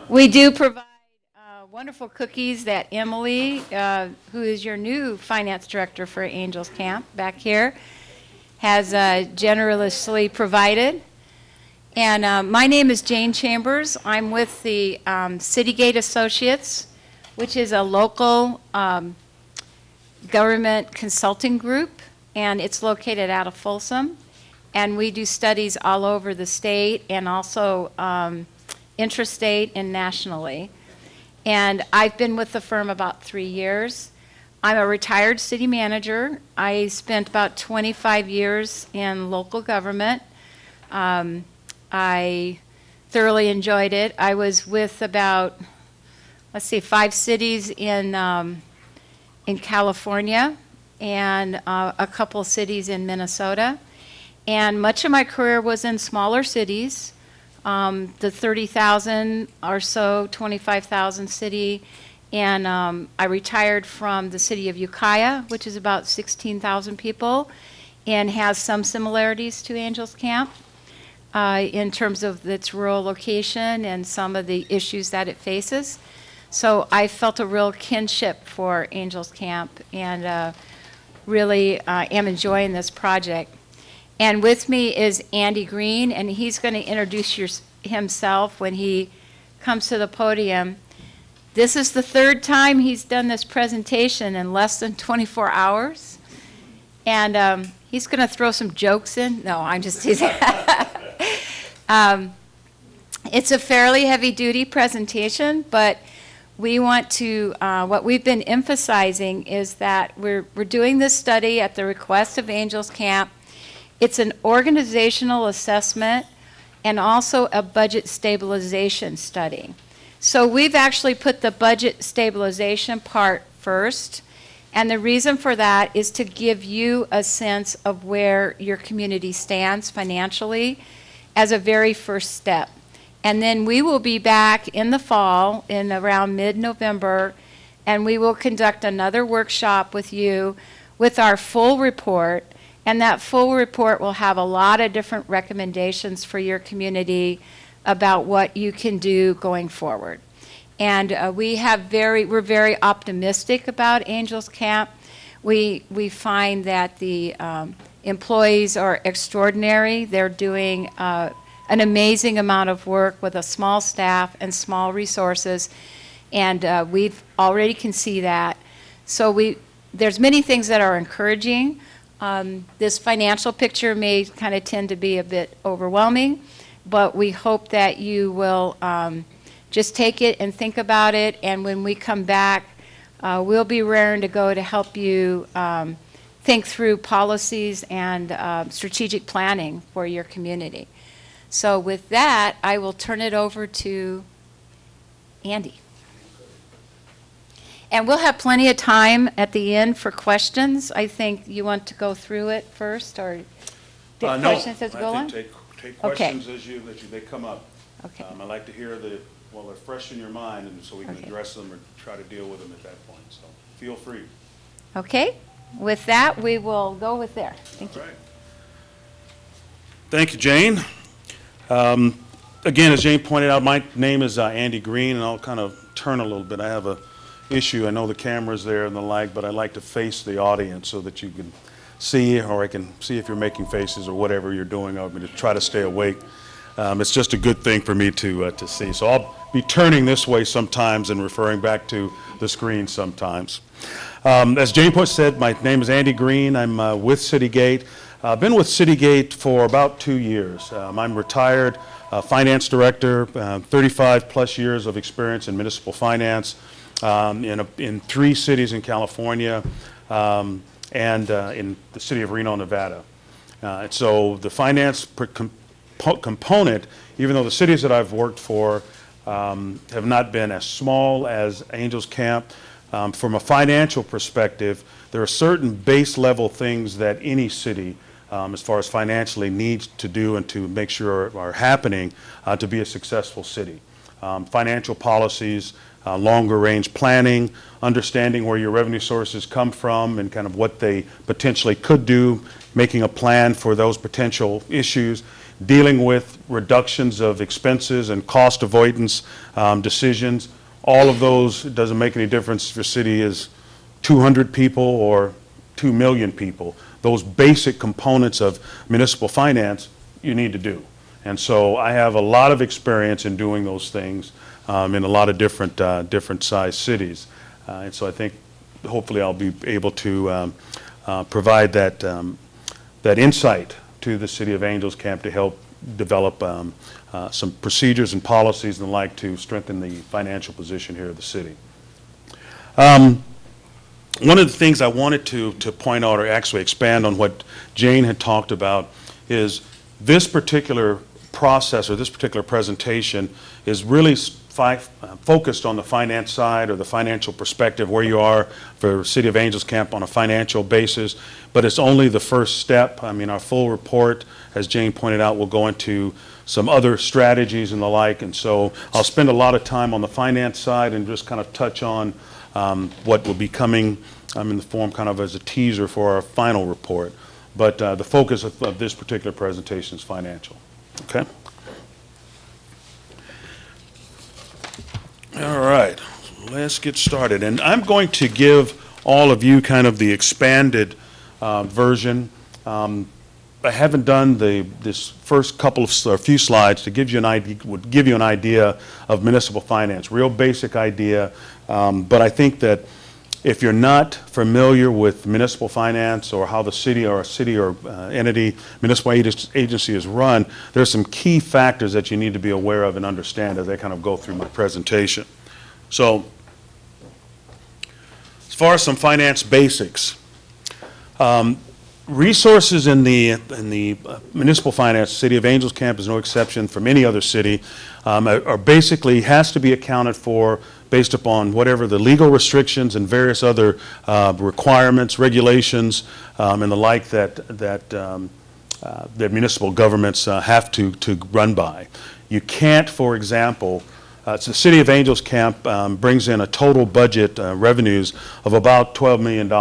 We do provide wonderful cookies that Emily, who is your new finance director for Angels Camp back here, has generously provided. And my name is Jane Chambers. I'm with the Citygate Associates, which is a local government consulting group, and it's located out of Folsom. And we do studies all over the state and also intrastate and nationally. And I've been with the firm about 3 years. I'm a retired city manager. I spent about 25 years in local government. I thoroughly enjoyed it. I was with about, 5 cities in California and a couple cities in Minnesota. And much of my career was in smaller cities, the 30,000 or so, 25,000 city. And I retired from the city of Ukiah, which is about 16,000 people, and has some similarities to Angels Camp in terms of its rural location and some of the issues that it faces. So I felt a real kinship for Angels Camp and really am enjoying this project. And with me is Andy Green, and he's going to introduce himself when he comes to the podium. This is the third time he's done this presentation in less than 24 hours. And he's going to throw some jokes in. No, I'm just teasing. It's a fairly heavy-duty presentation, but we want to, what we've been emphasizing is that we're doing this study at the request of Angels Camp. It's an organizational assessment and also a budget stabilization study. So we've actually put the budget stabilization part first, and the reason for that is to give you a sense of where your community stands financially as a very first step. And then we will be back in the fall, in around mid-November, and we will conduct another workshop with you with our full report. And that full report will have a lot of different recommendations for your community about what you can do going forward. And we're very optimistic about Angels Camp. We find that the employees are extraordinary. They're doing an amazing amount of work with a small staff and small resources, and we've already can see that. So there's many things that are encouraging. This financial picture may kind of tend to be a bit overwhelming, but we hope that you will just take it and think about it, and when we come back, we'll be raring to go to help you think through policies and strategic planning for your community. So with that, I will turn it over to Andy. And we'll have plenty of time at the end for questions. I think you want to go through it first, or questions as we go along? Take questions as they come up. Okay. I like to hear while they're fresh in your mind, and so we can address them or try to deal with them at that point. So feel free. Okay. With that, we will go with there. Thank you. All right. Thank you, Jane. Again, as Jane pointed out, my name is Andy Green, and I'll kind of turn a little bit. I have a issue. I know the camera's there and the like, but I like to face the audience so that you can see, or I can see if you're making faces or whatever you're doing. I'm going to try to stay awake. It's just a good thing for me to see. So I'll be turning this way sometimes and referring back to the screen sometimes. As Jane said, my name is Andy Green. I'm with Citygate. I've been with Citygate for about 2 years. I'm retired finance director, 35 plus years of experience in municipal finance. In 3 cities in California and in the city of Reno, Nevada. So the finance component, even though the cities that I've worked for have not been as small as Angels Camp, from a financial perspective, there are certain base level things that any city, as far as financially, needs to do and to make sure are happening to be a successful city. Financial policies, longer range planning, understanding where your revenue sources come from and kind of what they potentially could do, making a plan for those potential issues, dealing with reductions of expenses and cost avoidance decisions. All of those, it doesn't make any difference if your city is 200 people or 2 million people. Those basic components of municipal finance you need to do. And so I have a lot of experience in doing those things in a lot of different size cities. And so I think hopefully I'll be able to provide that, that insight to the City of Angels Camp to help develop some procedures and policies and the like to strengthen the financial position here of the city. One of the things I wanted to point out, or actually expand on what Jane had talked about, is this particular process or this particular presentation is really focused on the finance side or the financial perspective, where you are for City of Angels Camp on a financial basis, but it's only the first step. I mean, our full report, as Jane pointed out, will go into some other strategies and the like, and so I'll spend a lot of time on the finance side and just kind of touch on what will be coming in the form kind of as a teaser for our final report. But the focus of this particular presentation is financial. Okay? All right, let's get started. And I'm going to give all of you kind of the expanded version. I haven't done this first couple of or few slides to give you an idea, would give you an idea of municipal finance, real basic idea. But I think that if you're not familiar with municipal finance or how the city or entity, municipal agency is run, there's some key factors that you need to be aware of and understand as I kind of go through my presentation. So, as far as some finance basics, resources in the municipal finance, City of Angels Camp is no exception from any other city, are basically has to be accounted for based upon whatever the legal restrictions and various other requirements, regulations, and the like that municipal governments have to run by. You can't, for example, so the City of Angels Camp brings in a total budget revenues of about $12 million,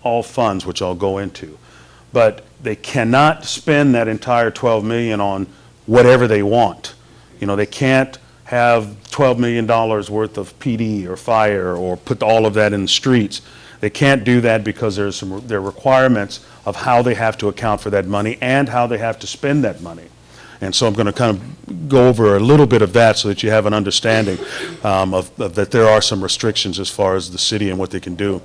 all funds, which I'll go into. But they cannot spend that entire $12 million on whatever they want. You know, they can't have $12 million worth of PD or fire or put all of that in the streets. They can't do that because there are requirements of how they have to account for that money and how they have to spend that money. And so I'm going to kind of go over a little bit of that so that you have an understanding of that there are some restrictions as far as the city and what they can do.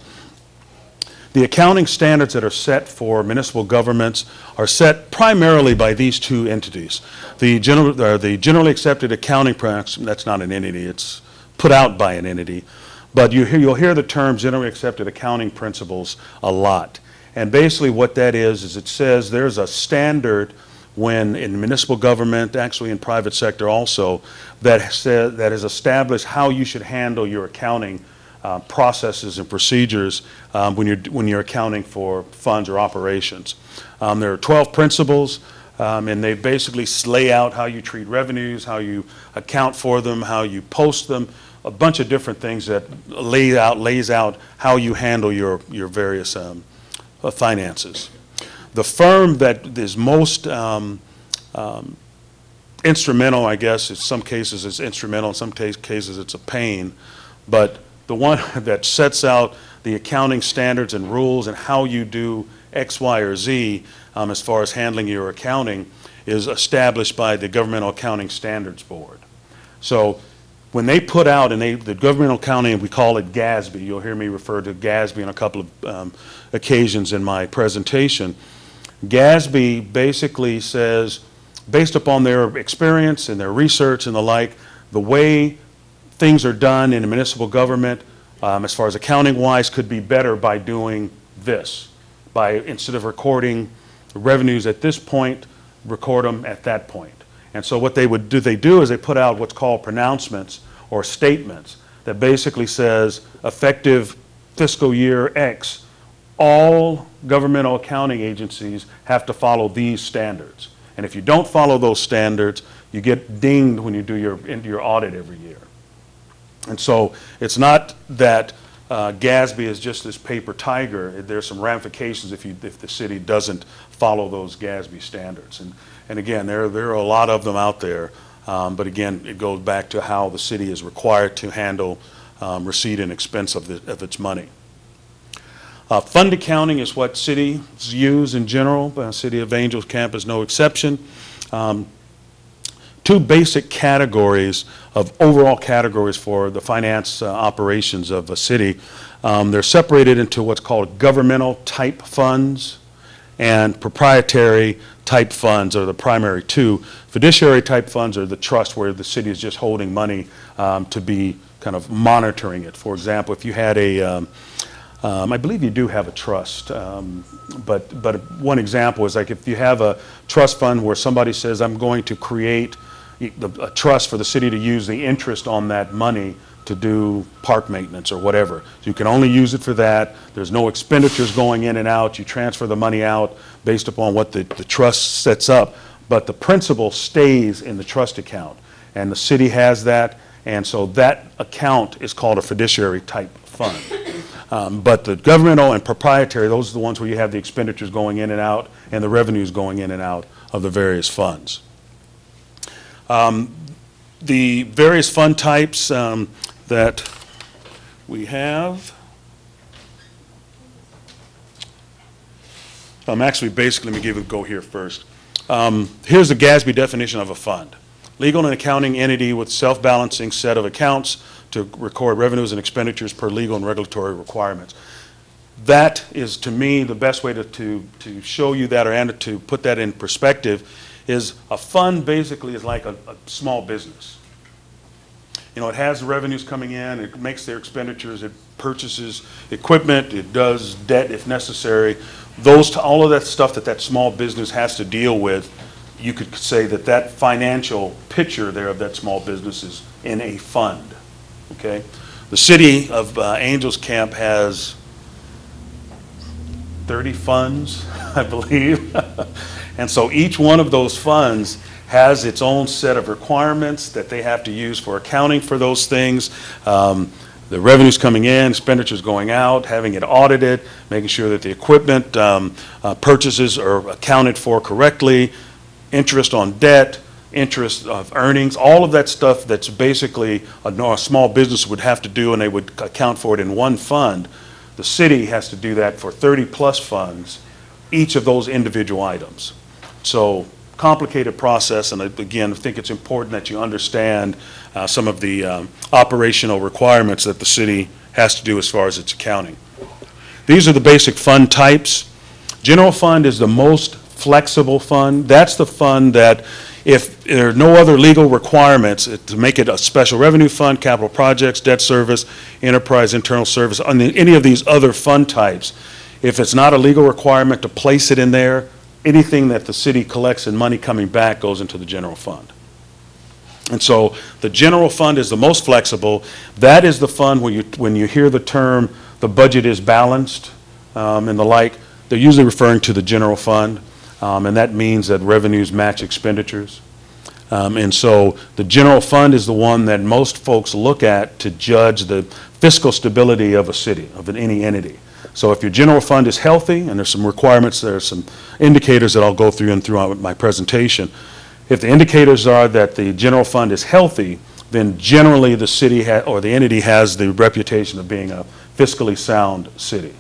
The accounting standards that are set for municipal governments are set primarily by these two entities. The generally accepted accounting practice, that's not an entity, it's put out by an entity, but you'll hear the term generally accepted accounting principles a lot. And basically what that is it says there's a standard when in municipal government, actually in private sector also, that has established how you should handle your accounting processes and procedures when you're accounting for funds or operations. There are 12 principles, and they basically lay out how you treat revenues, how you account for them, how you post them, a bunch of different things that lays out how you handle your various finances. The firm that is most instrumental, I guess, in some cases it's instrumental, in some cases it's a pain, but the one that sets out the accounting standards and rules and how you do X, Y, or Z as far as handling your accounting is established by the Governmental Accounting Standards Board. So when they put out, the governmental accounting, we call it GASB, you'll hear me refer to GASB on a couple of occasions in my presentation. GASB basically says, based upon their experience and their research and the like, the way things are done in a municipal government, as far as accounting-wise, could be better by doing this. Instead of recording revenues at this point, record them at that point. And so what they do is they put out what's called pronouncements or statements that basically says, effective fiscal year X, all governmental accounting agencies have to follow these standards. And if you don't follow those standards, you get dinged when you do your audit every year. And so it's not that GASB is just this paper tiger. There's some ramifications if the city doesn't follow those GASB standards. And again, there are a lot of them out there. But again, it goes back to how the city is required to handle receipt and expense of its money. Fund accounting is what cities use in general. City of Angels Camp is no exception. Two basic categories of overall categories for the finance operations of a city. They're separated into what's called governmental type funds and proprietary type funds are the primary two. Fiduciary type funds are the trust where the city is just holding money to be kind of monitoring it. For example, if you had I believe you do have a trust, but one example is like if you have a trust fund where somebody says, I'm going to create a trust for the city to use the interest on that money to do park maintenance or whatever. So you can only use it for that. There's no expenditures going in and out. You transfer the money out based upon what the trust sets up, but the principal stays in the trust account. And the city has that, and so that account is called a fiduciary type fund. But the governmental and proprietary, those are the ones where you have the expenditures going in and out and the revenues going in and out of the various funds. The various fund types that we have, actually basically let me give it a go here first. Here's the GASB definition of a fund. Legal and accounting entity with self-balancing set of accounts to record revenues and expenditures per legal and regulatory requirements. That is, to me, the best way to show you that and to put that in perspective is a fund basically is like a small business. You know, it has revenues coming in, it makes their expenditures, it purchases equipment, it does debt if necessary. All of that stuff that small business has to deal with, you could say that financial picture there of that small business is in a fund, okay? The city of Angels Camp has 30 funds, I believe. And so each one of those funds has its own set of requirements that they have to use for accounting for those things. The revenues coming in, expenditures going out, having it audited, making sure that the equipment purchases are accounted for correctly, interest on debt, interest of earnings, all of that stuff that's basically a small business would have to do, and they would account for it in one fund. The city has to do that for 30 plus funds, each of those individual items. So complicated process, and again, I think it's important that you understand some of the operational requirements that the city has to do as far as its accounting. These are the basic fund types. General fund is the most flexible fund. That's the fund that if there are no other legal requirements to make it a special revenue fund, capital projects, debt service, enterprise, internal service, any of these other fund types, if it's not a legal requirement to place it in there, anything that the city collects in money coming back goes into the general fund. And so the general fund is the most flexible. That is the fund when you hear the term, the budget is balanced and the like, they're usually referring to the general fund. And that means that revenues match expenditures. And so the general fund is the one that most folks look at to judge the fiscal stability of a city, of any entity. So if your general fund is healthy, and there's some requirements, there are some indicators that I'll go through and throughout my presentation. If the indicators are that the general fund is healthy, then generally the city or the entity has the reputation of being a fiscally sound city.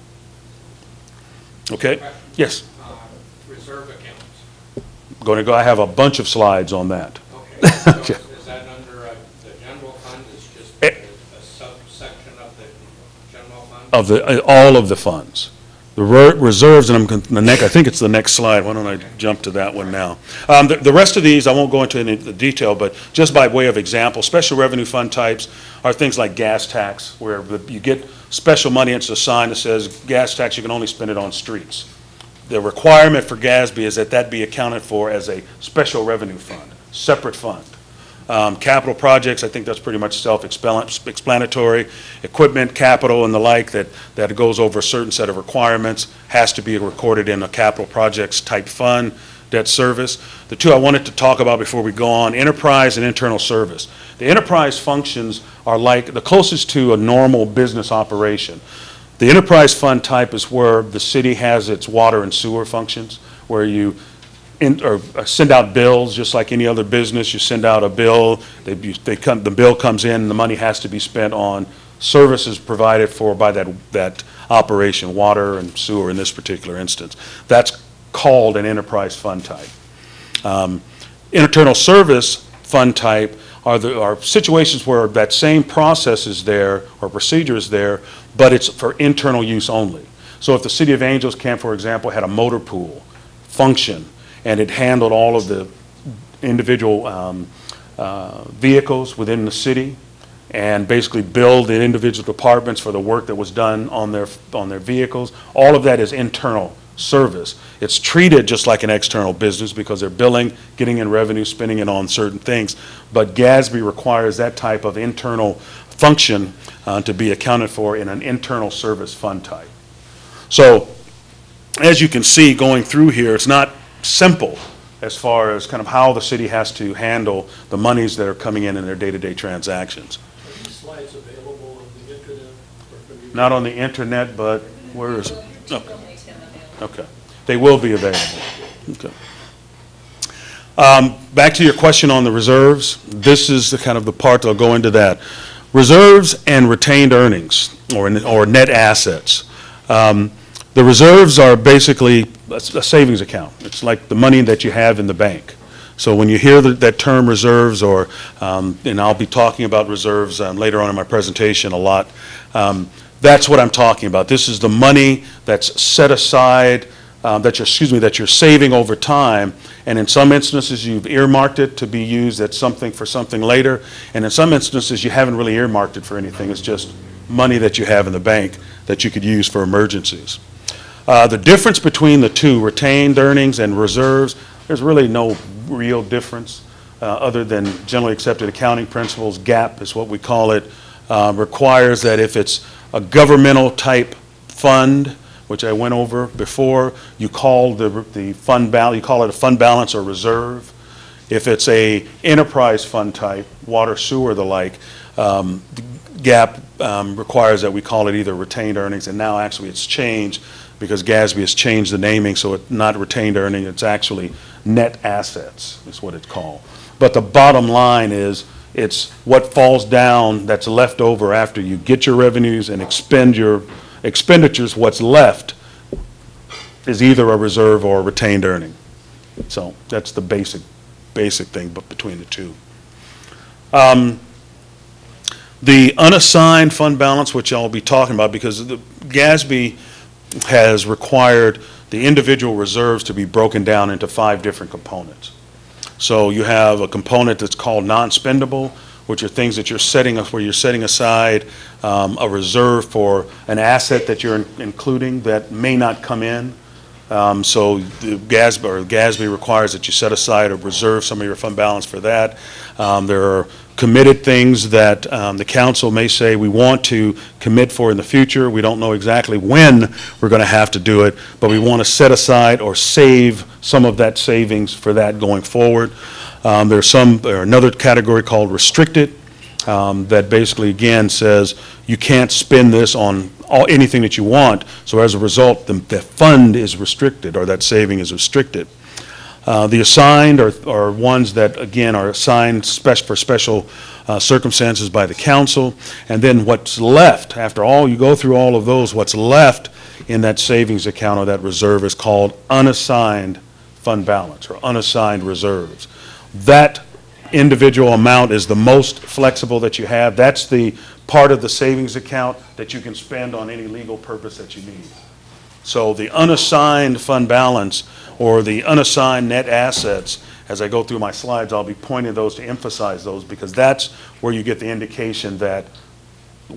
Okay? Yes? Reserve accounts. I have a bunch of slides on that. Okay. So okay. Is that under the general fund? Is just a subsection of the general fund? Of all of the funds. The reserves, and I think it's the next slide. Why don't I jump to that one now? The rest of these, I won't go into any detail, but just by way of example, special revenue fund types are things like gas tax, where you get special money, it's a sign that says gas tax, you can only spend it on streets. The requirement for GASB is that be accounted for as a special revenue fund, separate fund. Capital projects, I think that's pretty much self-explanatory. Equipment, capital, and the like that goes over a certain set of requirements has to be recorded in a capital projects type fund. debt service. The two I wanted to talk about before we go on, enterprise and internal service. The enterprise functions are like the closest to a normal business operation. The enterprise fund type is where the city has its water and sewer functions, where you send out bills just like any other business. You send out a bill, the bill comes in, and the money has to be spent on services provided for by that operation, water and sewer in this particular instance. That's called an enterprise fund type. Internal service fund type are situations where that same process is there or procedure is there, but it's for internal use only. So if the City of Angels Camp, for example, had a motor pool function and it handled all of the individual vehicles within the city and basically billed the individual departments for the work that was done on their vehicles, all of that is internal service. It's treated just like an external business because they're billing, getting in revenue, spending it on certain things. But GASB requires that type of internal function to be accounted for in an internal service fund type. So as you can see going through here, it's not simple as far as kind of how the city has to handle the monies that are coming in their day-to-day transactions. Are these slides available on the internet? Not on the internet, but where is it? Okay. Okay. They will be available. Okay. Back to your question on the reserves. This is the kind of the part that'll go into that. Reserves and retained earnings or net assets. The reserves are basically a savings account. It's like the money that you have in the bank. So when you hear that term reserves, and I'll be talking about reserves later on in my presentation a lot, that's what I'm talking about. This is the money that's set aside, that you're saving over time, and in some instances you've earmarked it to be used for something later, and in some instances you haven't really earmarked it for anything. It's just money that you have in the bank that you could use for emergencies. The difference between the two, retained earnings and reserves, there's really no real difference other than generally accepted accounting principles. GAAP is what we call it, requires that if it's a governmental type fund, which I went over before, you call the fund balance, you call it a fund balance or reserve. If it's a enterprise fund type, water, sewer, the like, GAAP requires that we call it either retained earnings, and now actually it's changed because GASB has changed the naming, so it's not retained earning, it's actually net assets is what it's called. But the bottom line is it's what falls down that's left over after you get your revenues and expend your expenditures. What's left is either a reserve or a retained earning. So that's the basic thing between the two. The unassigned fund balance, which I'll be talking about, because the GASB has required the individual reserves to be broken down into 5 different components. So you have a component that's called non-spendable, which are things that you're setting aside a reserve for an asset that you're including that may not come in. So the GASB requires that you set aside or reserve some of your fund balance for that. There are committed things that the council may say we want to commit for in the future. We don't know exactly when we're going to have to do it, but we want to set aside or save some of that savings for that going forward. There's another category called restricted that basically again says you can't spend this on anything that you want, so as a result the fund is restricted or that saving is restricted. The assigned are ones that, again, are assigned for special circumstances by the council. And then what's left, after all, you go through all of those, what's left in that savings account or that reserve is called unassigned fund balance or unassigned reserves. That individual amount is the most flexible that you have. That's the part of the savings account that you can spend on any legal purpose that you need. So the unassigned fund balance or the unassigned net assets, as I go through my slides, I'll be pointing those to emphasize those because that's where you get the indication that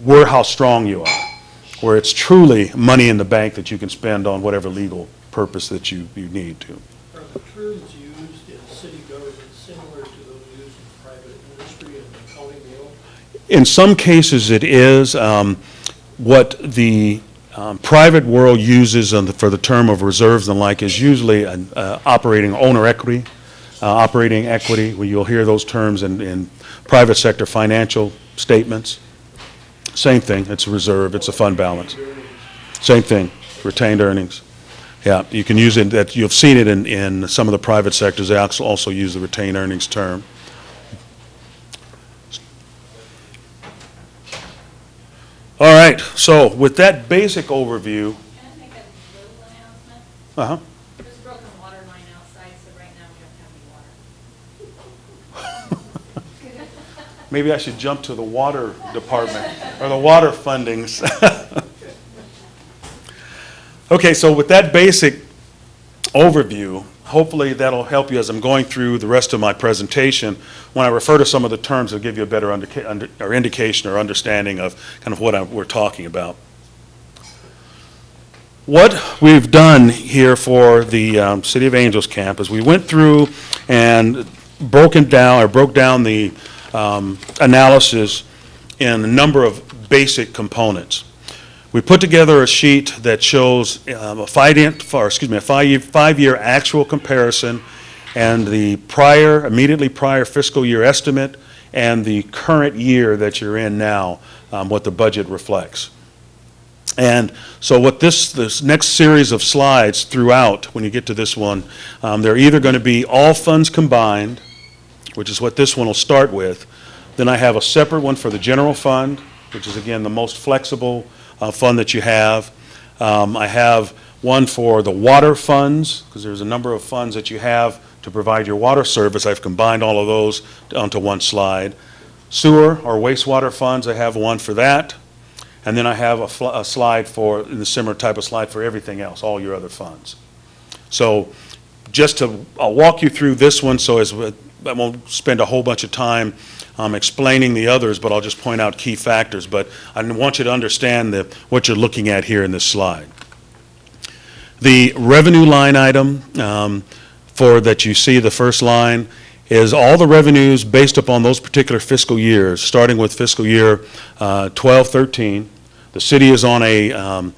how strong you are, where it's truly money in the bank that you can spend on whatever legal purpose that you need to. Are the terms used in city government similar to those used in private industry and accounting world? In some cases it is. What the private world uses for the term of reserves and the like is usually an operating owner equity, operating equity, where you'll hear those terms in private sector financial statements. Same thing, it's a reserve, it's a fund balance. Same thing, retained earnings. Yeah, you can use it, that you've seen it in some of the private sectors, they also use the retained earnings term. All right, so with that basic overview. Can I make a little announcement? Uh-huh. There's a broken water line outside, so right now we don't have any water. Maybe I should jump to the water department, or the water fundings. Okay, so with that basic overview, hopefully that'll help you as I'm going through the rest of my presentation. When I refer to some of the terms, it'll give you a better indication or understanding of kind of what we're talking about. What we've done here for the City of Angels Camp is we went through and broke down the analysis in a number of basic components. We put together a sheet that shows a five-year actual comparison and the immediately prior fiscal year estimate and the current year that you're in now, what the budget reflects. And so what this next series of slides throughout, when you get to this one, they're either going to be all funds combined, which is what this one will start with. Then I have a separate one for the general fund, which is again the most flexible fund that you have. I have one for the water funds, because there's a number of funds that you have to provide your water service. I've combined all of those onto one slide. Sewer or wastewater funds, I have one for that. And then I have a slide for, the similar type of slide for everything else, all your other funds. So I'll walk you through this one, so I won't spend a whole bunch of time explaining the others, but I'll just point out key factors. But I want you to understand what you're looking at here in this slide. The revenue line item that you see, the first line, is all the revenues based upon those particular fiscal years, starting with fiscal year 12-13. The city is on a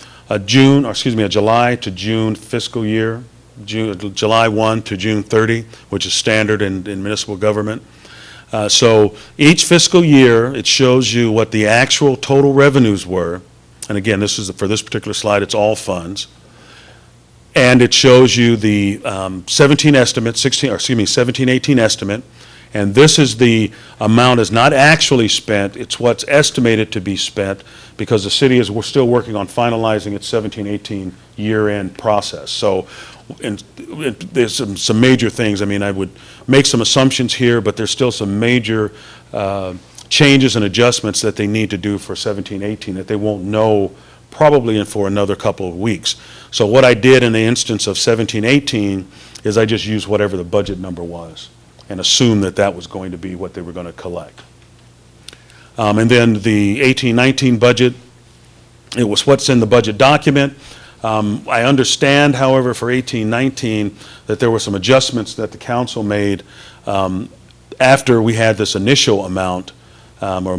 July to June fiscal year, July 1 to June 30, which is standard in municipal government. So each fiscal year, it shows you what the actual total revenues were. And again, this is for this particular slide, it's all funds. And it shows you the 17-18 estimate. And this is the amount is not actually spent, it's what's estimated to be spent, because the city we're still working on finalizing its 17-18 year-end process. So there's some major things. I mean, I would make some assumptions here, but there's still some major changes and adjustments that they need to do for 17-18 that they won't know probably for another couple of weeks. So what I did in the instance of 17-18 is I just used whatever the budget number was and assumed that that was going to be what they were going to collect. And then the 18-19 budget, it was what's in the budget document. I understand, however, for 18-19 that there were some adjustments that the council made after we had this initial amount or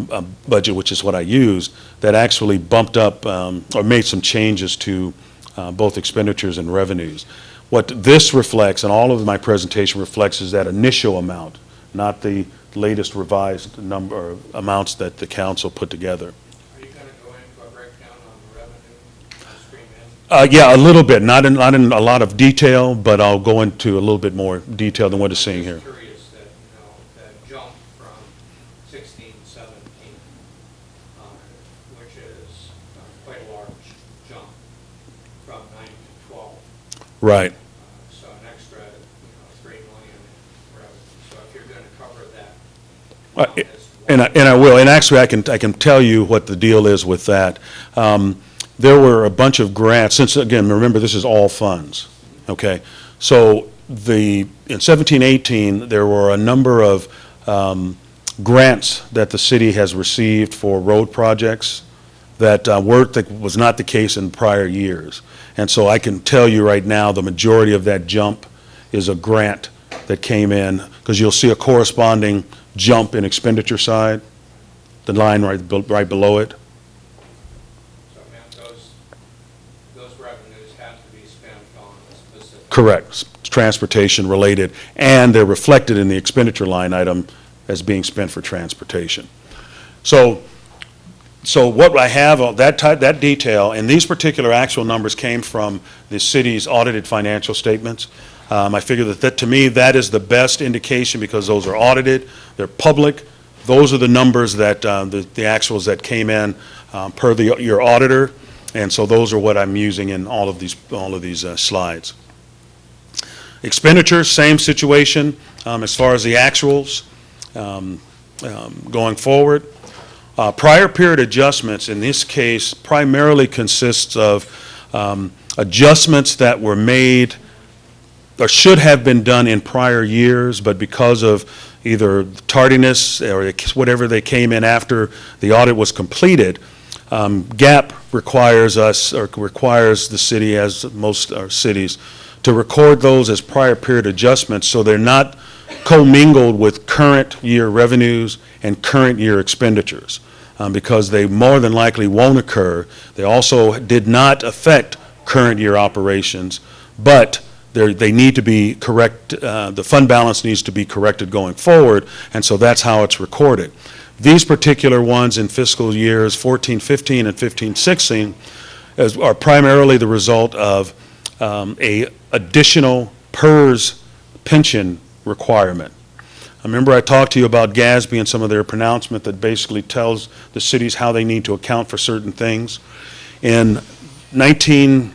budget, which is what I used, that actually bumped up or made some changes to both expenditures and revenues. What this reflects, and all of my presentation reflects, is that initial amount, not the latest revised number or amounts that the council put together. Are you going to go into a breakdown on the revenue stream end? Yeah, a little bit, not in a lot of detail, but I'll go into a little bit more detail than what is seen here. I'm just curious that, that jump from 16-17, which is quite a large jump from 9 to 12. Right. So an extra, $3 million in revenue. So if you're going to cover that, And I will, and actually I can tell you what the deal is with that. There were a bunch of grants, since again, remember this is all funds, okay? So in 17-18, there were a number of grants that the city has received for road projects that was not the case in prior years. And so I can tell you right now the majority of that jump is a grant that came in, because you'll see a corresponding jump in expenditure side, the line right below it. So man, Correct, transportation related, and they're reflected in the expenditure line item as being spent for transportation. So what I have, that detail, and these particular actual numbers came from the city's audited financial statements. I figure that to me, that is the best indication because those are audited, they're public. Those are the numbers that, the actuals that came in per your auditor, and so those are what I'm using in all of these slides. Expenditures, same situation as far as the actuals going forward. Prior period adjustments, in this case, primarily consists of adjustments that were made or should have been done in prior years, but because of either tardiness or whatever they came in after the audit was completed, GAAP requires us, or requires the city, as most cities, to record those as prior period adjustments so they're not commingled with current year revenues and current year expenditures, because they more than likely won't occur. They also did not affect current year operations, but they need to be correct, the fund balance needs to be corrected going forward, and so that's how it's recorded. These particular ones in fiscal years 14-15 and 15-16 are primarily the result of a additional PERS pension requirement. I remember I talked to you about GASB and some of their pronouncement that basically tells the cities how they need to account for certain things. In 2014,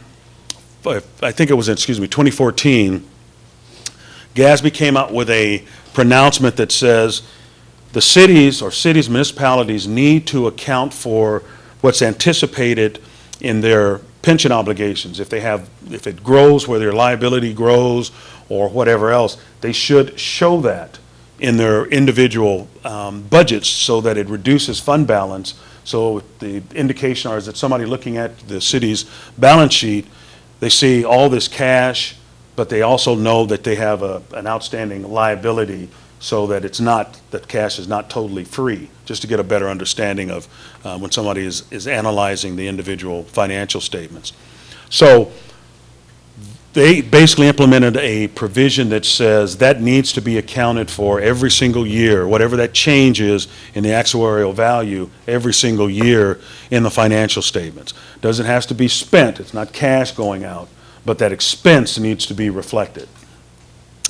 GASB came out with a pronouncement that says the cities or municipalities need to account for what's anticipated in their pension obligations. If it grows, where their liability grows or whatever else, they should show that in their individual budgets so that it reduces fund balance. So the indication is that somebody looking at the city's balance sheet, they see all this cash, but they also know that they have an outstanding liability, so that it's not, that cash is not totally free, just to get a better understanding of when somebody is analyzing the individual financial statements. So they basically implemented a provision that says that needs to be accounted for every single year, whatever that change is in the actuarial value every single year in the financial statements. Doesn't have to be spent, it's not cash going out, but that expense needs to be reflected.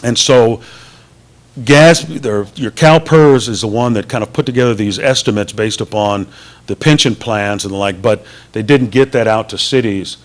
And so GASB, your CalPERS is the one that kind of put together these estimates based upon the pension plans and the like, but they didn't get that out to cities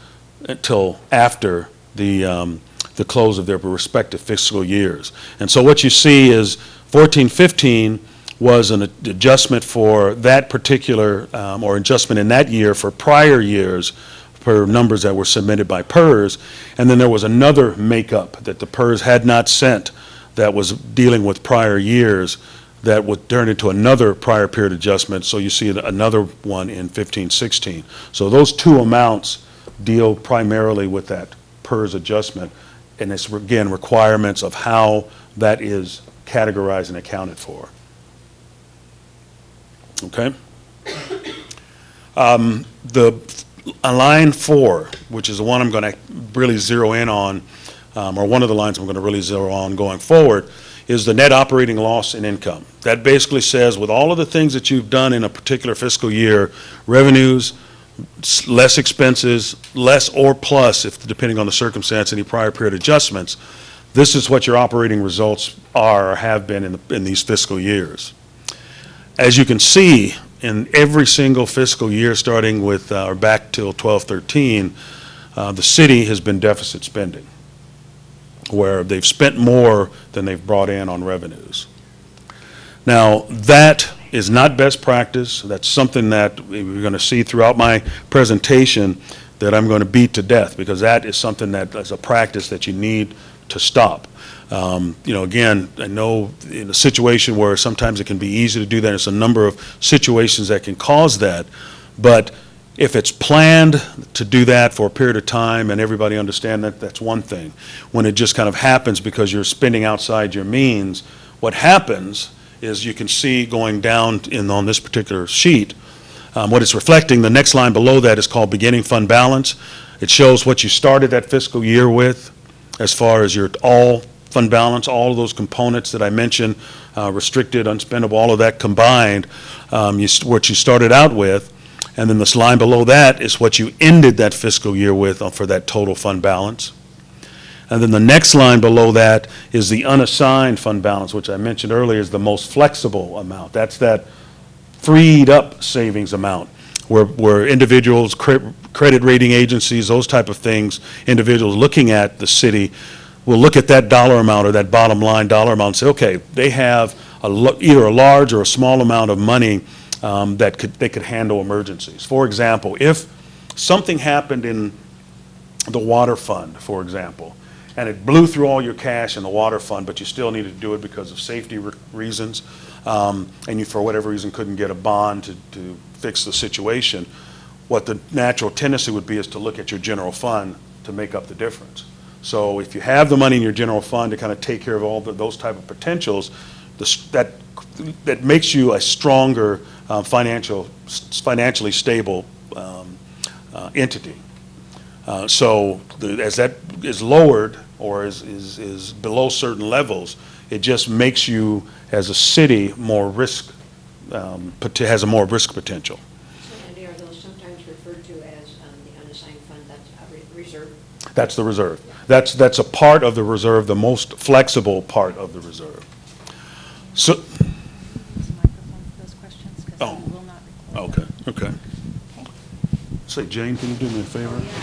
until after the close of their respective fiscal years. And so what you see is 14-15 was an adjustment for that particular, or adjustment in that year for prior years for numbers that were submitted by PERS, and then there was another makeup that the PERS had not sent that was dealing with prior years that would turn into another prior period adjustment, so you see another one in 15-16. So those two amounts deal primarily with that PERS adjustment, and it's, again, requirements of how that is categorized and accounted for. Okay? Line 4, which is the one I'm going to really zero in on, or one of the lines I'm going to really zero on going forward, is the net operating loss and income. That basically says with all of the things that you've done in a particular fiscal year, revenues, less expenses, less or plus, if depending on the circumstance, any prior period adjustments, this is what your operating results are or have been in these fiscal years. As you can see, in every single fiscal year starting with, or back till 12-13, the city has been deficit spending, where they've spent more than they've brought in on revenues. Now, that is not best practice. That's something that we're going to see throughout my presentation that I'm going to beat to death, because that is something that is a practice that you need to stop. You know, again, I know in a situation where sometimes it can be easy to do that, there's a number of situations that can cause that, but if it's planned to do that for a period of time and everybody understand that, that's one thing. When it just kind of happens because you're spending outside your means, what happens is you can see going down on this particular sheet, what it's reflecting, the next line below that is called beginning fund balance. It shows what you started that fiscal year with, as far as your all fund balance, all of those components that I mentioned, restricted, unspendable, all of that combined, what you started out with, and then this line below that is what you ended that fiscal year with for that total fund balance. And then the next line below that is the unassigned fund balance, which I mentioned earlier is the most flexible amount. That's that freed up savings amount where individuals, credit rating agencies, those type of things, individuals looking at the city will look at that dollar amount or that bottom line dollar amount and say, okay, they have either a large or a small amount of money that they could handle emergencies. For example, if something happened in the water fund, for example, and it blew through all your cash in the water fund, but you still needed to do it because of safety reasons, and you, for whatever reason, couldn't get a bond to fix the situation, what the natural tendency would be is to look at your general fund to make up the difference. So if you have the money in your general fund to kind of take care of all those type of potentials, that makes you a stronger financially stable entity. So as that is lowered or is below certain levels, it just makes you, as a city, more risk, has a more risk potential. So, Andy, are those sometimes referred to as the unassigned fund, that's a reserve? That's the reserve. That's a part of the reserve, the most flexible part of the reserve. So, Use the microphone for those questions, because Oh. we will not record them. okay. Say, Jane, can you do me a favor? Yeah,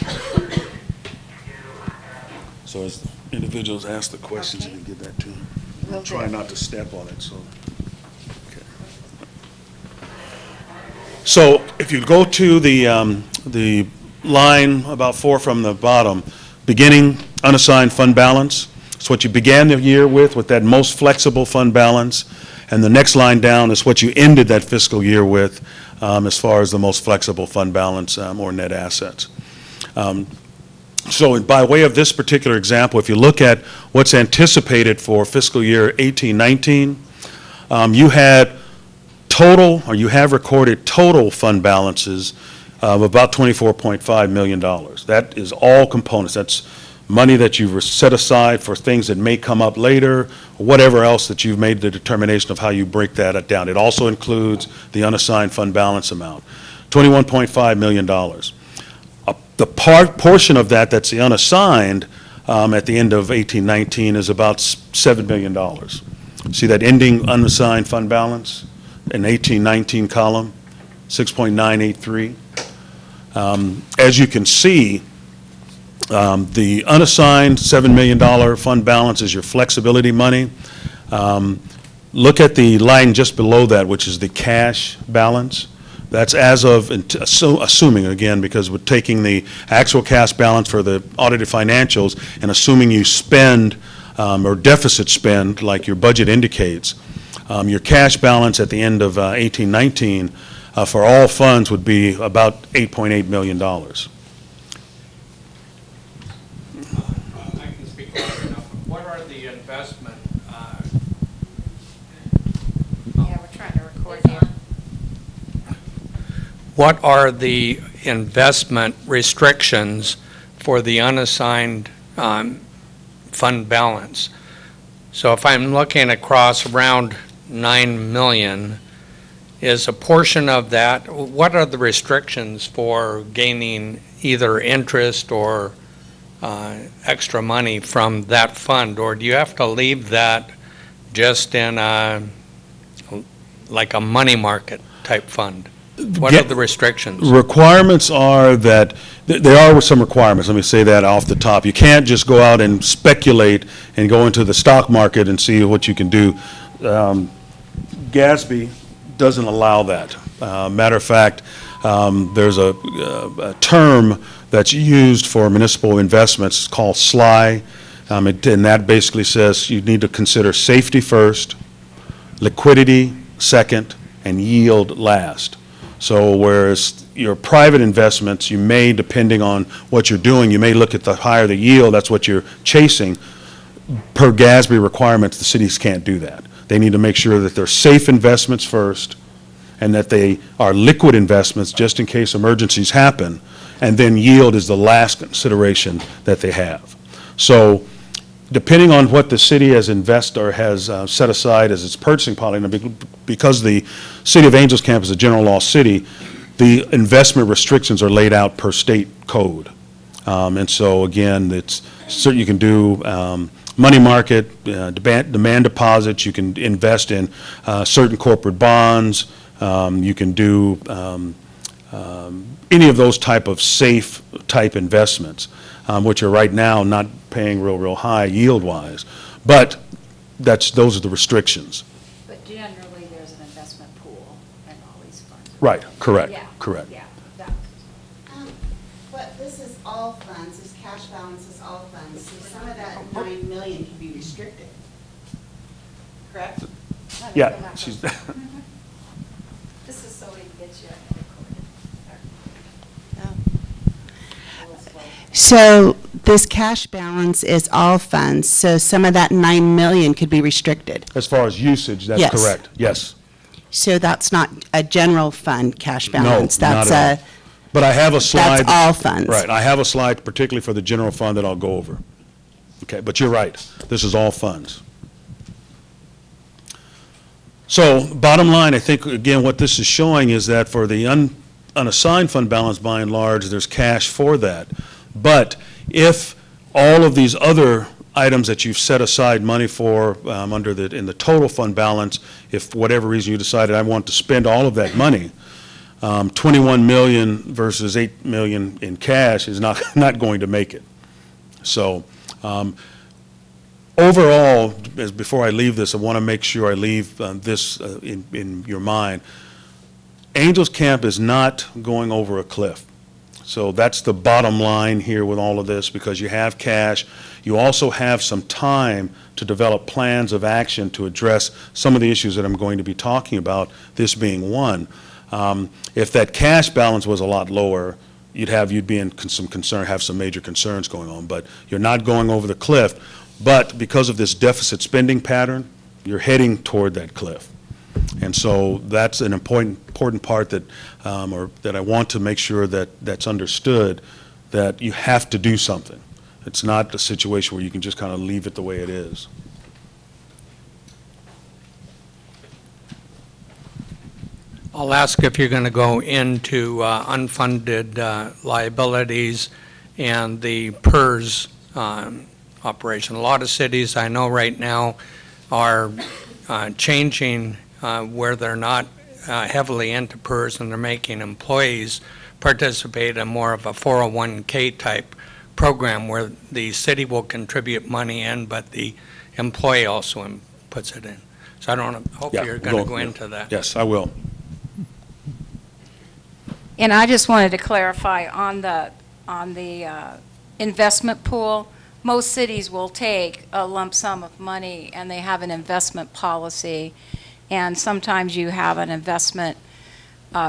absolutely. So as individuals ask the questions, you can get that to them. Will Try do. not to step on it, so. Okay. So if you go to the line about 4 from the bottom, beginning unassigned fund balance, it's what you began the year with that most flexible fund balance, and the next line down is what you ended that fiscal year with as far as the most flexible fund balance or net assets. So by way of this particular example, if you look at what's anticipated for fiscal year 18-19, you had total, or you have recorded total fund balances of about $24.5 million. That is all components. That's money that you've set aside for things that may come up later, or whatever else that you've made the determination of how you break that down. It also includes the unassigned fund balance amount, $21.5 million. The portion of that that's the unassigned at the end of 18-19 is about $7 million. See that ending unassigned fund balance in 18-19 column, 6.983. As you can see, the unassigned $7 million fund balance is your flexibility money. Look at the line just below that, which is the cash balance. That's as of, assuming, again, because we're taking the actual cash balance for the audited financials and assuming you spend or deficit spend like your budget indicates, your cash balance at the end of 18-19 for all funds would be about $8.8 million. I can speak loud enough. What are the investment? Yeah, we're trying to record It's here. on. What are the investment restrictions for the unassigned fund balance? So if I'm looking across around 9 million, is a portion of that, what are the restrictions for gaining either interest or extra money from that fund? Or do you have to leave that just in like a money market type fund? What are the restrictions? Requirements are that, there are some requirements, let me say that off the top. You can't just go out and speculate and go into the stock market and see what you can do. GASB doesn't allow that. Matter of fact, there's a term that's used for municipal investments called SLY, and that basically says you need to consider safety first, liquidity second, and yield last. So whereas your private investments, you may, depending on what you're doing, you may look at the higher the yield, that's what you're chasing. Per GASB requirements, the cities can't do that. They need to make sure that they're safe investments first, and that they are liquid investments just in case emergencies happen, and then yield is the last consideration that they have. So depending on what the city has set aside as its purchasing policy, because the City of Angels Camp is a general law city, the investment restrictions are laid out per state code. And so again, it's certain you can do money market, demand deposits, you can invest in certain corporate bonds, you can do any of those type of safe type investments, which are right now not paying real high yield-wise. But those are the restrictions. But generally, there's an investment pool in all these funds. Right, correct, Yeah. correct. Yeah. But this is all funds, this cash balance is all funds, so some of that 9 million can be restricted, correct? Yeah, she's, This is so we can get you recorded. So this cash balance is all funds, so some of that 9 million could be restricted. as far as usage, that's Yes. correct, yes. So that's not a general fund cash No, balance? not at all. But I have a slide. That's all funds? Right, I have a slide particularly for the general fund that I'll go over. Okay, but you're right, this is all funds. So bottom line, I think, again, what this is showing is that for the unassigned fund balance, by and large, there's cash for that. But if all of these other items that you've set aside money for in the total fund balance, if for whatever reason you decided I want to spend all of that money, 21 million versus 8 million in cash is not going to make it. So overall, before I leave this, I want to make sure I leave this in your mind. Angels Camp is not going over a cliff. So that's the bottom line here with all of this, because you have cash. You also have some time to develop plans of action to address some of the issues that I'm going to be talking about, this being one. If that cash balance was a lot lower, you'd be in some concern, have some major concerns going on. But you're not going over the cliff. But because of this deficit spending pattern, you're heading toward that cliff. And so that's an important part that I want to make sure that's understood, that you have to do something. It's not a situation where you can just kind of leave it the way it is. I'll ask if you're going to go into unfunded liabilities and the PERS operation. A lot of cities I know right now are changing where they're not heavily into PERS, and they're making employees participate in more of a 401k type program where the city will contribute money in, but the employee also puts it in. So hope you're going to go into that. Yes, I will. And I just wanted to clarify on the investment pool. Most cities will take a lump sum of money and they have an investment policy, and sometimes you have an investment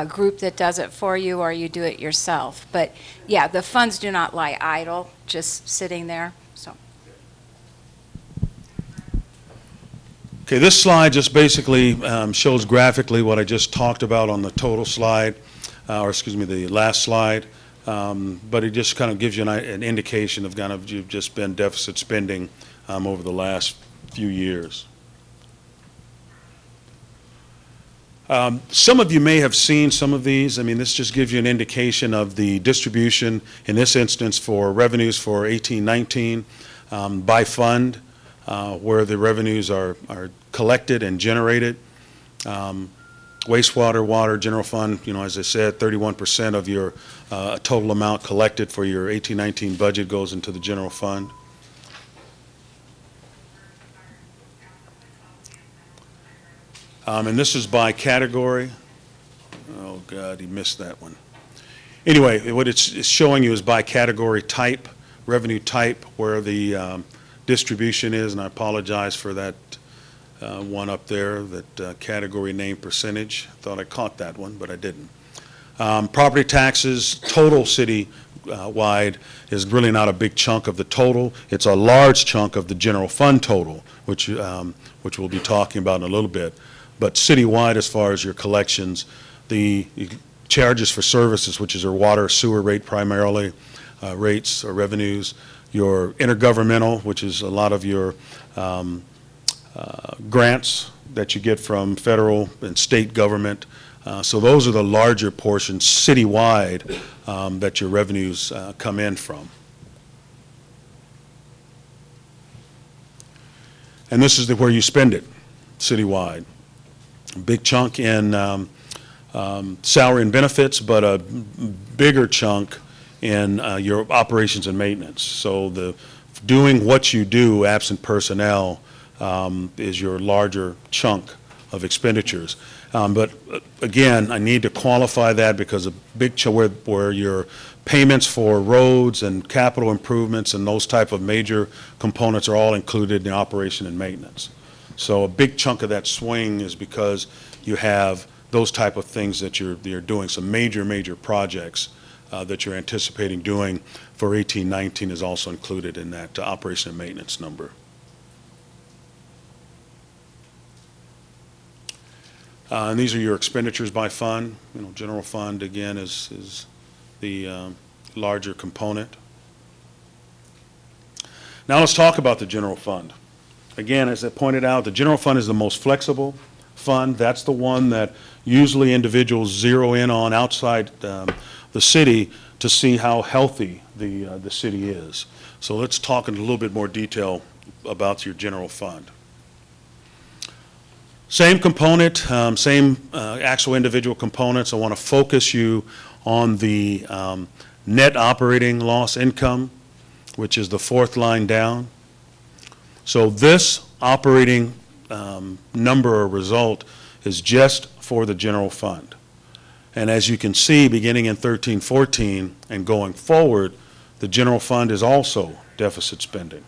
group that does it for you, or you do it yourself. But yeah, the funds do not lie idle, just sitting there. So. Okay, this slide just basically shows graphically what I just talked about on the total slide, or excuse me, the last slide. But it just kind of gives you an indication of you've just been deficit spending over the last few years. Some of you may have seen some of these. I mean, this just gives you an indication of the distribution, in this instance, for revenues for 18-19 by fund, where the revenues are collected and generated. Wastewater, water, general fund, as I said, 31% of your total amount collected for your 18-19 budget goes into the general fund. And this is by category. Oh, God, he missed that one. Anyway, what it's showing you is by category type, revenue type, where the distribution is, and I apologize for that one up there, that category name percentage. Thought I caught that one, but I didn't. Property taxes, total city-wide, is really not a big chunk of the total. It's a large chunk of the general fund total, which we'll be talking about in a little bit. But citywide, as far as your collections, the charges for services, which is your water, sewer rate primarily, rates or revenues, your intergovernmental, which is a lot of your grants that you get from federal and state government. So those are the larger portions citywide that your revenues come in from. And this is where you spend it, citywide. A big chunk in salary and benefits, but a bigger chunk in your operations and maintenance. So doing what you do absent personnel is your larger chunk of expenditures. But again, I need to qualify that because a big chunk where your payments for roads and capital improvements and those type of major components are all included in the operation and maintenance. So a big chunk of that swing is because you have those type of things that you're doing. Some major projects that you're anticipating doing for 18-19 is also included in that operation and maintenance number. And these are your expenditures by fund. You know, general fund again is the larger component. Now let's talk about the general fund. Again, as I pointed out, the general fund is the most flexible fund. That's the one that usually individuals zero in on outside the city to see how healthy the city is. So let's talk in a little bit more detail about your general fund. Same component, same actual individual components. I want to focus you on the net operating loss income, which is the fourth line down. So this operating number or result is just for the general fund. And as you can see, beginning in 13-14 and going forward, the general fund is also deficit spending.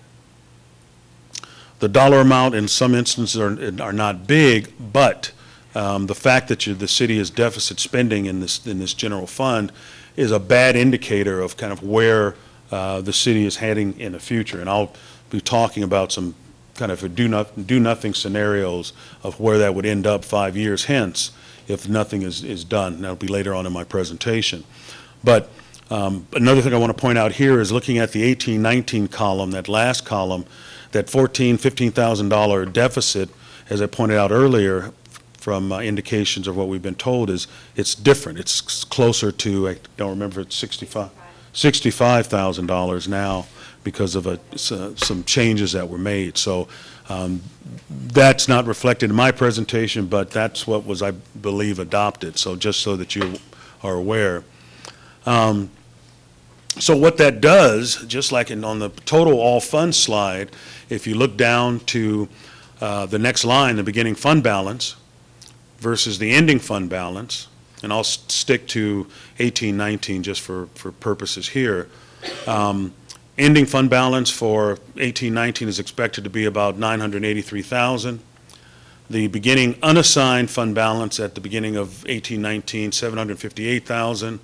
The dollar amount in some instances are not big, but the fact that the city is deficit spending in this general fund is a bad indicator of kind of where the city is heading in the future. And I'll be talking about some kind of do nothing scenarios of where that would end up 5 years hence if nothing is done. And that'll be later on in my presentation. But another thing I want to point out here is looking at the 18-19 column, that last column, that $15,000 deficit, as I pointed out earlier, from indications of what we've been told, is it's different. It's closer to, I don't remember, it's $65,000 now because of some changes that were made. So that's not reflected in my presentation, but that's what was, I believe, adopted. So just so that you are aware. So what that does, just like on the total all funds slide, if you look down to the next line, the beginning fund balance versus the ending fund balance, and I'll stick to 18-19 just for purposes here. Ending fund balance for 18-19 is expected to be about $983,000. The beginning unassigned fund balance at the beginning of 18-19, $758,000.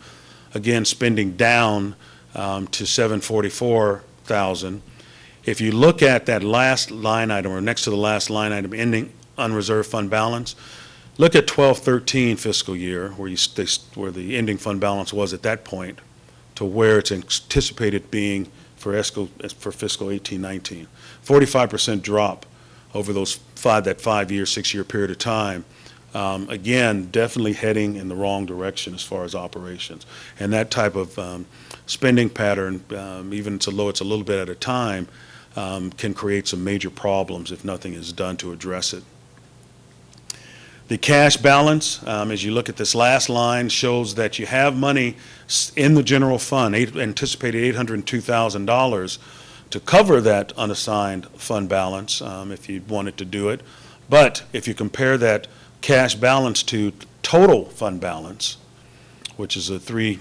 Again, spending down to $744,000. If you look at that last line item, or next to the last line item, ending unreserved fund balance, look at 12-13 fiscal year, where the ending fund balance was at that point, to where it's anticipated being for fiscal 18-19. 45% drop over that 5-year, 6-year period of time. Again, definitely heading in the wrong direction as far as operations. And that type of spending pattern, even it's a little bit at a time, can create some major problems if nothing is done to address it. The cash balance, as you look at this last line, shows that you have money in the general fund, anticipated $802,000 to cover that unassigned fund balance if you wanted to do it. But if you compare that cash balance to total fund balance, which is a three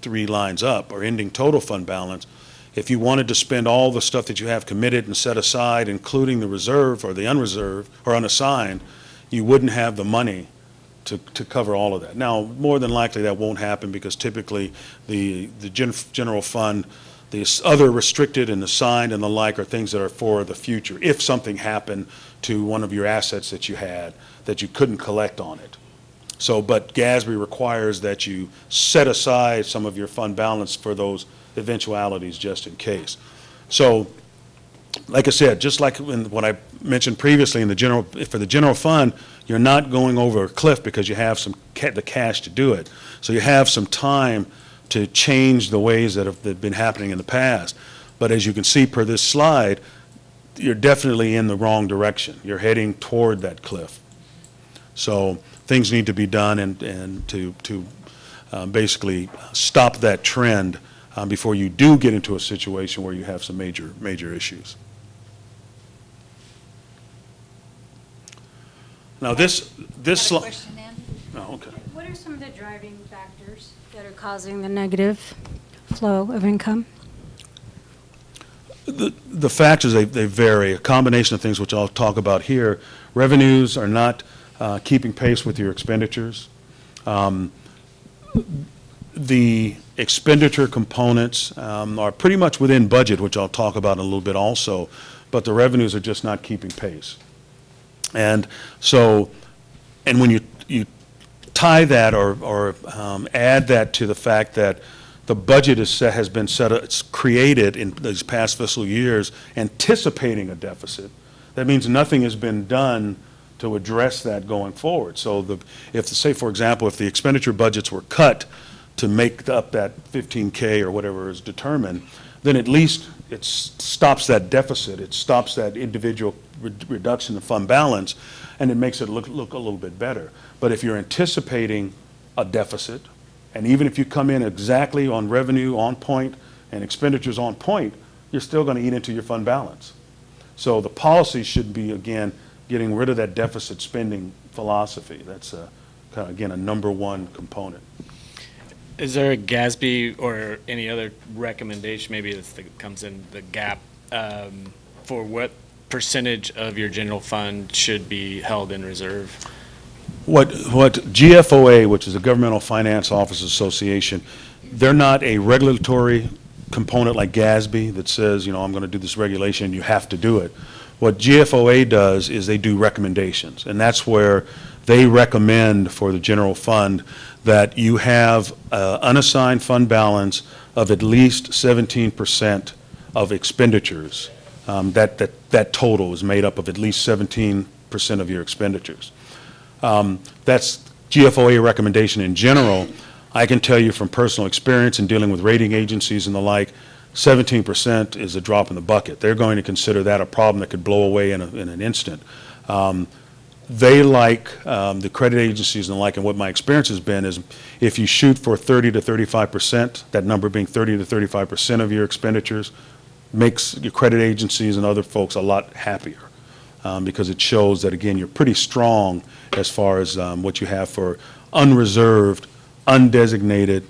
lines up, or ending total fund balance, if you wanted to spend all the stuff that you have committed and set aside, including the reserve or the unreserved or unassigned, you wouldn't have the money to cover all of that. Now, more than likely that won't happen because typically the general fund The other restricted and assigned and the like are things that are for the future, if something happened to one of your assets that you had that you couldn't collect on it. So, but GASB requires that you set aside some of your fund balance for those eventualities just in case. So, like I said, just like in what I mentioned previously in the for the general fund, you're not going over a cliff because you have the cash to do it. So you have some time to change the ways that have been happening in the past. But as you can see per this slide, you're definitely in the wrong direction. You're heading toward that cliff. So things need to be done and to basically stop that trend before you do get into a situation where you have some major issues. Now this slide. Question, Ann? Oh, okay. What are some of the driving factors that are causing the negative flow of income? The factors, they vary. A combination of things which I'll talk about here. Revenues are not keeping pace with your expenditures. The expenditure components are pretty much within budget, which I'll talk about in a little bit also, but the revenues are just not keeping pace. And so, and when you tie that or add that to the fact that the budget has been it's created in these past fiscal years anticipating a deficit, that means nothing has been done to address that going forward. So say, for example, if the expenditure budgets were cut to make up that 15K or whatever is determined, then at least it stops that deficit, it stops that individual reduction in fund balance, and it makes it look a little bit better. But if you're anticipating a deficit, and even if you come in exactly on revenue on point and expenditures on point, you're still going to eat into your fund balance. So the policy should be, again, getting rid of that deficit spending philosophy. That's, again, a number one component. Is there a GASB or any other recommendation, maybe that comes in the gap, for what percentage of your general fund should be held in reserve? What GFOA, which is the Governmental Finance Officers Association, they're not a regulatory component like GASB that says, you know, I'm going to do this regulation and you have to do it. What GFOA does is they do recommendations, and that's where they recommend for the general fund that you have unassigned fund balance of at least 17% of expenditures. That total is made up of at least 17% of your expenditures. That's GFOA recommendation in general. I can tell you from personal experience in dealing with rating agencies and the like, 17% is a drop in the bucket. They're going to consider that a problem that could blow away in an instant. They like the credit agencies and the like, and what my experience has been is if you shoot for 30 to 35%, that number being 30 to 35% of your expenditures, makes your credit agencies and other folks a lot happier because it shows that, again, you're pretty strong as far as what you have for unreserved, undesignated,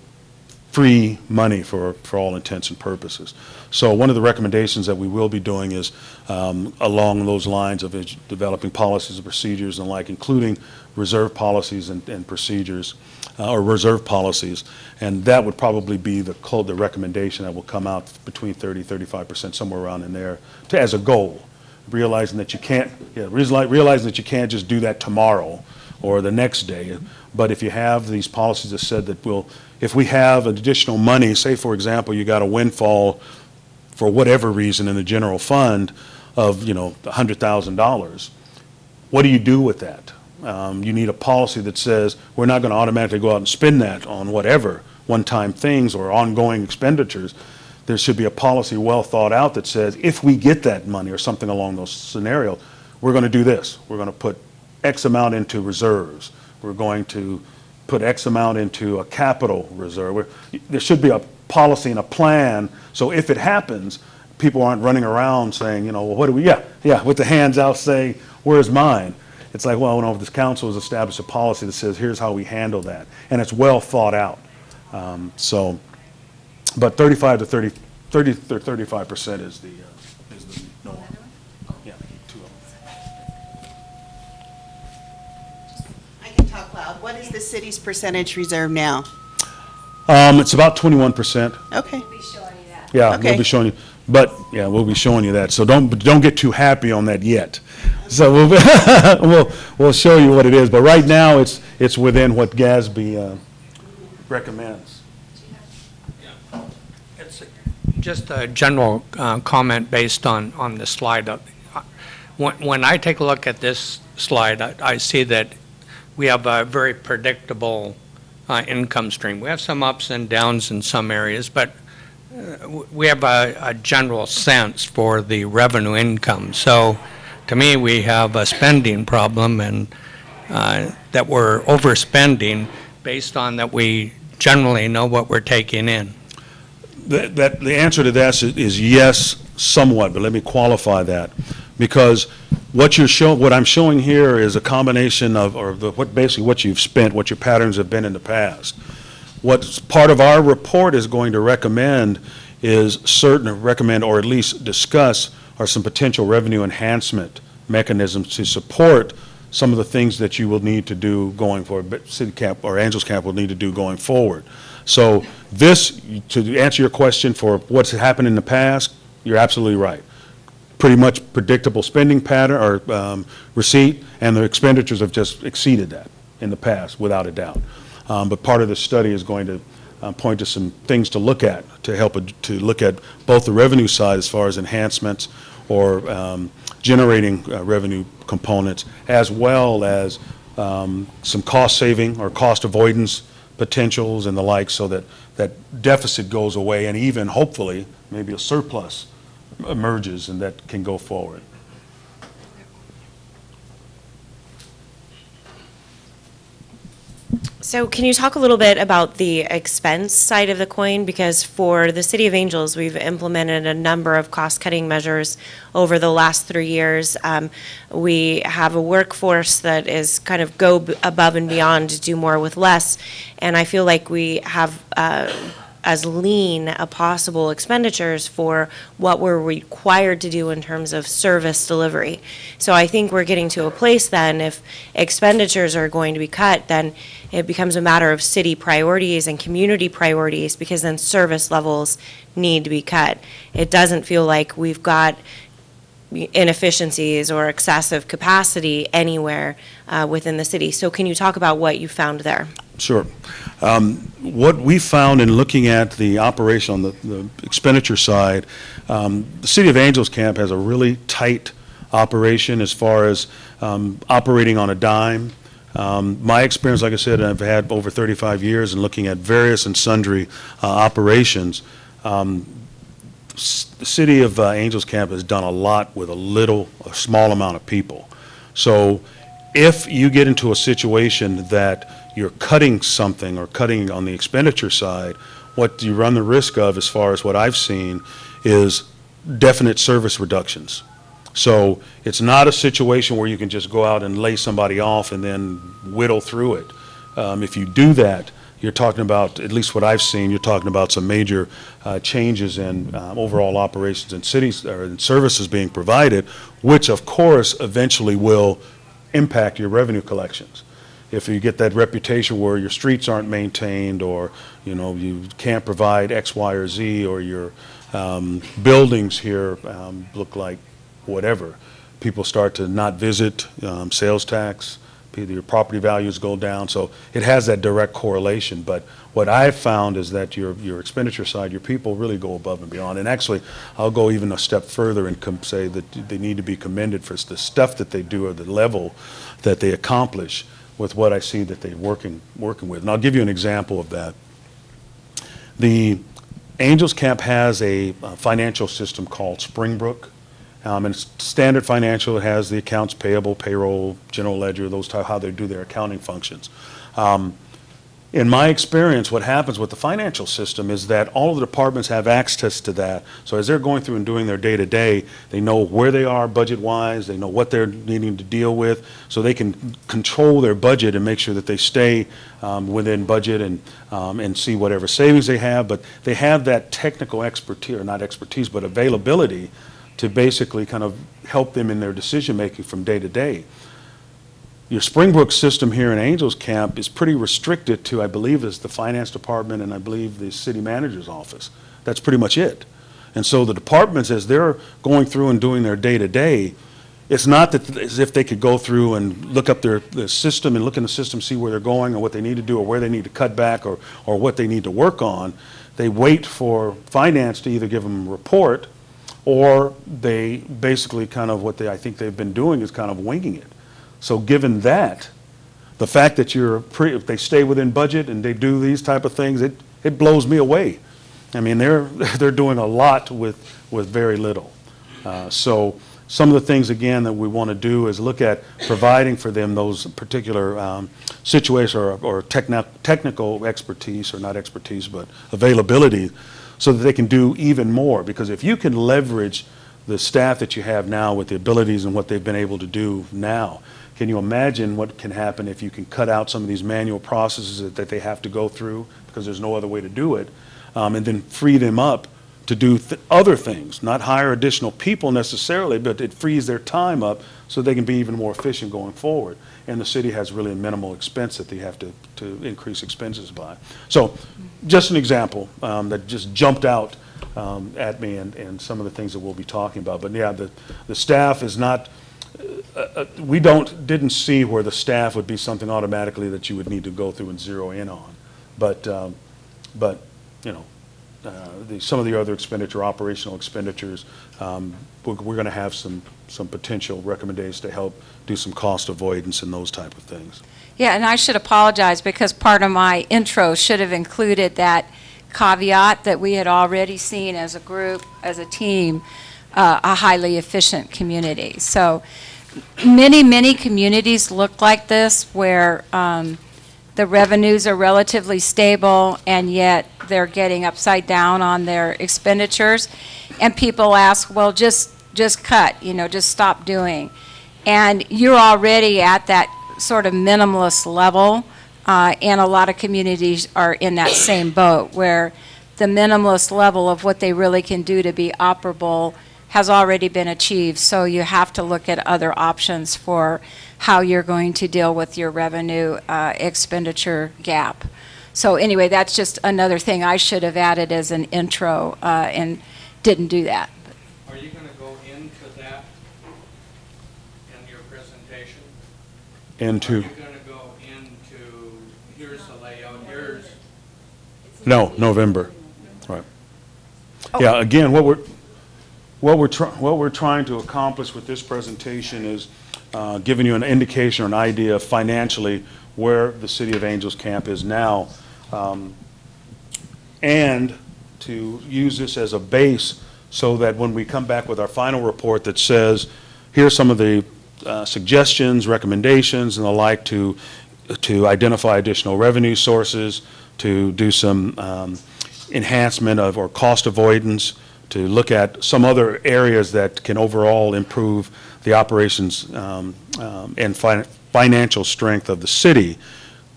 free money for all intents and purposes. So one of the recommendations that we will be doing is along those lines of developing policies and procedures and like, including reserve policies and procedures or reserve policies, and that would probably be the recommendation that will come out between 30-35%, somewhere around in there, as a goal. Realizing that you can't, realizing that you can't just do that tomorrow or the next day, but if you have these policies that said that if we have additional money, say for example you got a windfall for whatever reason in the general fund of $100,000, what do you do with that? You need a policy that says we're not going to automatically go out and spend that on whatever one-time things or ongoing expenditures. There should be a policy well thought out that says if we get that money or something along those scenarios, we're going to do this. We're going to put X amount into reserves. We're going to put X amount into a capital reserve. There should be a policy and a plan, so if it happens, people aren't running around saying, well, what do we, with the hands out saying, where's mine? It's like, well, no, this council has established a policy that says here's how we handle that, and it's well thought out. But 30 to 35% is the norm. Yeah, two of them. I can talk loud. What is the city's percentage reserve now? It's about 21%. Okay. We'll be showing you that. Yeah, Okay. we'll be showing you, but, yeah, we'll be showing you that. So don't get too happy on that yet. So we'll show you what it is, but right now, it's within what GASB recommends. It's just a general comment based on the slide. When I take a look at this slide, I see that we have a very predictable income stream. We have some ups and downs in some areas, but we have a general sense for the revenue income. So to me, we have a spending problem, and that we're overspending based on that we generally know what we're taking in. The answer to that is yes, somewhat, but let me qualify that. Because what I'm showing here is a combination of, basically what you've spent, what your patterns have been in the past. What's part of our report is going to recommend or at least discuss are some potential revenue enhancement mechanisms to support some of the things that you will need to do going forward, but City Camp or Angels Camp will need to do going forward. So this, to answer your question for what's happened in the past, you're absolutely right. Pretty much predictable spending pattern or receipt, and the expenditures have just exceeded that in the past, without a doubt. But part of this study is going to point to some things to look at, to help to look at both the revenue side as far as enhancements or generating revenue components, as well as some cost saving or cost avoidance potentials and the like, so that that deficit goes away, and even hopefully maybe a surplus emerges and that can go forward. So can you talk a little bit about the expense side of the coin? Because for the City of Angels, we've implemented a number of cost-cutting measures over the last 3 years. We have a workforce that is kind of go above and beyond to do more with less, and I feel like we have as lean a possible expenditures for what we're required to do in terms of service delivery. So I think we're getting to a place then, if expenditures are going to be cut, then it becomes a matter of city priorities and community priorities, because then service levels need to be cut. It doesn't feel like we've got inefficiencies or excessive capacity anywhere within the city. So can you talk about what you found there? Sure. What we found in looking at the operation on the expenditure side, the City of Angels Camp has a really tight operation as far as operating on a dime. My experience, like I said, I've had over 35 years in looking at various and sundry operations. The City of Angels Camp has done a lot with a small amount of people. So if you get into a situation that you're cutting something or cutting on the expenditure side, what you run the risk of, as far as what I've seen, is definite service reductions. So it's not a situation where you can just go out and lay somebody off and then whittle through it. If you do that, you're talking about, at least what I've seen, you're talking about some major changes in overall operations and cities or in services being provided, which of course eventually will impact your revenue collections. If you get that reputation where your streets aren't maintained, or you can't provide X, Y, or Z, or your buildings here look like whatever, people start to not visit, sales tax, your property values go down. So it has that direct correlation. But what I've found is that your expenditure side, your people really go above and beyond. And actually, I'll go even a step further and say that they need to be commended for the stuff that they do, or the level that they accomplish with what I see that they're working with. And I'll give you an example of that. The Angels Camp has a financial system called Springbrook. And it's standard financial. It has the accounts payable, payroll, general ledger, how they do their accounting functions. In my experience, what happens with the financial system is that all of the departments have access to that. So as they're going through and doing their day-to-day, they know where they are budget-wise, they know what they're needing to deal with, so they can control their budget and make sure that they stay within budget and see whatever savings they have. But they have that technical expertise, or not expertise, but availability to basically kind of help them in their decision-making from day to day. Your Springbrook system here in Angels Camp is pretty restricted to, I believe, is the finance department and I believe the city manager's office. That's pretty much it. And so the departments, as they're going through and doing their day-to-day, it's not that as if they could go through and look up the system and look in the system, see where they're going or what they need to do or where they need to cut back or what they need to work on. They wait for finance to either give them a report, or they basically kind of I think they've been doing is kind of winging it. So given that, the fact that if they stay within budget and they do these type of things, it blows me away. I mean, they're doing a lot with very little. So some of the things, again, that we want to do is look at providing for them those particular situations or technical expertise, or not expertise, but availability, so that they can do even more. Because if you can leverage the staff that you have now with the abilities and what they've been able to do now, can you imagine what can happen if you can cut out some of these manual processes that they have to go through because there's no other way to do it, and then free them up to do other things, not hire additional people necessarily, but it frees their time up so they can be even more efficient going forward. And the city has really a minimal expense that they have to increase expenses by. So just an example that just jumped out at me, and some of the things that we'll be talking about. But yeah, the staff is not, we didn't see where the staff would be something automatically that you would need to go through and zero in on. But you know, some of the other operational expenditures, we're going to have some potential recommendations to help do some cost avoidance and those type of things. Yeah, and I should apologize because part of my intro should have included that caveat that we had already seen as a group, as a team, a highly efficient community. So many communities look like this, where the revenues are relatively stable and yet they're getting upside down on their expenditures. And people ask, well, just cut, just stop doing. And you're already at that sort of minimalist level, and a lot of communities are in that same boat, where the minimalist level of what they really can do to be operable has already been achieved. So you have to look at other options for how you're going to deal with your revenue expenditure gap. So anyway, that's just another thing I should have added as an intro, and didn't do that. Are you going to go into that in your presentation? Into? Are you going to go into, here's the layout, here's... No, November. Right. Yeah, again, what we're trying to accomplish with this presentation is giving you an indication or an idea financially where the City of Angels Camp is now, and to use this as a base so that when we come back with our final report that says, here's some of the suggestions, recommendations, and the like to identify additional revenue sources, to do some enhancement of or cost avoidance, to look at some other areas that can overall improve the operations and financial strength of the city,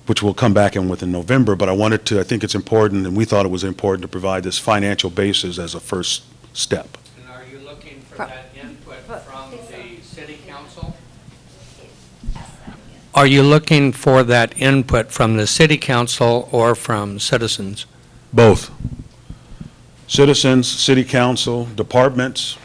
which we'll come back in with in November. But I think it's important, and we thought it was important to provide this financial basis as a first step. And are you looking for that input from the city council? Are you looking for that input from the city council or from citizens? Both. Citizens, city council, departments,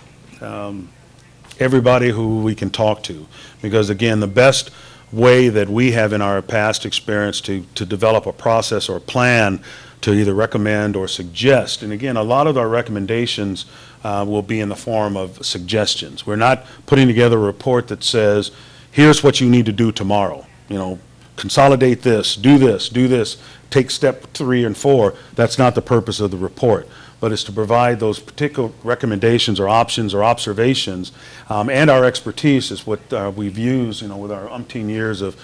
everybody who we can talk to. Because again, the best way that we have in our past experience to develop a process or a plan to either recommend or suggest, and again, a lot of our recommendations will be in the form of suggestions. We're not putting together a report that says, here's what you need to do tomorrow. Consolidate this, do this, take step 3 and 4. That's not the purpose of the report, but it's to provide those particular recommendations or options or observations, and our expertise is what we've used, with our umpteen years of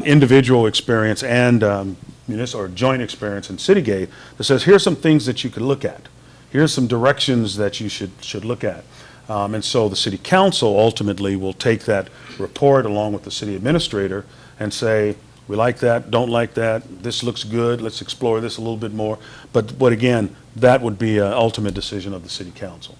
individual experience and municipal or joint experience in Citygate, that says, here's some things that you could look at. Here's some directions that you should look at. And so the city council ultimately will take that report along with the city administrator and say, we like that, don't like that, this looks good, let's explore this a little bit more. But again, that would be an ultimate decision of the city council.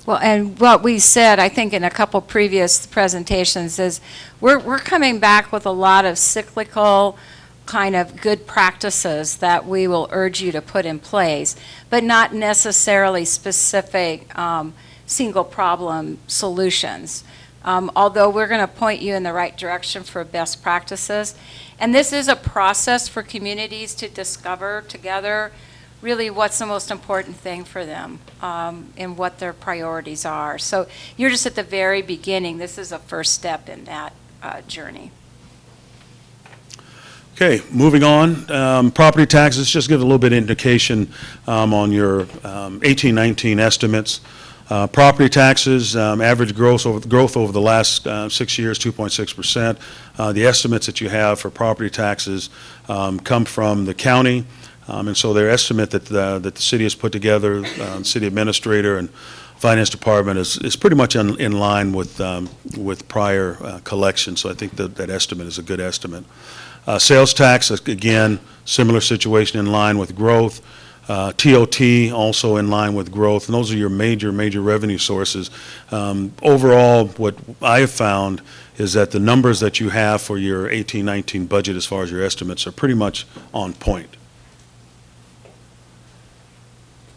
Well, and what we said, I think in a couple previous presentations, is we're coming back with a lot of cyclical kind of good practices that we will urge you to put in place, but not necessarily specific single problem solutions. Although we're going to point you in the right direction for best practices. And this is a process for communities to discover together really what's the most important thing for them and what their priorities are. So you're just at the very beginning. This is a first step in that journey. Okay, moving on. Property taxes, just give a little bit of indication on your 18-19 estimates. Property taxes, average growth over the last 6 years, 2.6%. The estimates that you have for property taxes come from the county, and so their estimate that the city has put together, city administrator and finance department is pretty much in line with prior collections. So I think that estimate is a good estimate. Sales tax, again, similar situation, in line with growth. TOT also in line with growth, and those are your major revenue sources. Overall, what I have found is that the numbers that you have for your 18-19 budget as far as your estimates are pretty much on point.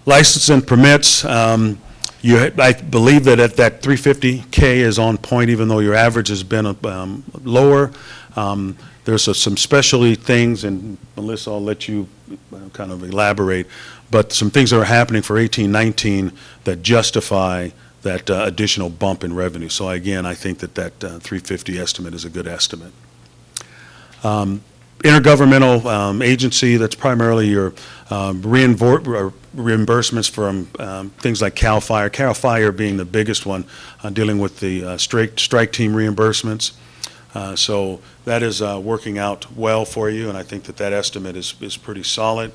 License and permits, I believe that at that 350K is on point, even though your average has been lower. There's some specialty things, and Melissa, I'll let you kind of elaborate, but some things that are happening for 18-19 that justify that additional bump in revenue. So again, I think that 350 estimate is a good estimate. Intergovernmental agency, that's primarily your reimbursements from things like CAL FIRE. CAL FIRE being the biggest one, dealing with the strike team reimbursements. So that is working out well for you, and I think that estimate is pretty solid,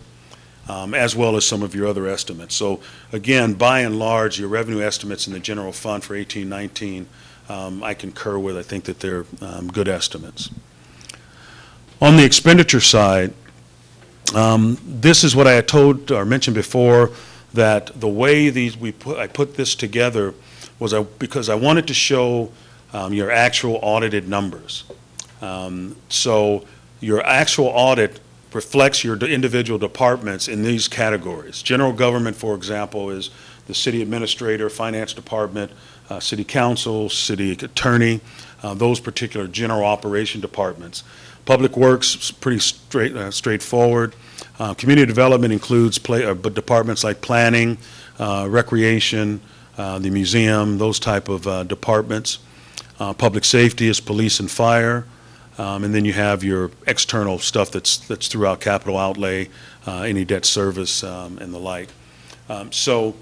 as well as some of your other estimates. So again, by and large, your revenue estimates in the general fund for 18-19, I concur with. I think that they're good estimates. On the expenditure side, this is what I had told or mentioned before, that the way I put this together was because I wanted to show your actual audited numbers. So your actual audit reflects your individual departments in these categories. General government, for example, is the city administrator, finance department, city council, city attorney, those particular general operation departments. Public works, pretty straightforward. Community development includes departments like planning, recreation, the museum, those type of departments. Public safety is police and fire, and then you have your external stuff that's throughout capital outlay, any debt service, and the like. So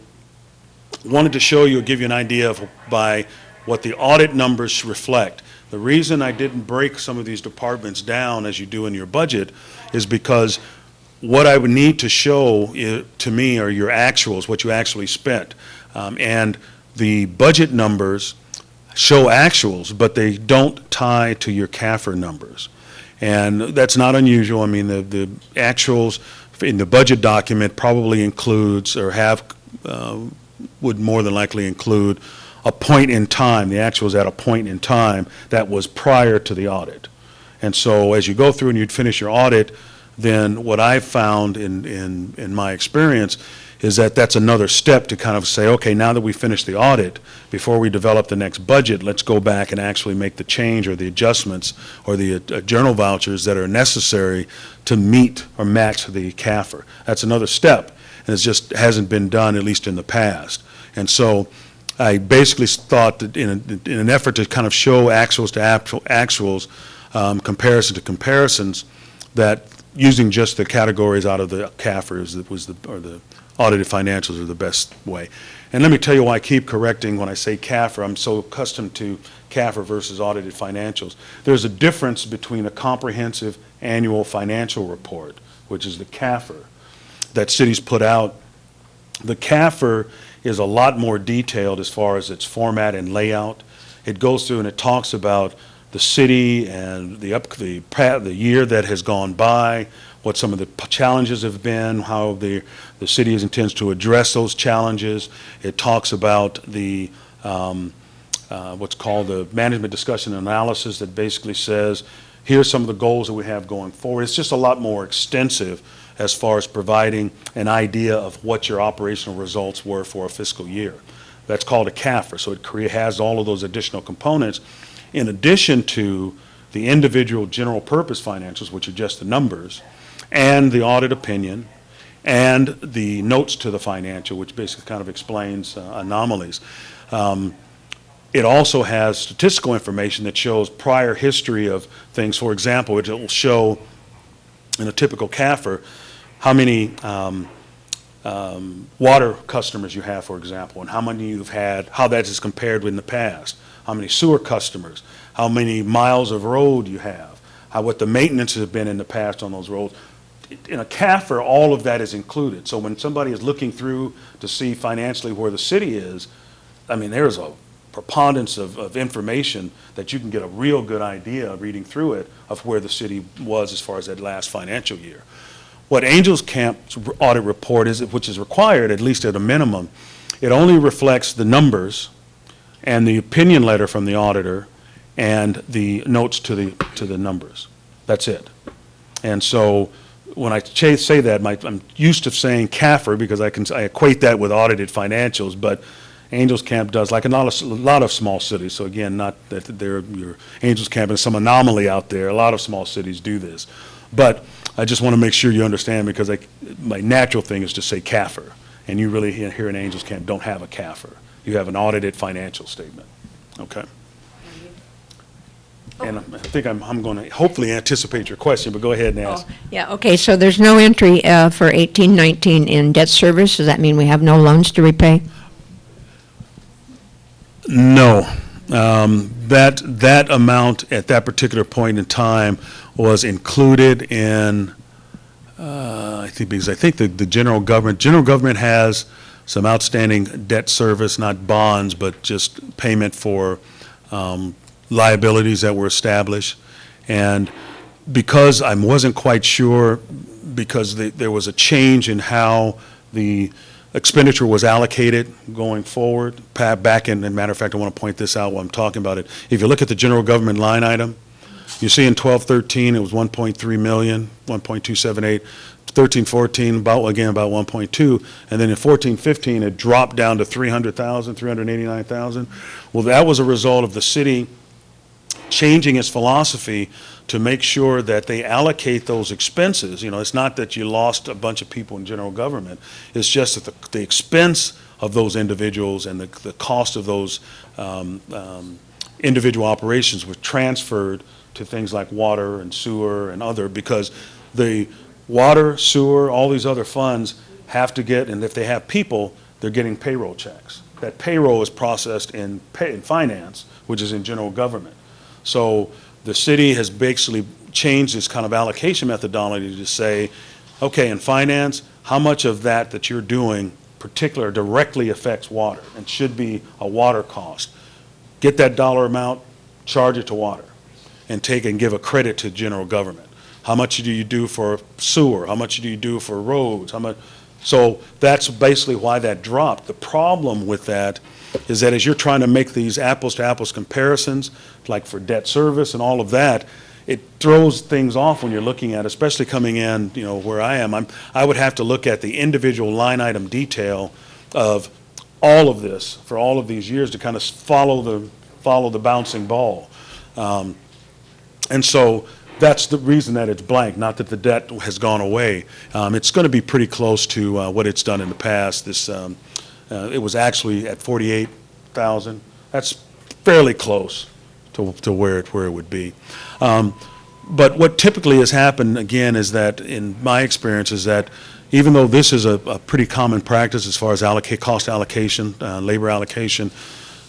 wanted to show you, give you an idea of by what the audit numbers reflect. The reason I didn't break some of these departments down as you do in your budget is because what I would need to show to me are your actuals, what you actually spent. And the budget numbers show actuals, but they don't tie to your CAFR numbers. And that's not unusual. I mean, the actuals in the budget document probably includes or would more than likely include a point in time. The actuals at a point in time that was prior to the audit. And so as you go through and you'd finish your audit, then what I've found in my experience is that that's another step to kind of say, okay, now that we finished the audit, before we develop the next budget, let's go back and actually make the change or the adjustments or the journal vouchers that are necessary to meet or match the CAFR. That's another step, and it just hasn't been done, at least in the past. And so I basically thought that in an effort to kind of show actuals to actuals, comparison to comparisons, that using just the categories out of the CAFR or the audited financials are the best way. And let me tell you why I keep correcting when I say CAFR. I'm so accustomed to CAFR versus audited financials. There's a difference between a comprehensive annual financial report, which is the CAFR, that cities put out. The CAFR is a lot more detailed as far as its format and layout. It goes through and it talks about the city and the year that has gone by, what some of the challenges have been, how the city intends to address those challenges. It talks about the what's called the management discussion and analysis that basically says, here's some of the goals that we have going forward. It's just a lot more extensive as far as providing an idea of what your operational results were for a fiscal year. That's called a CAFR, so it has all of those additional components in addition to the individual general purpose financials, which are just the numbers, and the audit opinion, and the notes to the financial, which basically kind of explains anomalies. It also has statistical information that shows prior history of things. For example, it will show in a typical CAFR how many water customers you have, for example, and how many you've had, how that is compared with in the past, how many sewer customers, how many miles of road you have, what the maintenance has been in the past on those roads. In a CAFR, all of that is included. So when somebody is looking through to see financially where the city is, I mean, there's a preponderance of information that you can get a real good idea reading through it of where the city was as far as that last financial year. What Angels Camp's audit report is, which is required at least at a minimum, it only reflects the numbers and the opinion letter from the auditor and the notes to the numbers. That's it. And so when I say that, I'm used to saying CAFR because I equate that with audited financials, but Angels Camp does, like a lot of small cities. So again, not that your Angels Camp is some anomaly out there. A lot of small cities do this. But I just want to make sure you understand because my natural thing is to say CAFR. And you really here in Angels Camp don't have a CAFR. You have an audited financial statement. Okay? And I think I'm going to hopefully anticipate your question, but go ahead and ask. Yeah, okay, so there's no entry for 18-19 in debt service. Does that mean we have no loans to repay? No. That amount at that particular point in time was included in, I think the general government has some outstanding debt service, not bonds, but just payment for liabilities that were established. And because I wasn't quite sure, because there was a change in how the expenditure was allocated going forward, back in, and matter of fact, I want to point this out while I'm talking about it. If you look at the general government line item, you see in 12-13 it was 1.3 million, 1.278, 13-14 about 1.2, and then in 14-15 it dropped down to 300,000, 389,000. Well, that was a result of the city changing its philosophy to make sure that they allocate those expenses. You know, it's not that you lost a bunch of people in general government. It's just that the expense of those individuals and the cost of those individual operations was transferred to things like water and sewer and other, because the water, sewer, all these other funds have to get, and if they have people, they're getting payroll checks. That payroll is processed in finance, which is in general government. So the city has basically changed its kind of allocation methodology to say, okay, in finance, how much of that you're doing particular directly affects water and should be a water cost. Get that dollar amount, charge it to water, and take and give a credit to general government. How much do you do for sewer? How much do you do for roads? How much? So that's basically why that dropped. The problem with that is that as you're trying to make these apples-to-apples comparisons, like for debt service and all of that, it throws things off when you're looking at, especially coming in, you know, where I am. I would have to look at the individual line item detail of all of this for all of these years to kind of follow the bouncing ball. And so that's the reason that it's blank, not that the debt has gone away. It's going to be pretty close to what it's done in the past. It was actually at 48,000. That's fairly close to where it would be. But what typically has happened, again, is that in my experience is that even though this is a pretty common practice as far as cost allocation, labor allocation,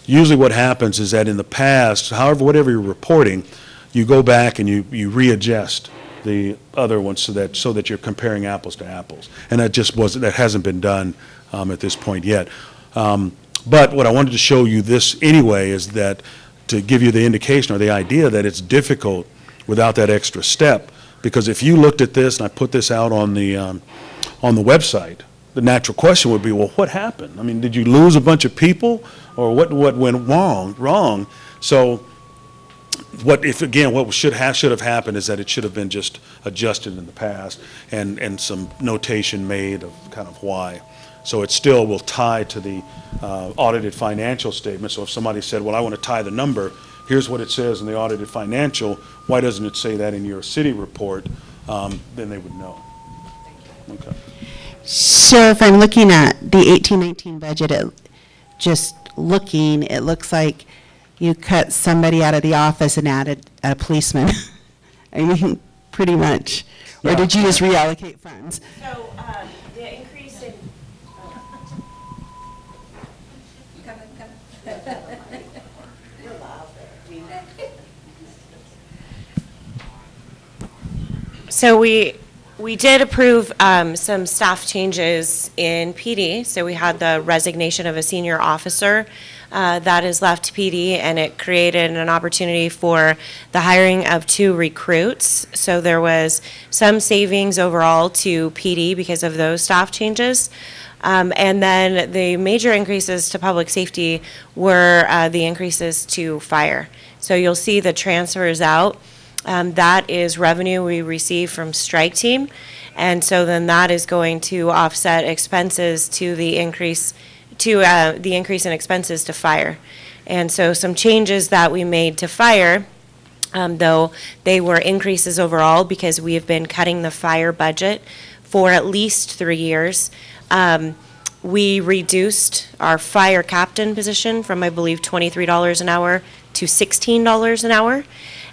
usually what happens is that in the past, whatever you're reporting, you go back and you readjust the other ones so that you're comparing apples to apples. And that hasn't been done at this point yet. But what I wanted to show you this anyway is that to give you the indication or the idea that it's difficult without that extra step, because if you looked at this, and I put this out on the website, the natural question would be, well, what happened? I mean, did you lose a bunch of people, or what went wrong? So what should have happened is that it should have been just adjusted in the past and some notation made of kind of why. So it still will tie to the audited financial statement. So if somebody said, well, I want to tie the number, here's what it says in the audited financial, why doesn't it say that in your city report? Then they would know. Okay. So if I'm looking at the 18-19 budget, just looking, it looks like you cut somebody out of the office and added a policeman. I mean, pretty much. Or did you just reallocate funds? So the increase in. So we did approve some staff changes in PD. So we had the resignation of a senior officer that has left PD, and it created an opportunity for the hiring of 2 recruits. So there was some savings overall to PD because of those staff changes. And then the major increases to public safety were the increases to fire. So you'll see the transfers out. That is revenue we receive from strike team. And so then that is going to offset expenses to the increase in expenses to fire. And so some changes that we made to fire, though they were increases overall because we have been cutting the fire budget for at least 3 years. We reduced our fire captain position from, I believe, $23 an hour to $16 an hour.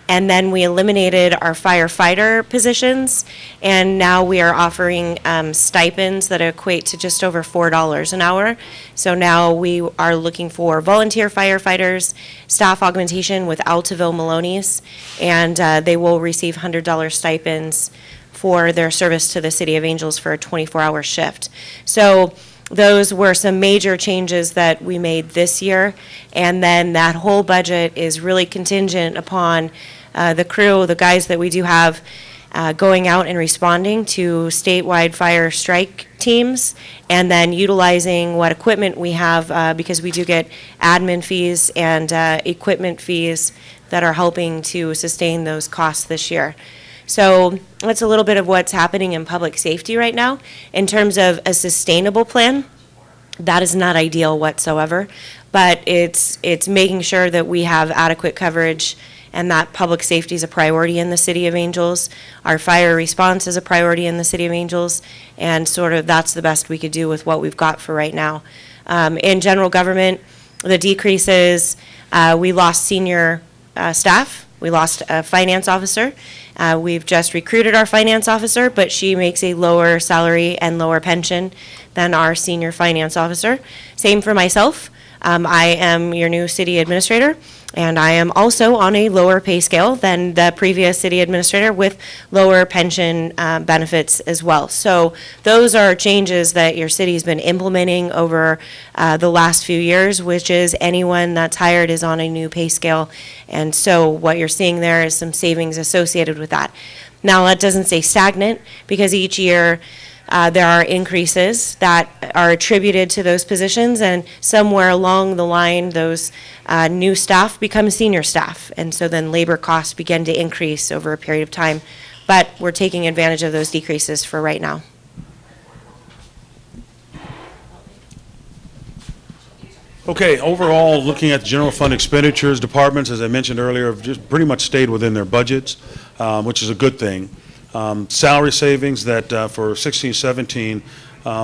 And then we eliminated our firefighter positions, and now we are offering stipends that equate to just over $4 an hour. So now we are looking for volunteer firefighters, staff augmentation with Altaville Maloney's, and they will receive $100 stipends for their service to the City of Angels for a 24-hour shift. So those were some major changes that we made this year, and then that whole budget is really contingent upon the crew, the guys that we do have going out and responding to statewide fire strike teams, and then utilizing what equipment we have because we do get admin fees and equipment fees that are helping to sustain those costs this year. So that's a little bit of what's happening in public safety right now. In terms of a sustainable plan, that is not ideal whatsoever, but it's making sure that we have adequate coverage and that public safety is a priority in the City of Angels. Our fire response is a priority in the City of Angels, and sort of that's the best we could do with what we've got for right now. In general government, the decreases, we lost senior staff. We lost a finance officer. We've just recruited our finance officer, but she makes a lower salary and lower pension than our senior finance officer. Same for myself. I am your new city administrator, and I am also on a lower pay scale than the previous city administrator with lower pension benefits as well. So those are changes that your city's been implementing over the last few years, which is anyone that's hired is on a new pay scale. And so what you're seeing there is some savings associated with that. Now, that doesn't stay stagnant because each year there are increases that are attributed to those positions, and somewhere along the line, those new staff become senior staff, and so then labor costs begin to increase over a period of time. But we're taking advantage of those decreases for right now. Okay, overall, looking at the general fund expenditures, departments, as I mentioned earlier, have just pretty much stayed within their budgets, which is a good thing. Salary savings that for 16-17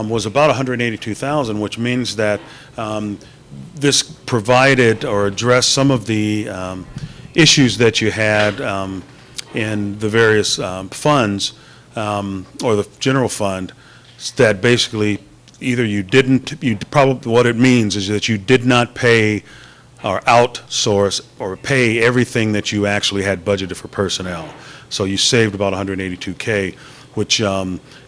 was about 182,000, which means that this provided or addressed some of the issues that you had in the various funds or the general fund that basically either what it means is that you did not pay or outsource or pay everything that you actually had budgeted for personnel. So you saved about 182K, which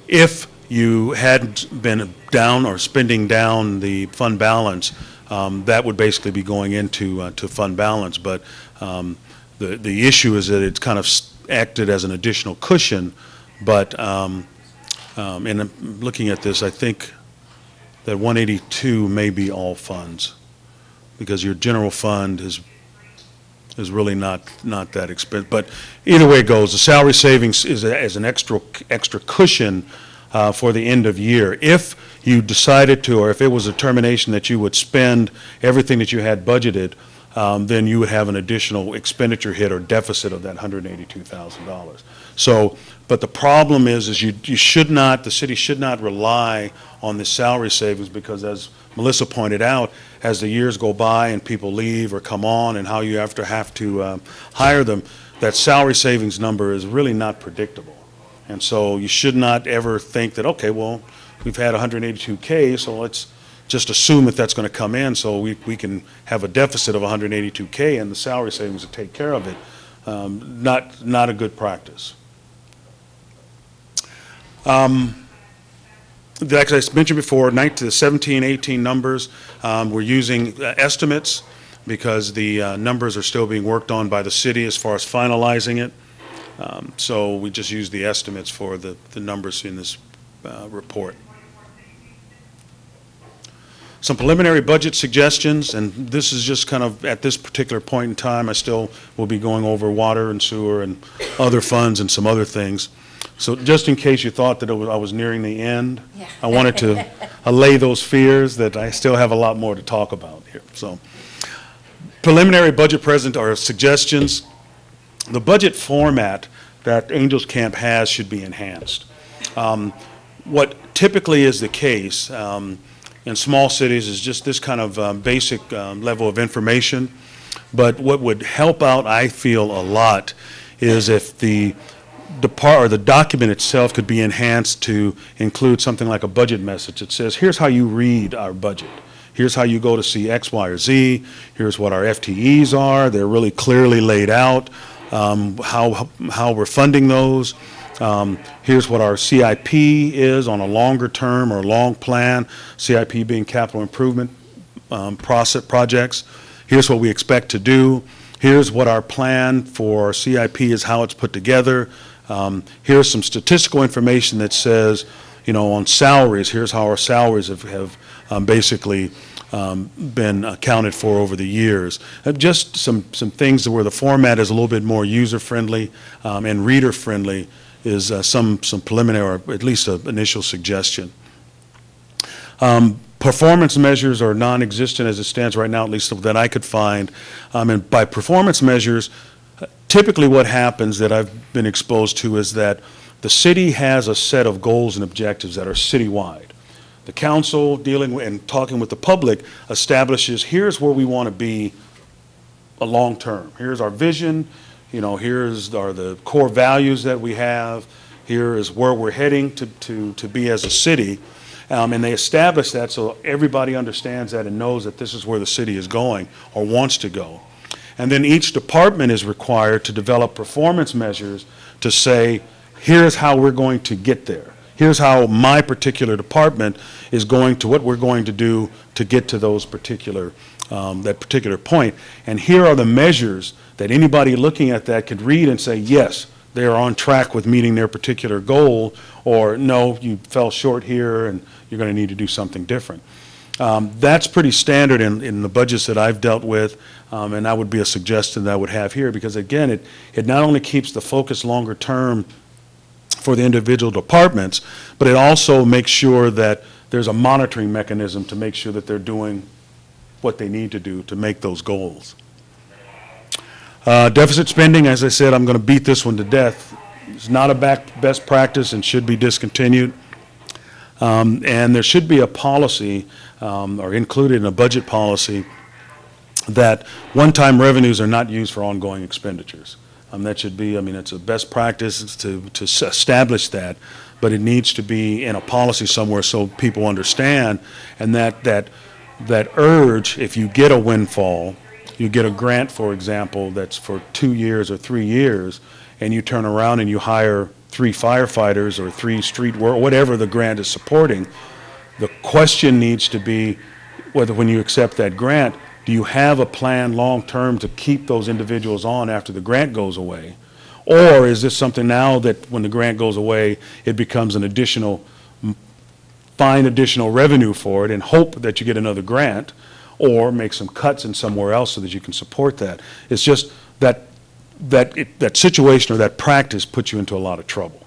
if you hadn't been down or spending down the fund balance, that would basically be going into to fund balance. But the issue is that it's kind of acted as an additional cushion. But in looking at this, I think that 182 may be all funds, because your general fund is is really not that expensive. But either way it goes, the salary savings is an extra cushion for the end of year. If you decided to, or if it was a determination that you would spend everything that you had budgeted, then you would have an additional expenditure hit or deficit of that $182,000. So, but the problem is you should not, the city should not rely on the salary savings, because as Melissa pointed out, as the years go by and people leave or come on and how you have to hire them, that salary savings number is really not predictable. And so you should not ever think that, okay, well, we've had 182K, so let's just assume that that's going to come in, so we can have a deficit of 182K and the salary savings will take care of it. Not a good practice. Like I mentioned before, the 17, 18 numbers, we're using estimates because the numbers are still being worked on by the city as far as finalizing it. So we just use the estimates for the numbers in this report. Some preliminary budget suggestions, and this is just kind of at this particular point in time. I still will be going over water and sewer and other funds and some other things. So just in case you thought that I was nearing the end, Yeah. I wanted to allay those fears that I still have a lot more to talk about here. So preliminary budget present or suggestions. The budget format that Angels Camp has should be enhanced. What typically is the case in small cities is just this kind of basic level of information. But what would help out, I feel, a lot is if the document itself could be enhanced to include something like a budget message that says, here's how you read our budget. Here's how you go to see X, Y, or Z. Here's what our FTEs are. They're really clearly laid out, how we're funding those. Here's what our CIP is on a longer term or long plan, CIP being capital improvement projects. Here's what we expect to do. Here's what our plan for CIP is, how it's put together. Here's some statistical information that says, on salaries, here's how our salaries have basically been accounted for over the years. Just some things where the format is a little bit more user-friendly and reader-friendly is some preliminary, or at least an initial suggestion. Performance measures are non-existent as it stands right now, at least that I could find. And by performance measures, typically what happens that I've been exposed to is that the city has a set of goals and objectives that are citywide. The council, dealing with and talking with the public, establishes here's where we want to be a long term. Here's our vision. Here's the core values that we have. Here is where we're heading to be as a city. And they establish that so everybody understands that and knows that this is where the city is going or wants to go. And then each department is required to develop performance measures to say, here's how we're going to get there. Here's how my particular department is going to, what we're going to do to get to those particular, that particular point. And here are the measures that anybody looking at that could read and say, yes, they are on track with meeting their particular goal, or no, you fell short here and you're going to need to do something different. That's pretty standard in the budgets that I've dealt with, and that would be a suggestion that I would have here, because again, it not only keeps the focus longer term for the individual departments, but it also makes sure that there's a monitoring mechanism to make sure that they're doing what they need to do to make those goals. Deficit spending, as I said, I'm going to beat this one to death. It's not a best practice and should be discontinued. And there should be a policy, or included in a budget policy, that one-time revenues are not used for ongoing expenditures. That should be, it's a best practice to establish that, but it needs to be in a policy somewhere so people understand, and that urge, if you get a windfall, you get a grant, for example, that's for 2 years or 3 years, and you turn around and you hire 3 firefighters or 3 street workers, whatever the grant is supporting, the question needs to be whether when you accept that grant, do you have a plan long-term to keep those individuals on after the grant goes away? Or is this something now that when the grant goes away, it becomes an find additional revenue for it and hope that you get another grant, or make some cuts in somewhere else so that you can support that? It's just that situation or that practice puts you into a lot of trouble.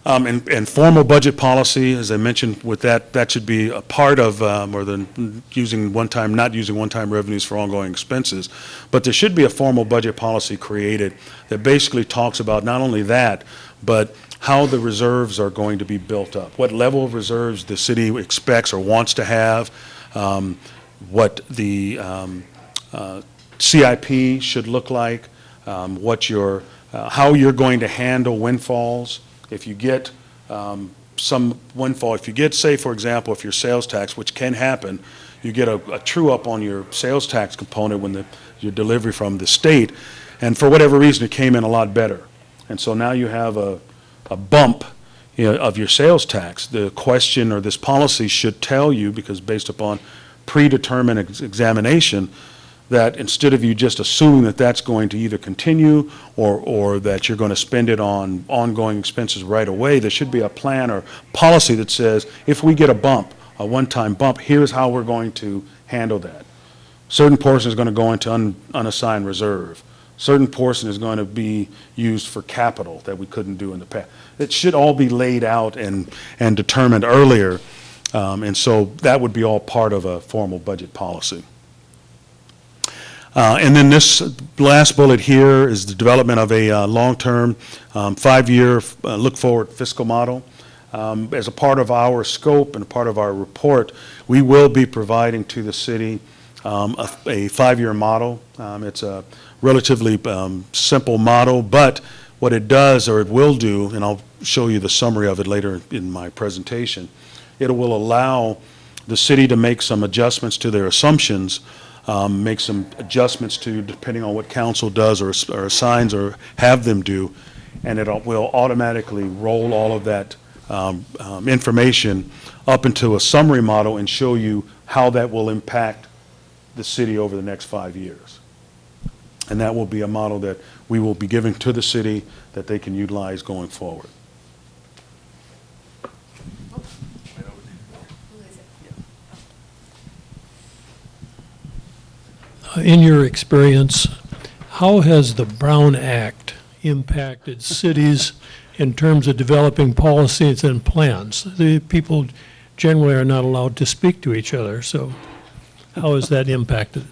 And formal budget policy, as I mentioned, with that should be a part of, or the not using one-time revenues for ongoing expenses. But there should be a formal budget policy created that basically talks about not only that, but how the reserves are going to be built up, what level of reserves the city expects or wants to have, what the CIP should look like, how you're going to handle windfalls. If you get some windfall, if you get, say, for example, if your sales tax, which can happen, you get a true-up on your sales tax component when your delivery from the state, and for whatever reason it came in a lot better. And so now you have a bump of your sales tax. The question or this policy should tell you, because based upon predetermined examination, that instead of you just assuming that that's going to either continue or that you're going to spend it on ongoing expenses right away, there should be a plan or policy that says, if we get a bump, a one-time bump, here's how we're going to handle that. Certain portion is going to go into unassigned reserve. Certain portion is going to be used for capital that we couldn't do in the past. It should all be laid out and determined earlier, and so that would be all part of a formal budget policy. And then this last bullet here is the development of a long-term, 5-year look-forward fiscal model. As a part of our scope and a part of our report, we will be providing to the city a 5-year model. It's a relatively simple model, but what it does, or it will do, and I'll show you the summary of it later in my presentation, it will allow the city to make some adjustments to their assumptions, make some adjustments to, depending on what council does or assigns or have them do, and it will automatically roll all of that information up into a summary model and show you how that will impact the city over the next 5 years. And that will be a model that we will be giving to the city that they can utilize going forward. In your experience, how has the Brown Act impacted cities in terms of developing policies and plans? The people generally are not allowed to speak to each other, so how has that impacted?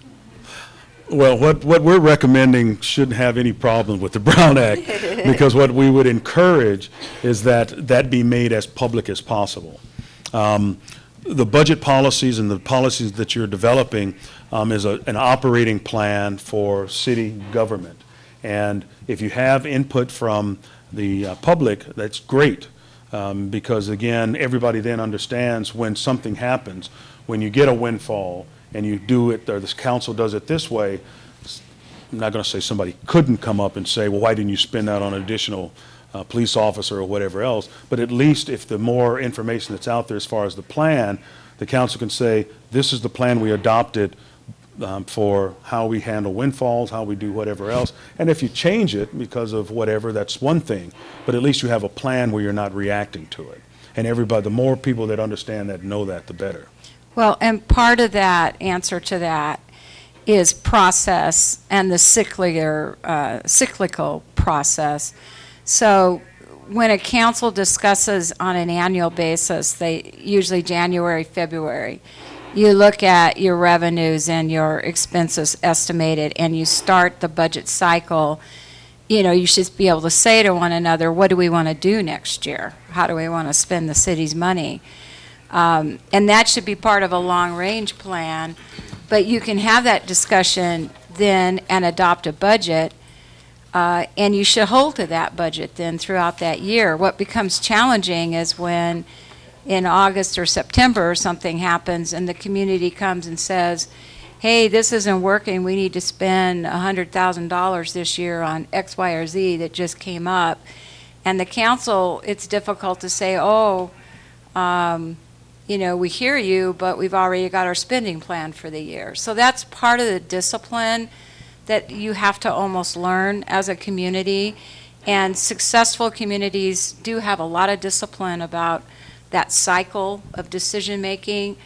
Well, what we're recommending shouldn't have any problem with the Brown Act, because what we would encourage is that that be made as public as possible. The budget policies and the policies that you're developing is an operating plan for city government. And if you have input from the public, that's great, because again, everybody then understands when something happens, when you get a windfall and you do it, or this council does it this way, I'm not going to say somebody couldn't come up and say, well, why didn't you spend that on an additional police officer or whatever else, but at least if the more information that's out there as far as the plan, the council can say, this is the plan we adopted for how we handle windfalls, how we do whatever else, and if you change it because of whatever, that's one thing, but at least you have a plan where you're not reacting to it. And everybody, the more people that understand that, know that, the better. Well, and part of that answer to that is process and the cyclical process. So when a council discusses on an annual basis, they usually January, February, you look at your revenues and your expenses estimated and you start the budget cycle. You know, you should be able to say to one another, what do we want to do next year? How do we want to spend the city's money? And that should be part of a long-range plan, but you can have that discussion then and adopt a budget, and you should hold to that budget then throughout that year. What becomes challenging is when in August or September something happens and the community comes and says, hey, this isn't working, we need to spend $100,000 this year on X, Y, or Z that just came up. And the council, it's difficult to say, oh, you know, we hear you, but we've already got our spending plan for the year. So that's part of the discipline that you have to almost learn as a community. And successful communities do have a lot of discipline about that cycle of decision making.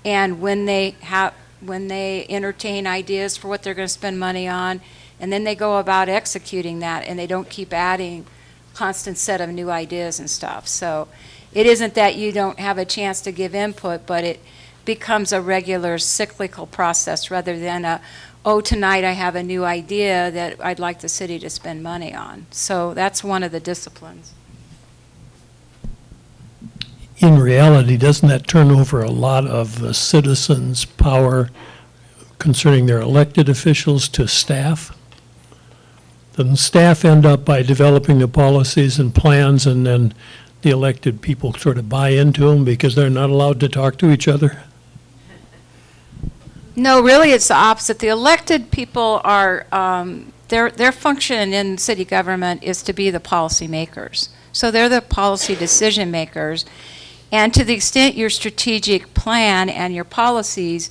And when they when they entertain ideas for what they're going to spend money on, and then they go about executing that, and they don't keep adding constant set of new ideas and stuff. So it isn't that you don't have a chance to give input, but it becomes a regular cyclical process rather than oh, tonight I have a new idea that I'd like the city to spend money on. So that's one of the disciplines. In reality, doesn't that turn over a lot of the citizens' power concerning their elected officials to staff? Doesn't staff end up by developing the policies and plans, and then the elected people sort of buy into them because they're not allowed to talk to each other? No, really, it's the opposite. The elected people are, their function in city government is to be the policy makers. So they're the policy decision makers. And to the extent your strategic plan and your policies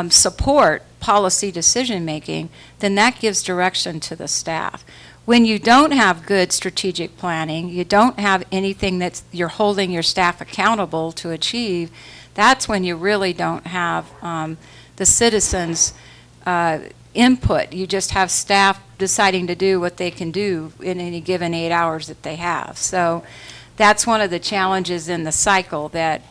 support policy decision making, then that gives direction to the staff. When you don't have good strategic planning, you don't have anything that you're holding your staff accountable to achieve, that's when you really don't have the citizens' input. You just have staff deciding to do what they can do in any given 8 hours that they have. So that's one of the challenges in the cycle that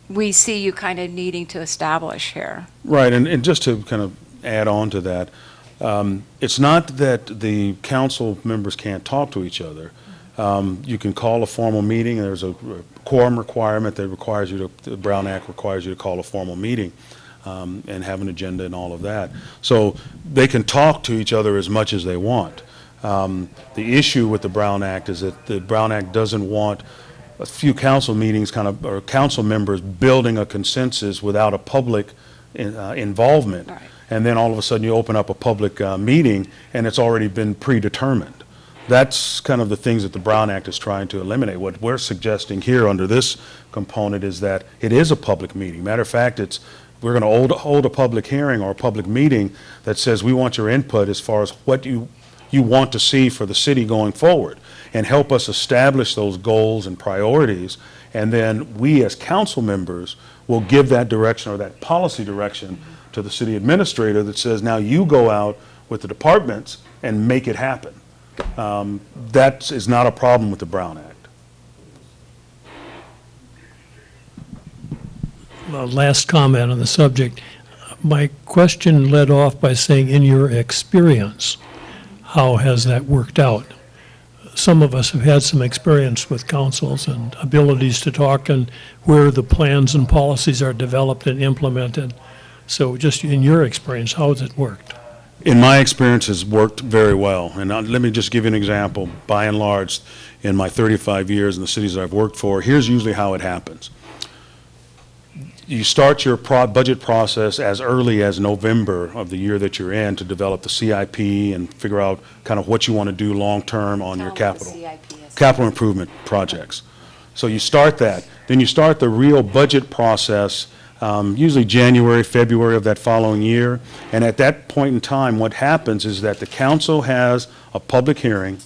we see you kind of needing to establish here. Right, and just to kind of add on to that, it's not that the council members can't talk to each other. You can call a formal meeting, and there's a quorum requirement that requires you to, the Brown Act requires you to call a formal meeting and have an agenda and all of that. So they can talk to each other as much as they want. The issue with the Brown Act is that the Brown Act doesn't want a few council meetings or council members building a consensus without a public involvement. Right. And then all of a sudden you open up a public meeting and it's already been predetermined. That's kind of the things that the Brown Act is trying to eliminate. What we're suggesting here under this component is that it is a public meeting. Matter of fact, we're going to hold a public hearing or a public meeting that says we want your input as far as what you want to see for the city going forward, and help us establish those goals and priorities. And then we as council members will give that direction or that policy direction to the city administrator that says, now you go out with the departments and make it happen. That is not a problem with the Brown Act. Last comment on the subject. My question led off by saying, in your experience, how has that worked out? Some of us have had some experience with councils and abilities to talk and where the plans and policies are developed and implemented. So just in your experience, how has it worked? In my experience, it's worked very well. And let me just give you an example. By and large, in my 35 years in the cities that I've worked for, here's usually how it happens. You start your budget process as early as November of the year that you're in to develop the CIP and figure out kind of what you want to do long-term on your capital improvement projects. So you start that. Then you start the real budget process usually January, February of that following year. And at that point in time, what happens is that the council has a public hearing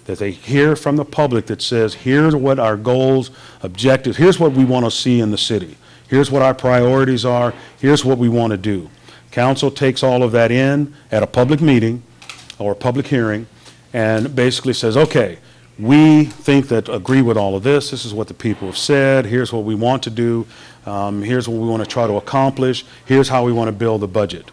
that they hear from the public that says, here's what our goals, objectives, here's what we want to see in the city. Here's what our priorities are. Here's what we want to do. Council takes all of that in at a public meeting or a public hearing and basically says, okay, we agree with all of this. This is what the people have said. Here's what we want to do. Here's what we want to try to accomplish. Here's how we want to build the budget.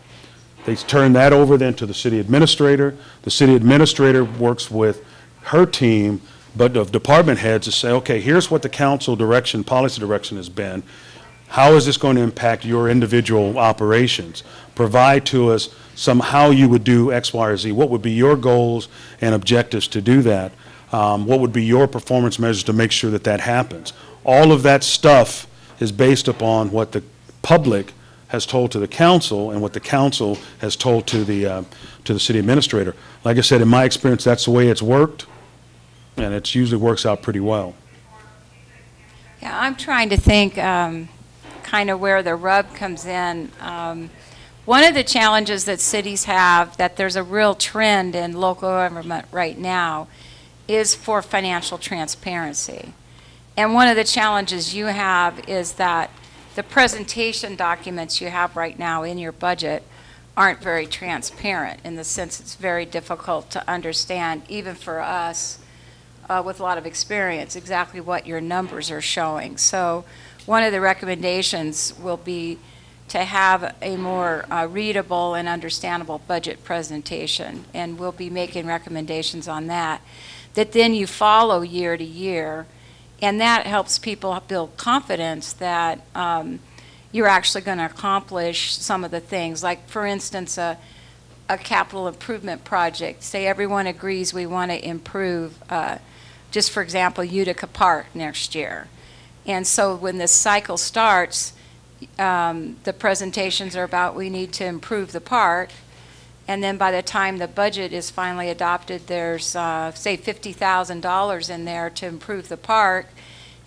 They turn that over then to the city administrator. The city administrator works with her team, but of department heads to say, okay, here's what the council direction, policy direction has been. How is this going to impact your individual operations? Provide to us how you would do X, Y, or Z. What would be your goals and objectives to do that? What would be your performance measures to make sure that that happens? All of that stuff is based upon what the public has told to the council and what the council has told to the city administrator. Like I said, in my experience, that's the way it's worked, and it usually works out pretty well. Yeah, I'm trying to think kind of where the rub comes in. One of the challenges that cities have, that there's a real trend in local government right now, is for financial transparency. And one of the challenges you have is that the presentation documents you have right now in your budget aren't very transparent, in the sense it's very difficult to understand, even for us with a lot of experience, exactly what your numbers are showing. So one of the recommendations will be to have a more readable and understandable budget presentation, and we'll be making recommendations on that, that then you follow year to year, and that helps people build confidence that you're actually going to accomplish some of the things. Like, for instance, a capital improvement project. Say everyone agrees we want to improve, just for example, Utica Park next year. And so when this cycle starts, the presentations are about we need to improve the park. And then by the time the budget is finally adopted, there's, say, $50,000 in there to improve the park.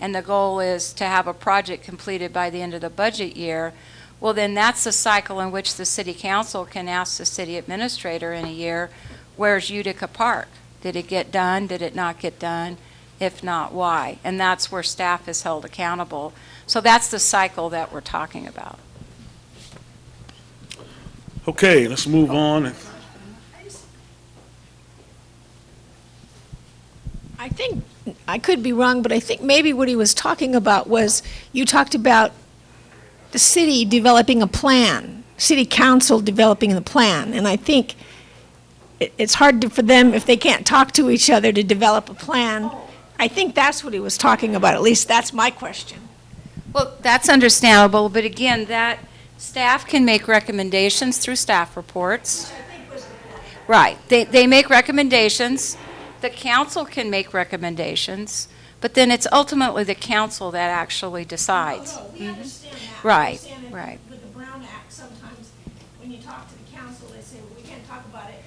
And the goal is to have a project completed by the end of the budget year. Well, then that's the cycle in which the city council can ask the city administrator in a year, where's Utica Park? Did it get done? Did it not get done? If not, why? And that's where staff is held accountable. So that's the cycle that we're talking about. Okay, let's move on. I think, I could be wrong, but I think maybe what he was talking about was, you talked about the city developing a plan, city council developing the plan, and I think it's hard for them, if they can't talk to each other, to develop a plan. I think that's what he was talking about, at least that's my question. Well, that's understandable, but again, that staff can make recommendations through staff reports. Right, they make recommendations. The council can make recommendations, but then it's ultimately the council that actually decides. No, we understand that. Right, We understand right. With the Brown Act, sometimes when you talk to the council, they say, well, we can't talk about it.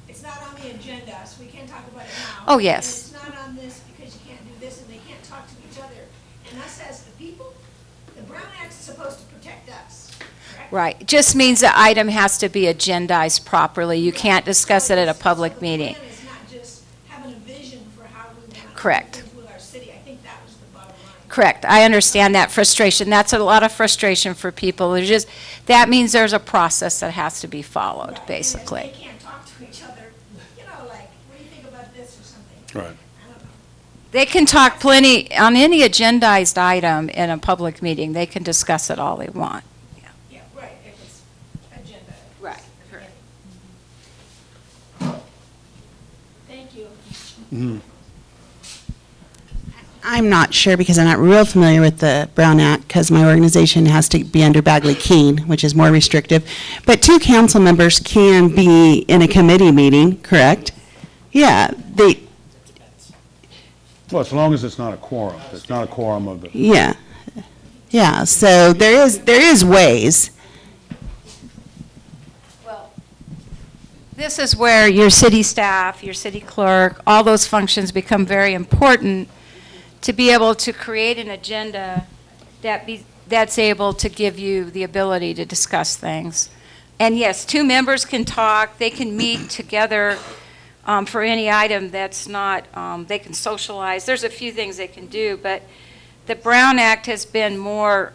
It's not on the agenda, so we can't talk about it now. Oh, yes. And it's not on this because you can't do this, and they can't talk to each other. And us as the people, the Brown Act is supposed to protect us, correct? Right, just means the item has to be agendized properly. You can't discuss it at a public meeting. So the plan is not just having a vision for how we want to do Correct. things with our city. I think that was the bottom line. Correct, I understand that frustration. That's a lot of frustration for people. It's just, that means there's a process that has to be followed, Right, and basically. if they can't talk to each other, you know, like, what do you think about this or something? Right. I don't know. They can talk plenty, on any agendized item in a public meeting, they can discuss it all they want. Yeah, right, if it's agenda. Right. Thank you. Mhm. I'm not sure because I'm not real familiar with the Brown Act because my organization has to be under Bagley-Keene, which is more restrictive. But 2 council members can be in a committee meeting, correct? Yeah, Well, as long as it's not a quorum. It's not a quorum of the, yeah. Yeah, so there is ways. This is where your city staff, your city clerk, all those functions become very important to be able to create an agenda that's able to give you the ability to discuss things. And yes, 2 members can talk, they can meet together for any item that's not, they can socialize. There's a few things they can do, but the Brown Act has been more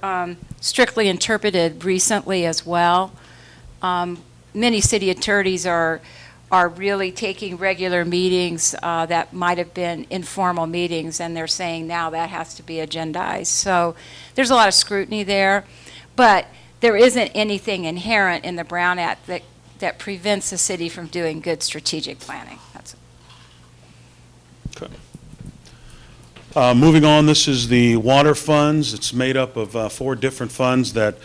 strictly interpreted recently as well. Many city attorneys are really taking regular meetings that might have been informal meetings, and they're saying now that has to be agendized. So there's a lot of scrutiny there, but there isn't anything inherent in the Brown Act that prevents the city from doing good strategic planning. That's moving on, this is the water funds. It's made up of 4 different funds that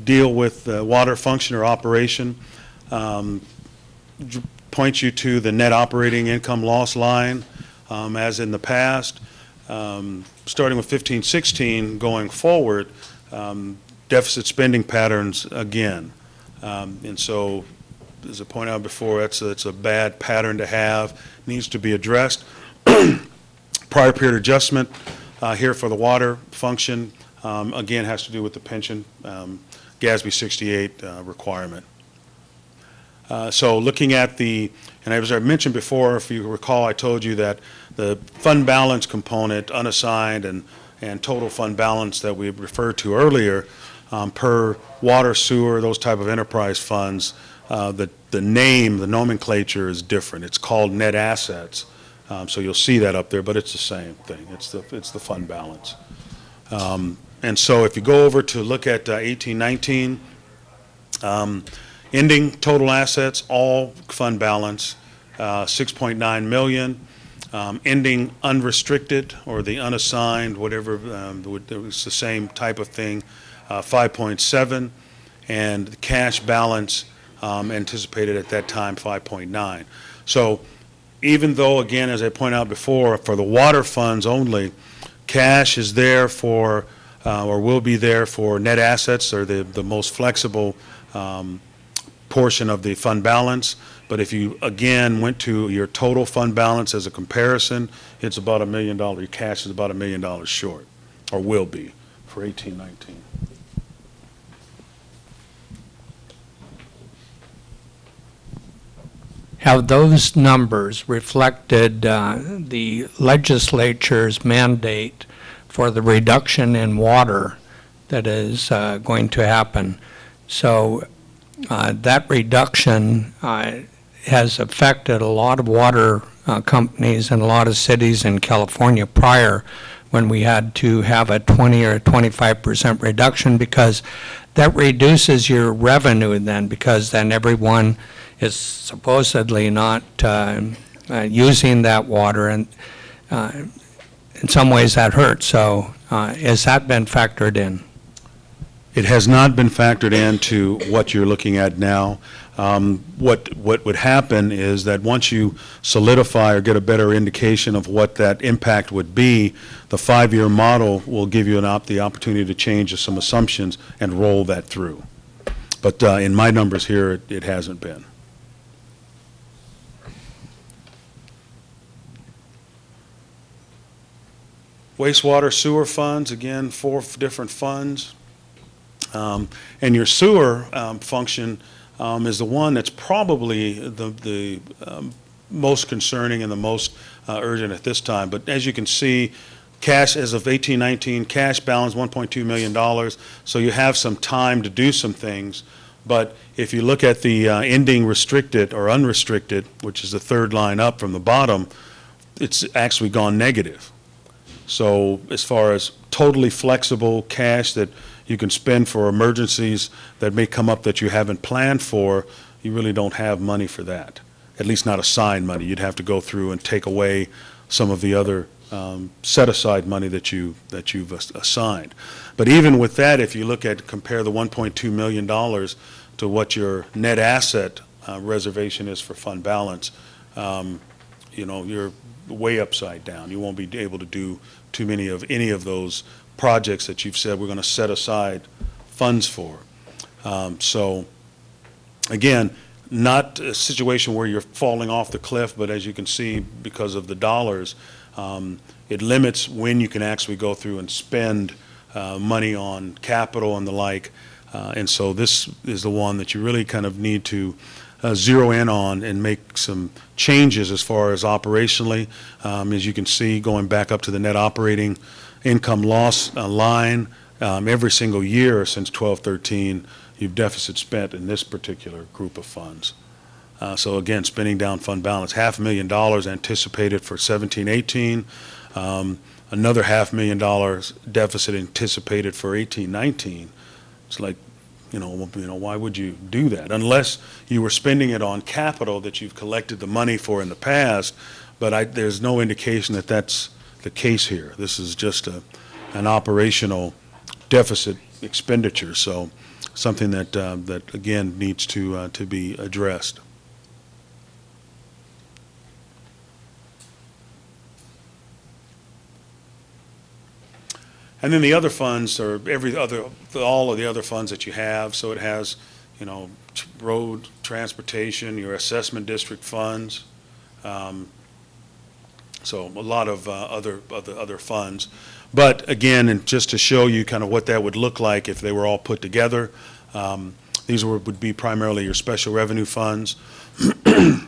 deal with water function or operation. Point you to the net operating income loss line, as in the past. Starting with 15-16 going forward, deficit spending patterns again. And so, as I pointed out before, it's a bad pattern to have, needs to be addressed. Prior period adjustment here for the water function, again, has to do with the pension, GASB 68 requirement. So looking at and as I mentioned before, if you recall, I told you that the fund balance component, unassigned and and total fund balance that we referred to earlier, per water, sewer, those type of enterprise funds, the name, the nomenclature is different. It's called net assets. So you'll see that up there, but it's the same thing. It's the fund balance. And so if you go over to look at 1819, ending total assets, all fund balance, 6.9 million. Ending unrestricted or the unassigned, whatever, it's the same type of thing, 5.7, and the cash balance anticipated at that time 5.9. So even though, again, as I pointed out before, for the water funds only, cash is there for, or will be there for net assets, or the most flexible portion of the fund balance. But if you, again, went to your total fund balance as a comparison, it's about $1 million. Your cash is about $1 million short, or will be, for 1819. Have those numbers reflected the legislature's mandate for the reduction in water that is going to happen? So that reduction has affected a lot of water companies and a lot of cities in California prior, when we had to have a 20 or 25% reduction, because that reduces your revenue then, because then everyone is supposedly not using that water, and in some ways that hurts. So has that been factored in? It has not been factored into what you're looking at now. What would happen is that once you solidify or get a better indication of what that impact would be, the 5-year model will give you the opportunity to change some assumptions and roll that through. But in my numbers here, it hasn't been. Wastewater sewer funds, again, 4 different funds. And your sewer function is the one that's probably the most concerning and the most urgent at this time. But as you can see, cash as of 1819, cash balance $1.2 million. So you have some time to do some things. But if you look at the ending restricted or unrestricted, which is the third line up from the bottom, it's actually gone negative. So as far as totally flexible cash that you can spend for emergencies that may come up that you haven't planned for, you really don't have money for that, at least not assigned money. You'd have to go through and take away some of the other set-aside money that you've assigned. But even with that, if you look at, compare the $1.2 million to what your net asset reservation is for fund balance, you're way upside down. You won't be able to do too many of any of those projects that you've said we're going to set aside funds for. So again, not a situation where you're falling off the cliff, but as you can see, because of the dollars, it limits when you can actually go through and spend money on capital and the like. And so this is the one that you really kind of need to zero in on and make some changes as far as operationally. As you can see, going back up to the net operating income loss line, every single year since 12-13, you've deficit spent in this particular group of funds. So again, spending down fund balance, $500,000 anticipated for 17-18, another $500,000 deficit anticipated for 18-19. It's like, why would you do that? Unless you were spending it on capital that you've collected the money for in the past, but there's no indication that that's the case here. This is just an operational deficit expenditure, so something that again needs to be addressed. And then the other funds are all of the other funds that you have. So it has, road, transportation, your assessment district funds. So a lot of other funds. But again, and just to show you kind of what that would look like if they were all put together, these would be primarily your special revenue funds. If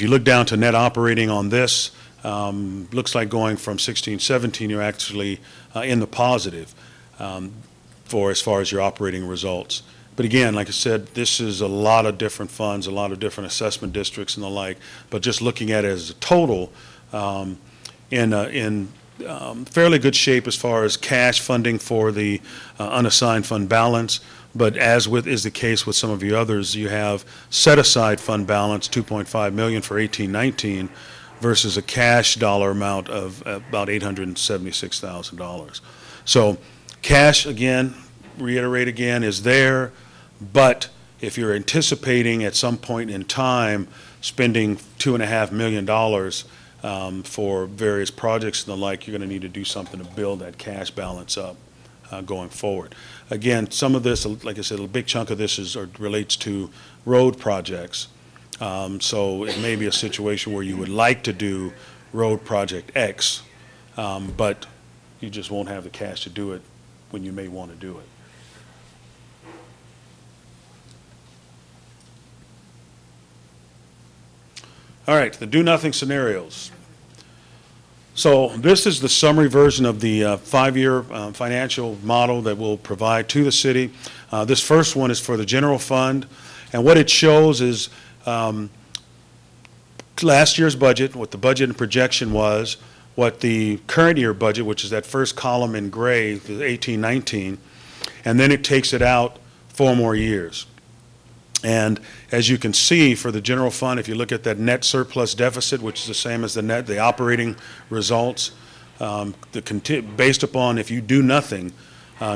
you look down to net operating on this, looks like going from 16, 17, you're actually in the positive for as far as your operating results. But again, like I said, this is a lot of different funds, a lot of different assessment districts and the like. But just looking at it as a total, in fairly good shape as far as cash funding for the unassigned fund balance. But as is the case with some of the others, you have set aside fund balance, 2.5 million for 18-19, versus a cash dollar amount of about $876,000. So cash, again, reiterate again, is there, but if you're anticipating at some point in time spending $2.5 million for various projects and the like, you're going to need to do something to build that cash balance up going forward. Again, some of this, like I said, a big chunk of this relates to road projects. So it may be a situation where you would like to do road project X, but you just won't have the cash to do it when you may want to do it. All right, the do-nothing scenarios. So this is the summary version of the five-year financial model that we'll provide to the city. This first one is for the general fund, and what it shows is last year's budget, what the budget and projection was, what the current year budget, which is that first column in gray, the 18-19, and then it takes it out 4 more years. And as you can see, for the general fund, if you look at that net surplus deficit, which is the same as the operating results, based upon if you do nothing,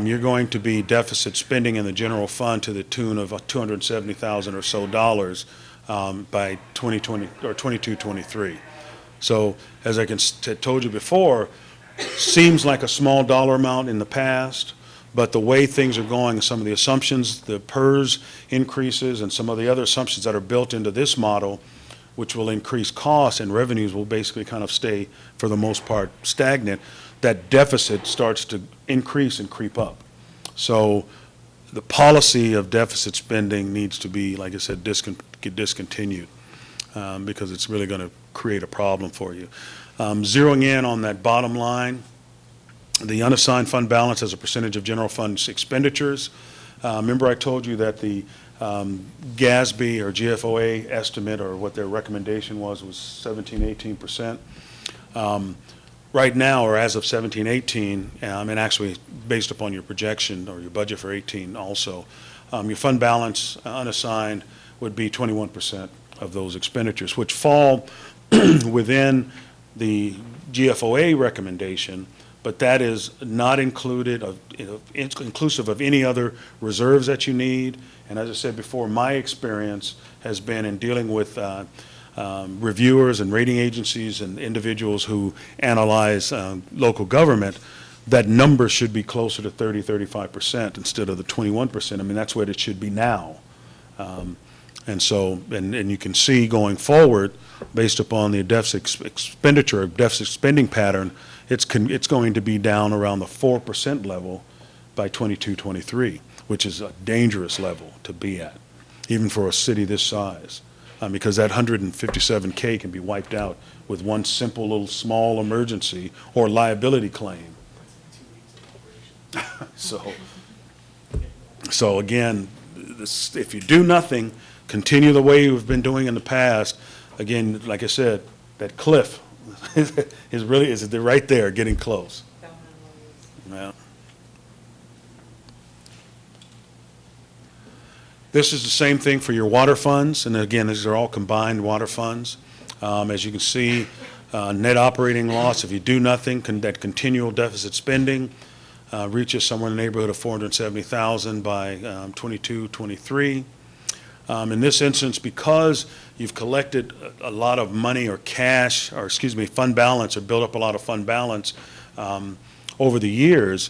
you're going to be deficit spending in the general fund to the tune of $270,000 or so by 2020 or 22-23. So as I told you before, seems like a small dollar amount in the past. But the way things are going, some of the assumptions, the PERS increases, and some of the other assumptions that are built into this model, which will increase costs and revenues will basically kind of stay, for the most part, stagnant, that deficit starts to increase and creep up. So the policy of deficit spending needs to be, like I said, discontinued because it's really going to create a problem for you. Zeroing in on that bottom line, the unassigned fund balance as a percentage of general fund expenditures. Remember I told you that the GASB or GFOA estimate, or what their recommendation was 17-18%. Right now, or as of 17-18, and actually based upon your projection or your budget for 18 also, your fund balance unassigned would be 21% of those expenditures, which fall within the GFOA recommendation, but that is not included it's inclusive of any other reserves that you need. And as I said before, my experience has been in dealing with reviewers and rating agencies and individuals who analyze local government, that number should be closer to 30-35% instead of the 21%. I mean, that's what it should be now. And so, and you can see going forward, based upon the deficit expenditure, deficit spending pattern, it's going to be down around the 4% level by 22-23, which is a dangerous level to be at, even for a city this size, because that 157K can be wiped out with one simple little small emergency or liability claim. So again, if you do nothing, continue the way you've been doing in the past, again, like I said, that cliff is right there, getting close. Yeah. This is the same thing for your water funds, and again, these are all combined water funds. As you can see, net operating loss, if you do nothing, that continual deficit spending reaches somewhere in the neighborhood of $470,000 by 22-23. In this instance, because you've collected a lot of money or cash, or excuse me, fund balance, or built up a lot of fund balance over the years,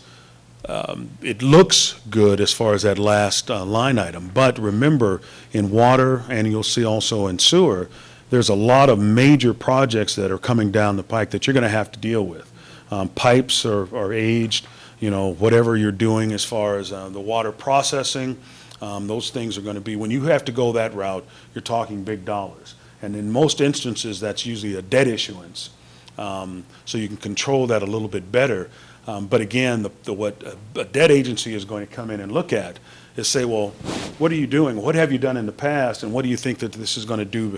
it looks good as far as that last line item. But remember, in water, and you'll see also in sewer, there's a lot of major projects that are coming down the pike that you're going to have to deal with. Pipes are aged, whatever you're doing as far as the water processing. Those things are going to be, when you have to go that route, you're talking big dollars. And in most instances, that's usually a debt issuance So you can control that a little bit better. But again, what a debt agency is going to come in and look at is say, well, what are you doing? What have you done in the past, and what do you think that this is going to do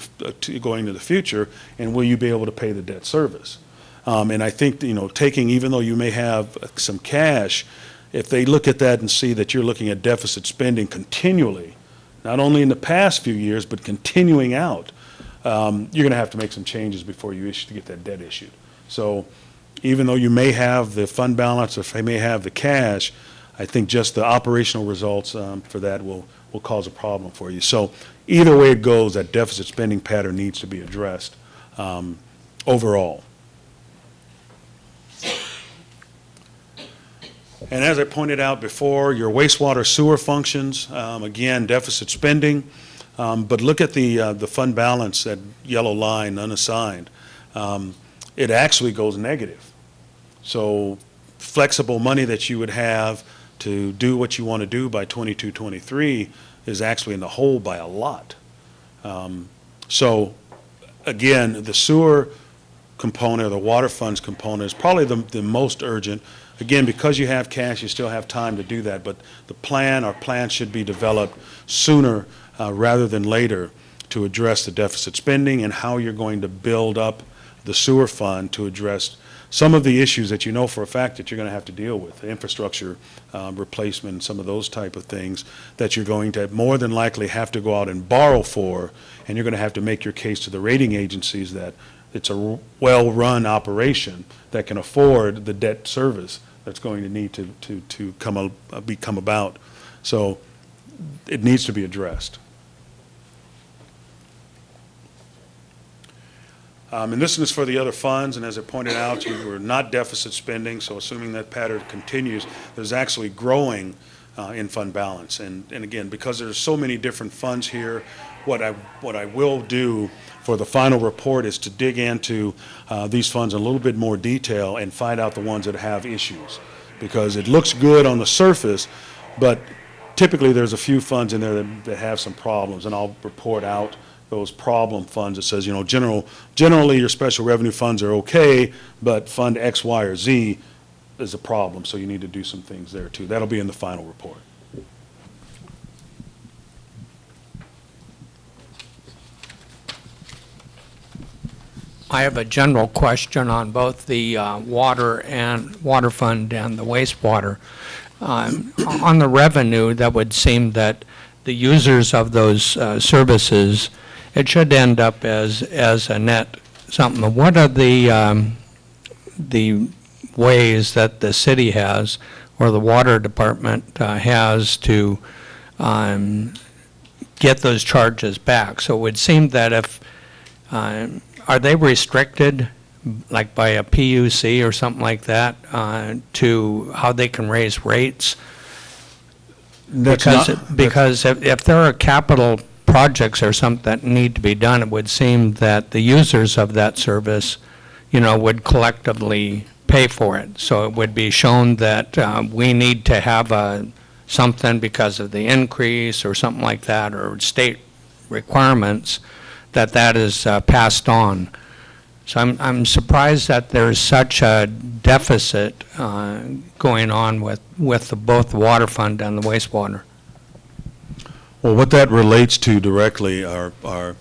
going into the future, and will you be able to pay the debt service? And I think, taking, even though you may have some cash, if they look at that and see that you're looking at deficit spending continually, not only in the past few years, but continuing out, you're going to have to make some changes before you get that debt issued. So even though you may have the fund balance, or if they may have the cash, I think just the operational results for that will cause a problem for you. So either way it goes, that deficit spending pattern needs to be addressed overall. And as I pointed out before, your wastewater sewer functions, again, deficit spending, but look at the fund balance, that yellow line, unassigned. It actually goes negative. So flexible money that you would have to do what you want to do by 22, 23 is actually in the hole by a lot. So again, the sewer component, or the water funds component, is probably the most urgent. Again, because you have cash, you still have time to do that, but the plan should be developed sooner rather than later to address the deficit spending and how you're going to build up the sewer fund to address some of the issues that you know for a fact that you're going to have to deal with, infrastructure replacement, and some of those type of things that you're going to more than likely have to go out and borrow for, and you're going to have to make your case to the rating agencies that it's a well-run operation that can afford the debt service that's going to need to come about. So it needs to be addressed. And this is for the other funds, and as I pointed out, we're not deficit spending, so assuming that pattern continues, there's actually growing in fund balance. And again, because there's so many different funds here, what I will do for the final report is to dig into these funds in a little bit more detail and find out the ones that have issues. Because it looks good on the surface, but typically there's a few funds in there that have some problems, and I'll report out those problem funds that says, generally your special revenue funds are okay, but fund X, Y, or Z is a problem, so you need to do some things there too. That'll be in the final report. I have a general question on both the water fund and the wastewater. On the revenue, that would seem that the users of those services, it should end up as a net something. What are the ways that the city has, or the water department has, to get those charges back? So it would seem that if are they restricted, like by a PUC or something like that, to how they can raise rates? Because if there are capital projects or something that need to be done, it would seem that the users of that service, would collectively pay for it. So it would be shown that we need to have something because of the increase or something like that, or state requirements, that is passed on. So I'm surprised that there's such a deficit going on with both the water fund and the wastewater. Well, what that relates to directly are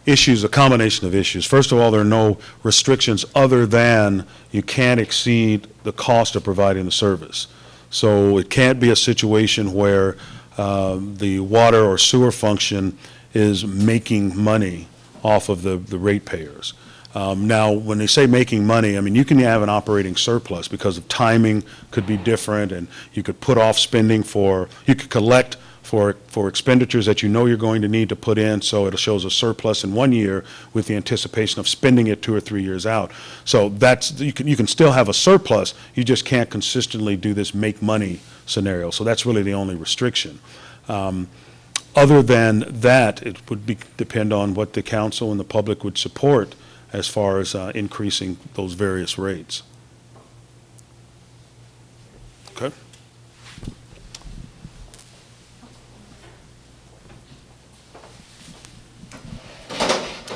issues, a combination of issues. First of all, there are no restrictions other than you can't exceed the cost of providing the service. So it can't be a situation where the water or sewer function is making money off of the ratepayers. Now, when they say making money, I mean, you can have an operating surplus because of timing could be different, and you could put off spending you could collect for expenditures that you're going to need to put in, so it shows a surplus in 1 year with the anticipation of spending it 2 or 3 years out. So you can still have a surplus, you just can't consistently do this make money scenario. So that's really the only restriction. Other than that, it would depend on what the council and the public would support as far as increasing those various rates. Okay.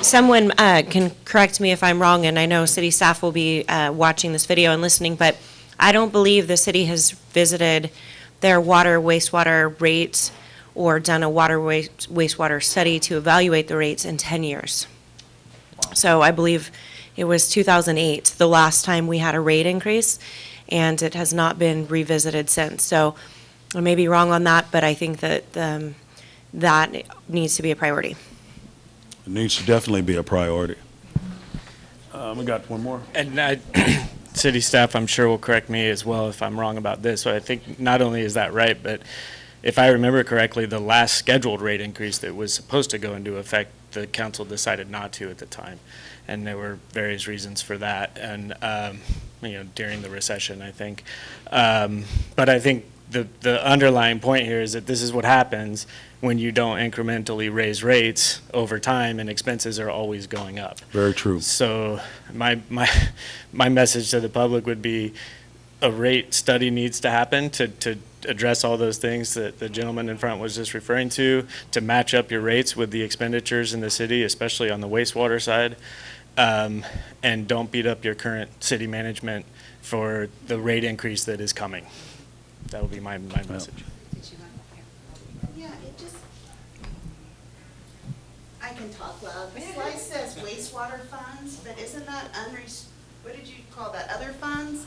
someone can correct me if I'm wrong, and I know city staff will be watching this video and listening, but I don't believe the city has visited their water, wastewater rates or done a water wastewater study to evaluate the rates in 10 years. So I believe it was 2008, the last time we had a rate increase, and it has not been revisited since. So I may be wrong on that, but I think that that needs to be a priority. It needs to definitely be a priority. We got one more. And city staff, I'm sure, will correct me as well if I'm wrong about this, but I think not only is that right, but if I remember correctly, the last scheduled rate increase that was supposed to go into effect, the council decided not to at the time. And there were various reasons for that, and, during the recession, I think. But I think the underlying point here is that this is what happens when you don't incrementally raise rates over time, and expenses are always going up. Very true. So my message to the public would be a rate study needs to happen to address all those things that the gentleman in front was just referring to match up your rates with the expenditures in the city, especially on the wastewater side. And don't beat up your current city management for the rate increase that is coming. That would be my message. Yeah, I can talk loud. The slide says wastewater funds, but isn't that what did you call that, other funds?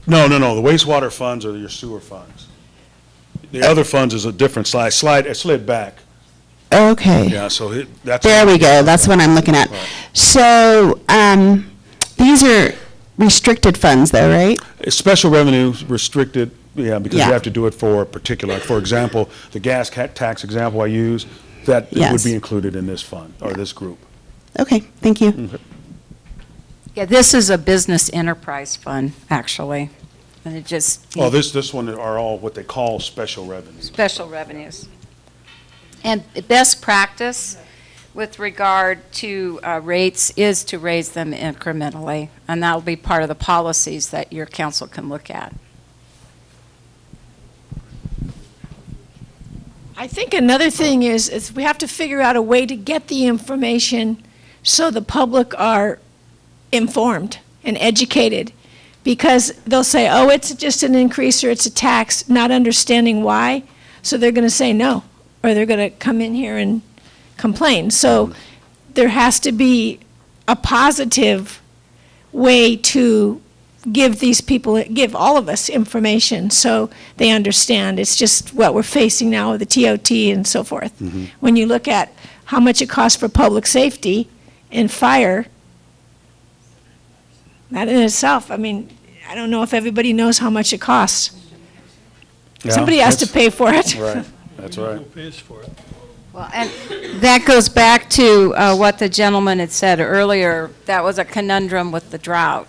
No. The wastewater funds are your sewer funds. The other funds is a different slide. It slid back. Okay. Yeah, so that's. There we go. That's what I'm looking at. Right. So, these are restricted funds though, right? Special revenue restricted, because Yeah. you have to do it for a particular, for example, the gas tax example I use, that Yes. would be included in this fund, or this group. Okay, thank you. Yeah, this is a business enterprise fund, actually. And it just. Oh, this one are all what they call special revenues. Special revenues. And best practice with regard to rates is to raise them incrementally, and that will be part of the policies that your council can look at. I think another thing is we have to figure out a way to get the information so the public are informed and educated. Because they'll say, oh, it's just an increase or it's a tax, not understanding why. So they're going to say no, or they're going to come in here and complain. So there has to be a positive way to give all of us information so they understand. It's just what we're facing now with the TOT and so forth. Mm-hmm. When you look at how much it costs for public safety and fire, that in itself, I mean, I don't know if everybody knows how much it costs. Yeah, Somebody has to pay for it. Right, that's right. Who pays for it? Well, and that goes back to what the gentleman had said earlier. That was a conundrum with the drought.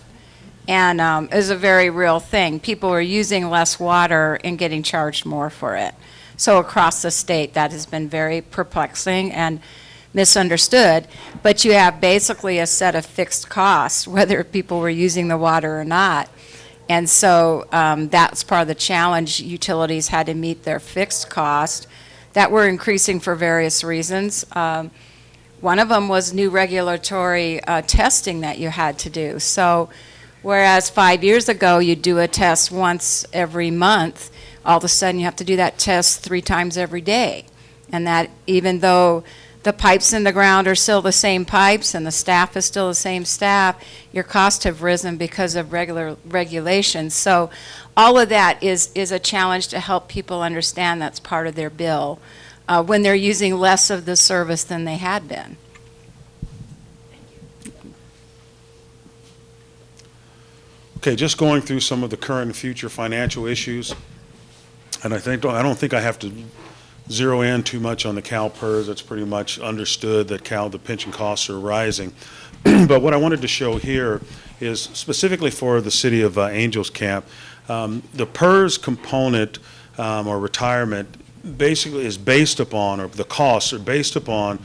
And it was a very real thing. People were using less water and getting charged more for it. So across the state, that has been very perplexing and misunderstood. But you have basically a set of fixed costs, whether people were using the water or not. And so that's part of the challenge. Utilities had to meet their fixed cost that were increasing for various reasons. One of them was new regulatory testing that you had to do. So whereas 5 years ago you'd do a test once every month, all of a sudden you have to do that test 3 times every day. And that even though the pipes in the ground are still the same pipes and the staff is still the same staff, your costs have risen because of regular regulations. So all of that is a challenge to help people understand that's part of their bill when they're using less of the service than they had been. Okay, just going through some of the current and future financial issues. And I don't think I have to zero in too much on the CalPERS. It's pretty much understood that the pension costs are rising. But what I wanted to show here is specifically for the city of Angels Camp, the PERS component or retirement basically is based upon, or the costs are based upon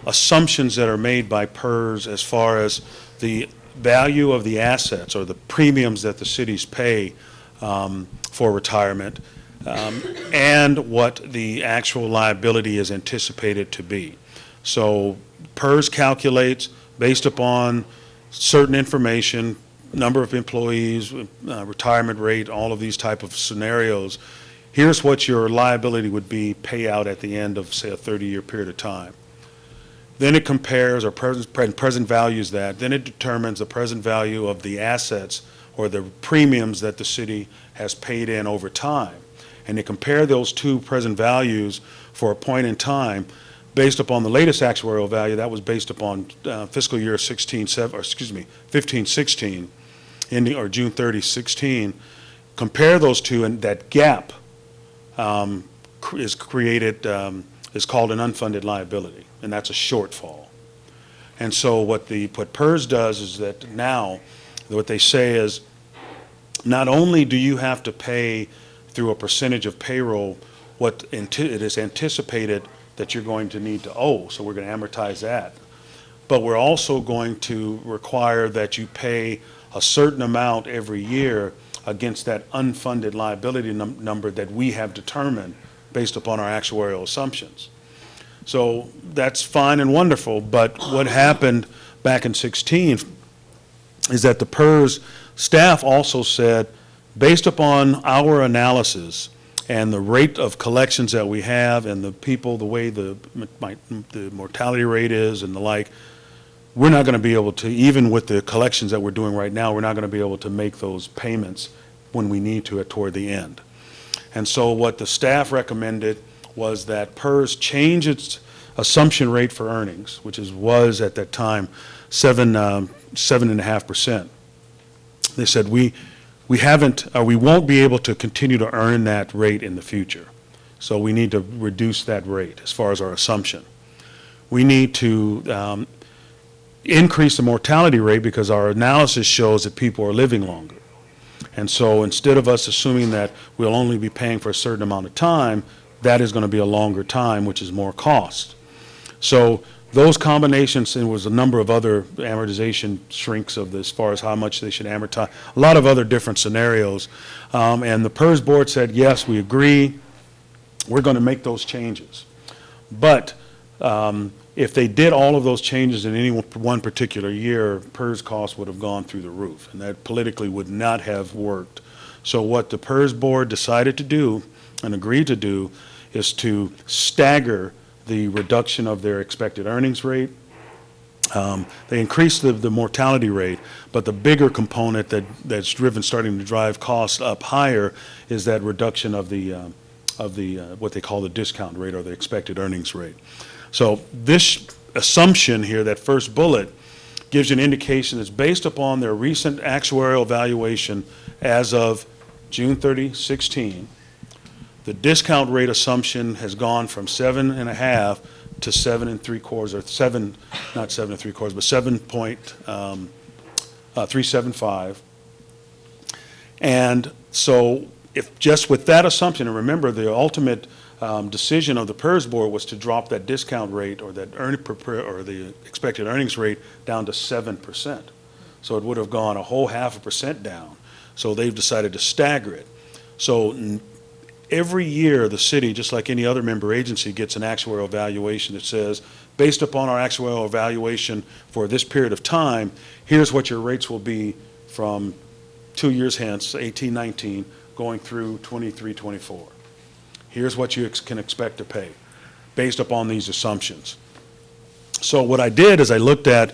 assumptions that are made by PERS as far as the value of the assets or the premiums that the cities pay for retirement. And what the actual liability is anticipated to be. So PERS calculates based upon certain information, number of employees, retirement rate, all of these type of scenarios. Here's what your liability would be payout at the end of, say, a 30-year period of time. Then it compares or present values that. Then it determines the present value of the assets or the premiums that the city has paid in over time. And they compare those two present values for a point in time based upon the latest actuarial value. That was based upon fiscal year 15-16, ending or June 30, 16. Compare those two, and that gap is created, is called an unfunded liability, and that's a shortfall. And so what PERS does is that now, what they say is, not only do you have to pay through a percentage of payroll what it is anticipated that you're going to need to owe, so we're going to amortize that, but we're also going to require that you pay a certain amount every year against that unfunded liability number that we have determined based upon our actuarial assumptions. So that's fine and wonderful, but what happened back in 16 is that the PERS staff also said, based upon our analysis and the rate of collections that we have and the people, the way the mortality rate is and the like, we're not going to be able to, even with the collections that we're doing right now, we're not going to be able to make those payments when we need to toward the end. And so what the staff recommended was that PERS change its assumption rate for earnings, which was at that time 7.5%. They said we won't be able to continue to earn that rate in the future. So we need to reduce that rate as far as our assumption. We need to increase the mortality rate because our analysis shows that people are living longer. And so instead of us assuming that we'll only be paying for a certain amount of time, that is going to be a longer time, which is more cost. So those combinations, and there was a number of other amortization shrinks of this as far as how much they should amortize, a lot of other different scenarios. And the PERS board said, yes, we agree, we're going to make those changes. But if they did all of those changes in any one particular year, PERS costs would have gone through the roof, and that politically would not have worked. So what the PERS board decided to do and agreed to do is to stagger the reduction of their expected earnings rate. They increased the mortality rate, but the bigger component that's starting to drive costs up higher is that reduction of the what they call the discount rate or the expected earnings rate. So this assumption here, that first bullet, gives you an indication that's based upon their recent actuarial evaluation as of June 30, 16. The discount rate assumption has gone from 7.5 to 7.75, or not 7.75, but 7.375. And so if just with that assumption, and remember the ultimate decision of the PERS board was to drop that discount rate or that or the expected earnings rate down to 7%. So it would have gone a whole 0.5% down. So they've decided to stagger it. So every year the city, just like any other member agency, gets an actuarial evaluation that says, based upon our actuarial evaluation for this period of time, here's what your rates will be from 2 years hence, 18-19, going through 23-24. Here's what you can expect to pay based upon these assumptions. So what I did is I looked at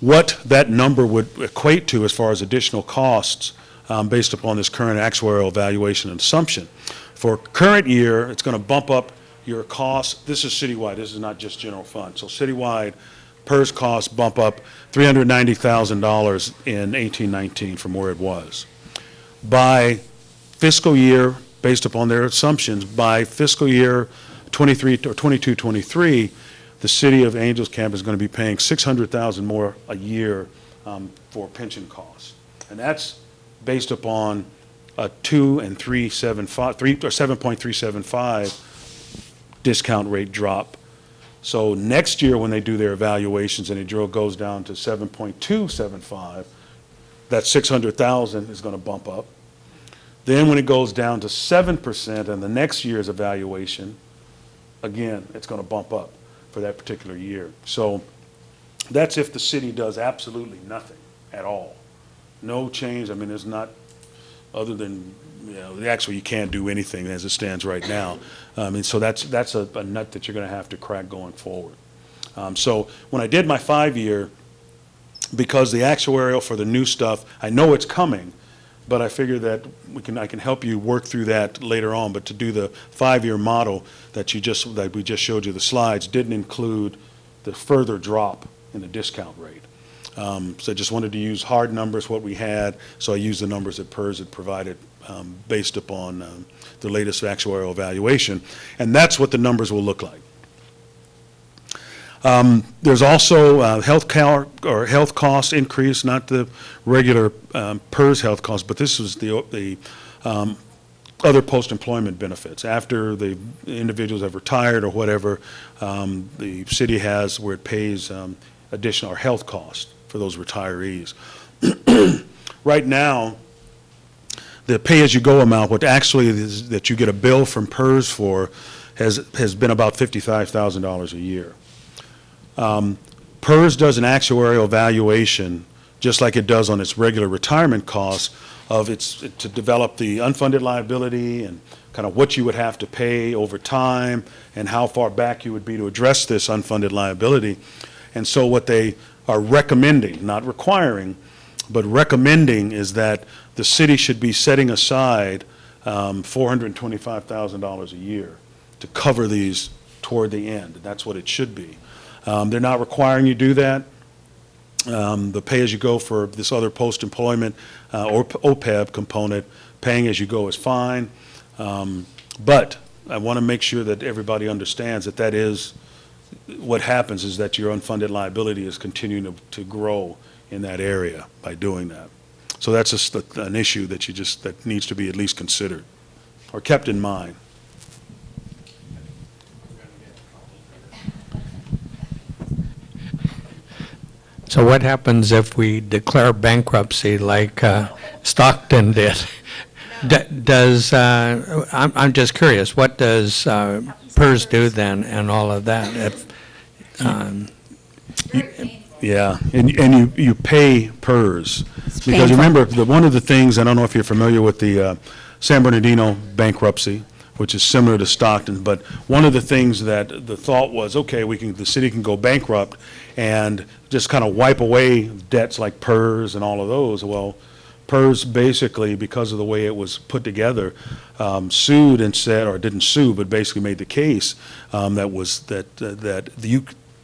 what that number would equate to as far as additional costs based upon this current actuarial evaluation and assumption. For current year, it's going to bump up your costs. This is citywide. This is not just general fund. So citywide, PERS costs bump up $390,000 in 18-19 from where it was. By fiscal year, based upon their assumptions, by fiscal year 23 or 22-23, the City of Angels Camp is going to be paying $600,000 more a year for pension costs, and that's based upon a 7.375 discount rate drop. So next year, when they do their evaluations and it goes down to 7.275, that $600,000 is going to bump up. Then when it goes down to 7% in the next year's evaluation, again, it's going to bump up. for that particular year. So that's if the city does absolutely nothing at all. No change. I mean, there's not, other than, actually you can't do anything as it stands right now. And so that's a nut that you're going to have to crack going forward. So when I did my 5-year, because the actuarial for the new stuff, I know it's coming, but I figure that I can help you work through that later on. But to do the 5-year model that we just showed you the slides didn't include the further drop in the discount rate. So I just wanted to use hard numbers, what we had, so I used the numbers that PERS had provided based upon the latest actuarial evaluation, and that's what the numbers will look like. There's also health cost increase, not the regular PERS health cost, but this is the other post-employment benefits. After the individuals have retired or whatever, the city has where it pays additional health costs for those retirees. Right now, the pay-as-you-go amount, what actually is that you get a bill from PERS for, has been about $55,000 a year. PERS does an actuarial evaluation, just like it does on its regular retirement costs, to develop the unfunded liability and kind of what you would have to pay over time and how far back you would be to address this unfunded liability. And so what they are recommending, not requiring, but recommending, is that the city should be setting aside $425,000 a year to cover these toward the end. That's what it should be. They're not requiring you do that. The pay-as-you-go for this other post-employment or OPEB component, paying as you go is fine. But I want to make sure that everybody understands that that is what happens, is that your unfunded liability is continuing to grow in that area by doing that. So that's just an issue that that needs to be at least considered or kept in mind. So what happens if we declare bankruptcy like Stockton did? I'm just curious, what does PERS do then and all of that? Yeah, and you pay PERS. Because remember, one of the things, I don't know if you're familiar with the San Bernardino bankruptcy, which is similar to Stockton, but one of the things that the thought was, okay, the city can go bankrupt and just kind of wipe away debts like PERS and all of those. Well, PERS basically, because of the way it was put together, sued and said, or didn't sue, but basically made the case that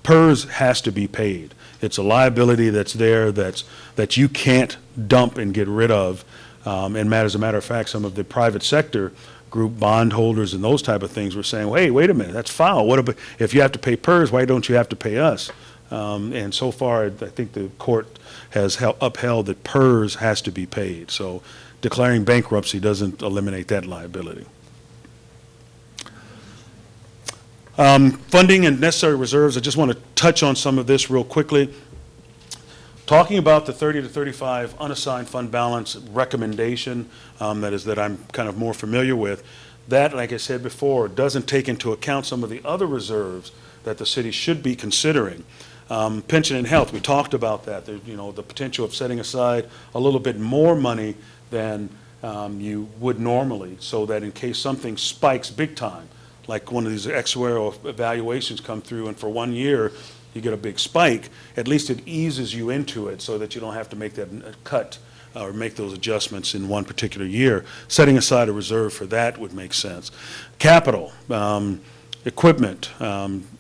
PERS has to be paid. It's a liability that's there that you can't dump and get rid of. And as a matter of fact, some of the private sector group bondholders and those type of things were saying, well, hey, wait a minute, that's foul. What about, if you have to pay PERS, why don't you have to pay us? And so far, I think the court has upheld that PERS has to be paid. So declaring bankruptcy doesn't eliminate that liability. Funding and necessary reserves, I just want to touch on some of this real quickly. Talking about the 30 to 35 unassigned fund balance recommendation, that I'm kind of more familiar with, that, like I said before, doesn't take into account some of the other reserves that the city should be considering. Pension and health, we talked about that. The potential of setting aside a little bit more money than you would normally, so that in case something spikes big time, like one of these actuarial evaluations come through and for 1 year you get a big spike, at least it eases you into it so that you don't have to make that cut or make those adjustments in one particular year. Setting aside a reserve for that would make sense. Capital, equipment,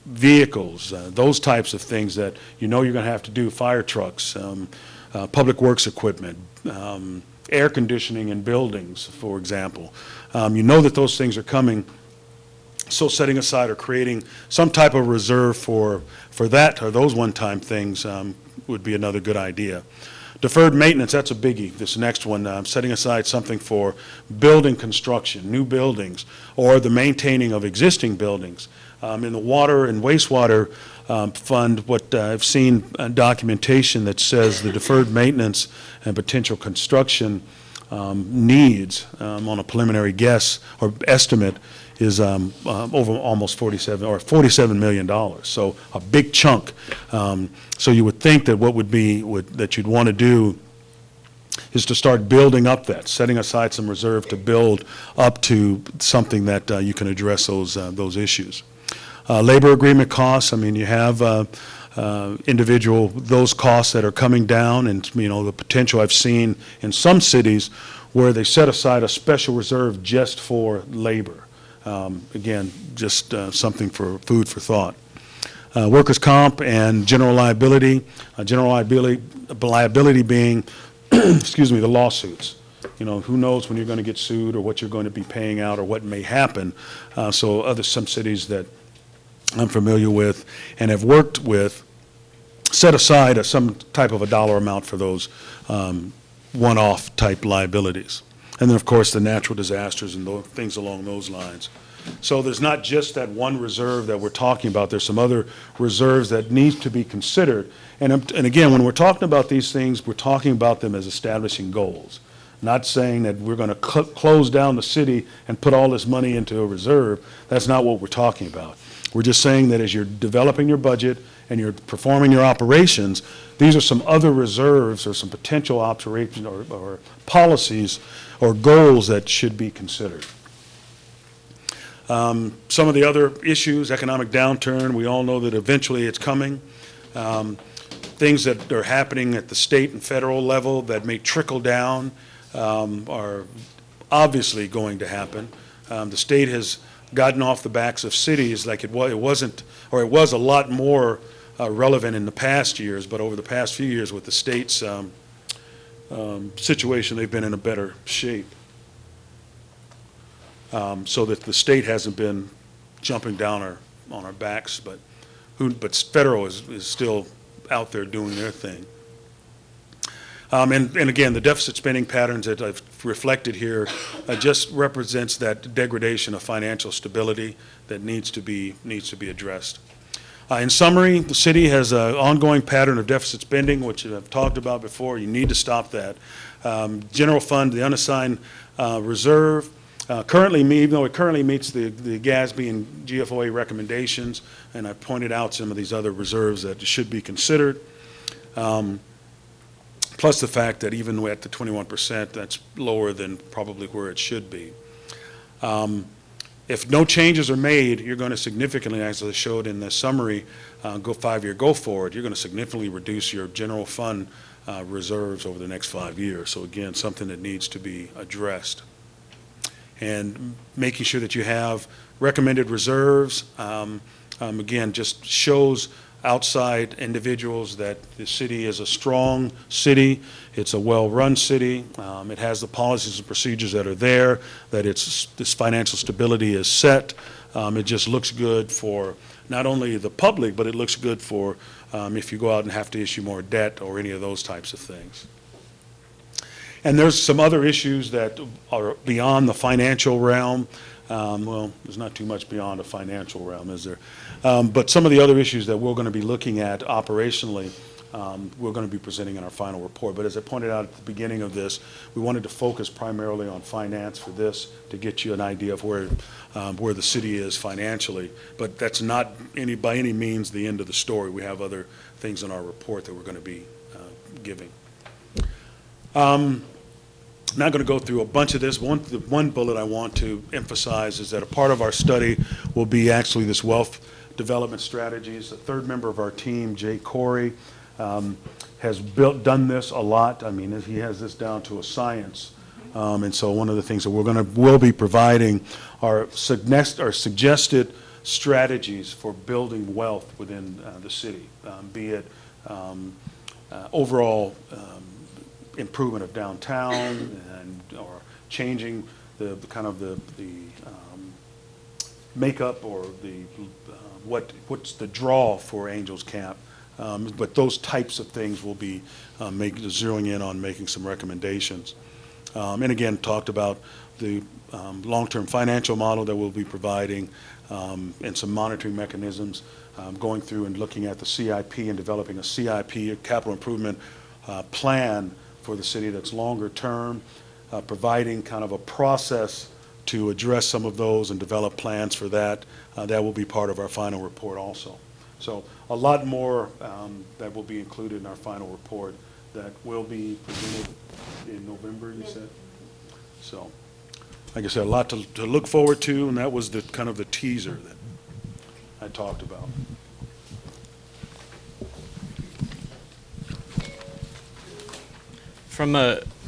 vehicles, those types of things that you're going to have to do, fire trucks, public works equipment, air conditioning in buildings, for example. You know that those things are coming. So setting aside or creating some type of reserve for that or those one-time things would be another good idea. Deferred maintenance, that's a biggie, this next one, setting aside something for building construction, new buildings, or the maintaining of existing buildings. In the water and wastewater fund, what I've seen documentation that says the deferred maintenance and potential construction needs on a preliminary guess or estimate over almost $47 million. So a big chunk. So you would think that that you'd want to do is to start building up that, setting aside some reserve to build up to something that you can address those issues. Labor agreement costs, I mean, you have those costs that are coming down, and, the potential I've seen in some cities where they set aside a special reserve just for labor. Again, just something for food for thought. Workers' comp and general liability being, excuse me, the lawsuits. Who knows when you're going to get sued or what you're going to be paying out or what may happen. So some cities that I'm familiar with and have worked with set aside some type of a dollar amount for those one-off type liabilities. And then, of course, the natural disasters and things along those lines. So there's not just that one reserve that we're talking about. There's some other reserves that need to be considered. And again, when we're talking about these things, we're talking about them as establishing goals. Not saying that we're going to close down the city and put all this money into a reserve. That's not what we're talking about. We're just saying that as you're developing your budget and you're performing your operations, these are some other reserves or some potential operations or policies or goals that should be considered. Some of the other issues, economic downturn, we all know that eventually it's coming. Things that are happening at the state and federal level that may trickle down are obviously going to happen. The state has gotten off the backs of cities like it was a lot more relevant in the past years, but over the past few years with the state's situation, they've been in a better shape. So that the state hasn't been jumping down on our backs, but federal is still out there doing their thing. And again, the deficit spending patterns that I've reflected here just represents that degradation of financial stability that needs to be addressed. In summary, the city has an ongoing pattern of deficit spending, which I've talked about before. You need to stop that. General fund, the unassigned reserve, even though it currently meets the GASB and GFOA recommendations, and I pointed out some of these other reserves that should be considered, plus the fact that even at the 21%, that's lower than probably where it should be. If no changes are made, you're going to significantly, as I showed in the summary, five-year go forward, you're going to significantly reduce your general fund reserves over the next 5 years. So again, something that needs to be addressed. And making sure that you have recommended reserves, again, just shows outside individuals that the city is a strong city, it's a well-run city, it has the policies and procedures that are there, that this financial stability is set. It just looks good for not only the public, but it looks good for if you go out and have to issue more debt or any of those types of things. And there's some other issues that are beyond the financial realm. Well, there's not too much beyond a financial realm, is there? But some of the other issues that we're going to be looking at operationally, we're going to be presenting in our final report. But as I pointed out at the beginning of this, we wanted to focus primarily on finance for this to get you an idea of where the city is financially. But that's not by any means the end of the story. We have other things in our report that we're going to be giving. Not going to go through a bunch of this. The one bullet I want to emphasize is that a part of our study will be actually this wealth development strategies. The third member of our team, Jay Corey, has done this a lot. I mean, he has this down to a science. And so one of the things that we'll be providing are suggested strategies for building wealth within the city, be it overall improvement of downtown or changing the kind of the makeup or what's the draw for Angels Camp. But those types of things will be zeroing in on making some recommendations. And again, talked about the long-term financial model that we'll be providing and some monitoring mechanisms, going through and looking at the CIP and developing a CIP, a capital improvement plan for the city that's longer term, providing kind of a process to address some of those and develop plans for that. That will be part of our final report also. So a lot more that will be included in our final report that will be presented in November, you said? So, like I said, a lot to look forward to, and that was the kind of the teaser that I talked about. From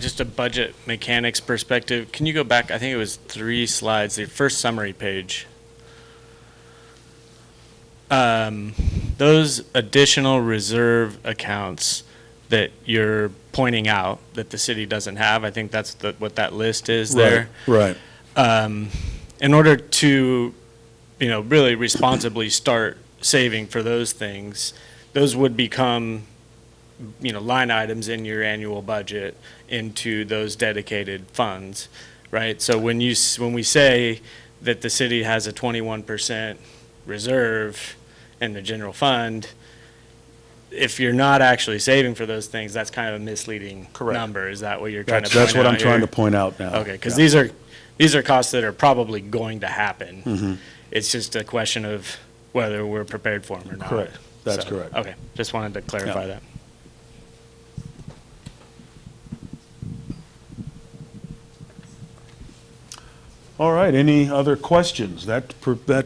just a budget mechanics perspective, can you go back, I think it was 3 slides, the first summary page. Those additional reserve accounts that you're pointing out that the city doesn't have, I think that's what that list is there. Right. In order to, really responsibly start saving for those things, those would become, line items in your annual budget into those dedicated funds, right? So when we say that the city has a 21% reserve in the general fund, if you're not actually saving for those things, that's kind of a misleading number. Is that what you're trying to point out? That's what I'm trying to point out now. Okay, because these are costs that are probably going to happen. Mm-hmm. It's just a question of whether we're prepared for them or not. Correct. That's correct. Okay, just wanted to clarify that. All right, any other questions? That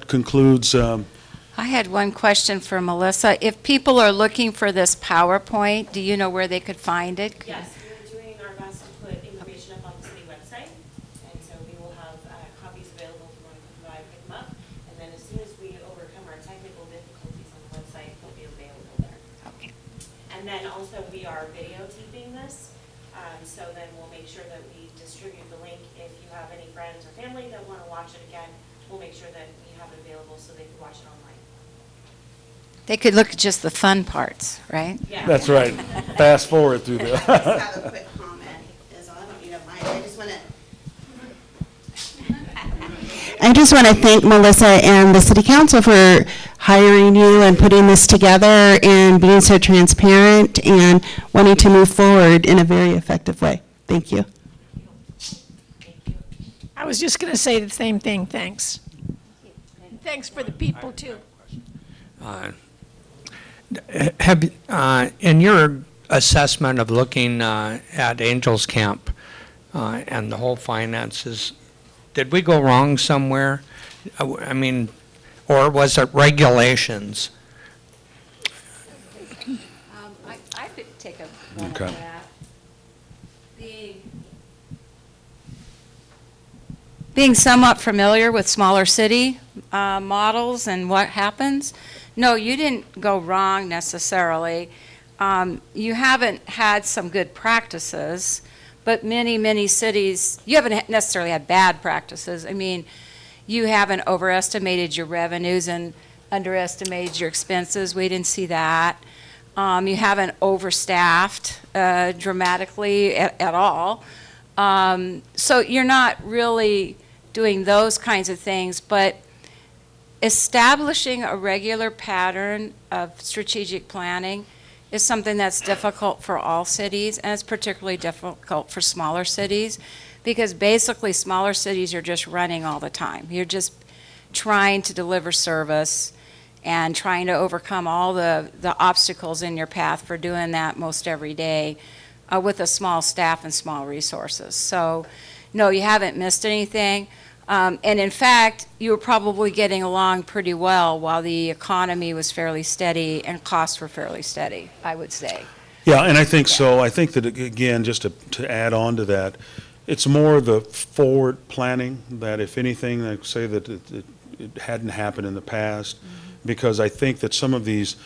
concludes, I had one question for Melissa. If people are looking for this PowerPoint, do you know where they could find it? Yes, we're doing our best to put information up on the city website, and so we will have copies available if you want to come by and pick them up. And then as soon as we overcome our technical difficulties on the website, they'll be available there. Okay. And then also we are videotaping this, so then we'll make sure that we distribute the link. If you have any friends or family that want to watch it again, we'll make sure that we have it available so they can watch it online. They could look at just the fun parts, right? Yeah. that's right, fast forward through I the. just have a quick comment, is all, I don't need a mic, I just want to thank Melissa and the city council for hiring you and putting this together and being so transparent and wanting to move forward in a very effective way. Thank you. I was just going to say the same thing, thanks. Thanks for the people, too. In your assessment of looking at Angels Camp and the whole finances, did we go wrong somewhere? I mean, or was it regulations? I could take a run Okay. at that. Being somewhat familiar with smaller city models and what happens, no, you didn't go wrong necessarily. You haven't had some good practices, but many cities, you haven't necessarily had bad practices. I mean, you haven't overestimated your revenues and underestimated your expenses. We didn't see that. You haven't overstaffed dramatically at all. So you're not really doing those kinds of things, but establishing a regular pattern of strategic planning is something that's difficult for all cities, and it's particularly difficult for smaller cities, because basically smaller cities are just running all the time. You're just trying to deliver service and trying to overcome all the obstacles in your path for doing that most every day with a small staff and small resources. So, no, you haven't missed anything. And in fact, you were probably getting along pretty well while the economy was fairly steady and costs were fairly steady, I would say. Yeah, and I think so. I think that, again, just to add on to that, it's more the forward planning that if anything, I say that it hadn't happened in the past, because I think that some of these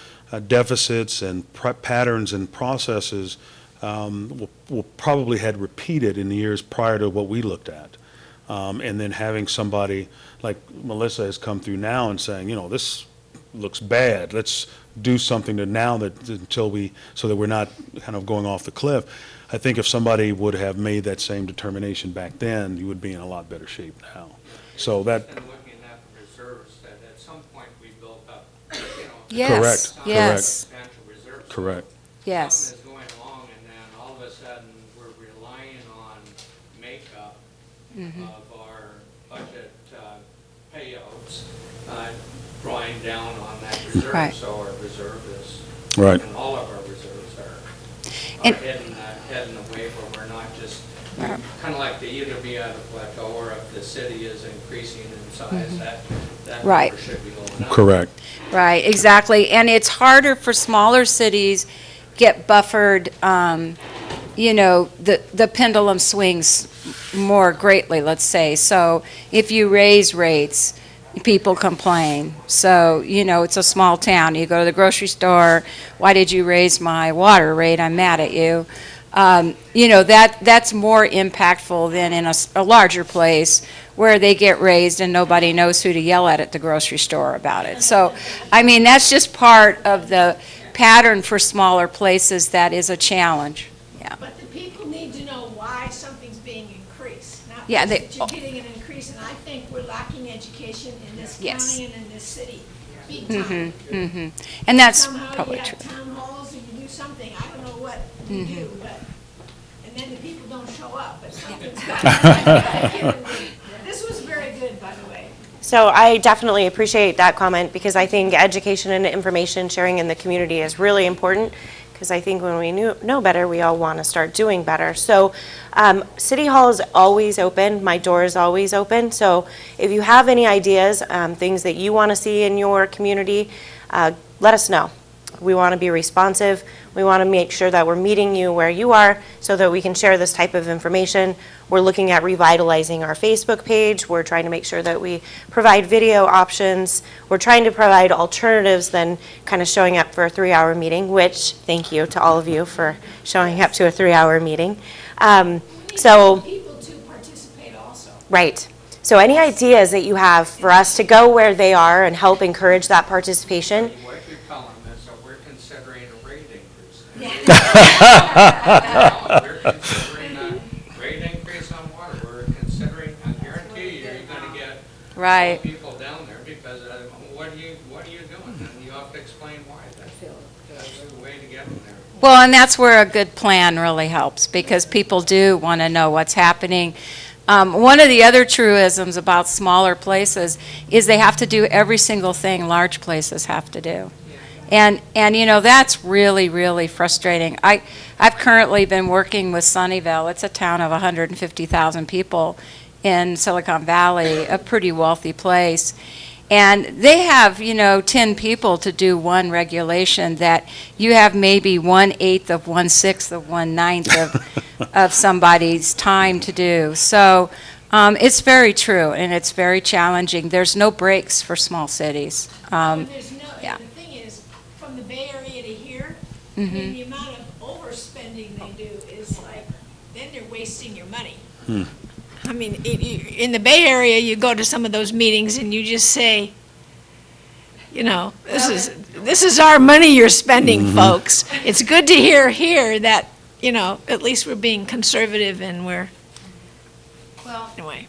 deficits and patterns and processes will probably had repeated in the years prior to what we looked at. And then having somebody like Melissa has come through now and saying, this looks bad. Let's do something to now so that we're not kind of going off the cliff. I think if somebody would have made that same determination back then, you would be in a lot better shape now. So that. And looking at the reserves, that at some point we built up, Yes. Correct. Yes. substantial reserves. Correct. Yes. Something is going along, and then all of a sudden, we're relying on makeup budget payouts, drawing down on that reserve. Right. So our reserve is, Right. and all of our reserves are And- heading away where we're not just, Right. kind of like they either be at a plateau or if the city is increasing in size, that Right. number should be going up. Correct. Right, exactly. And it's harder for smaller cities get buffered, the pendulum swings more greatly, let's say. So if you raise rates, people complain. So, it's a small town. You go to the grocery store, why did you raise my water rate? I'm mad at you. That's more impactful than in a larger place where they get raised and nobody knows who to yell at the grocery store about it. So, that's just part of the pattern for smaller places that is a challenge. Yeah. But the people need to know why something's being increased, not Yeah, just that you're getting an increase. And I think we're lacking education in this Yes. county and in this city, big time. And that's Somehow probably you true. have town halls and you do something, I don't know what you do, but, and then the people don't show up, but something's got to be. This was very good, by the way. So I definitely appreciate that comment because I think education and information sharing in the community is really important because I think when we know better, we all want to start doing better. So City Hall is always open. My door is always open. So if you have any ideas, things that you want to see in your community, let us know. We want to be responsive. We want to make sure that we're meeting you where you are so that we can share this type of information. We're looking at revitalizing our Facebook page. We're trying to make sure that we provide video options. We're trying to provide alternatives than kind of showing up for a 3-hour meeting, which thank you to all of you for showing up to a 3-hour meeting. So, People to participate also. right. So any ideas that you have for us to go where they are and help encourage that participation? What you're telling us, so we're considering a rate increase. We're considering a rate increase on water. We're considering, I guarantee you, you're going to get Right. people down there because what are you doing? And you have to explain why. That's the way to get them there. Well, and that's where a good plan really helps because people do want to know what's happening. One of the other truisms about smaller places is they have to do every single thing large places have to do. And that's really, really frustrating. I've currently been working with Sunnyvale. It's a town of 150,000 people in Silicon Valley, a pretty wealthy place. And they have, 10 people to do one regulation that you have maybe 1/8 of 1/6 of 1/9 of somebody's time to do. So it's very true, and it's very challenging. There's no breaks for small cities. And there's no, yeah. and the thing is, from the Bay Area to here, I Mm-hmm. mean, the amount of overspending they do is like, then they're wasting your money. I mean, in the Bay Area, you go to some of those meetings and you just say, this is our money you're spending, folks. It's good to hear here that, at least we're being conservative and we're, anyway.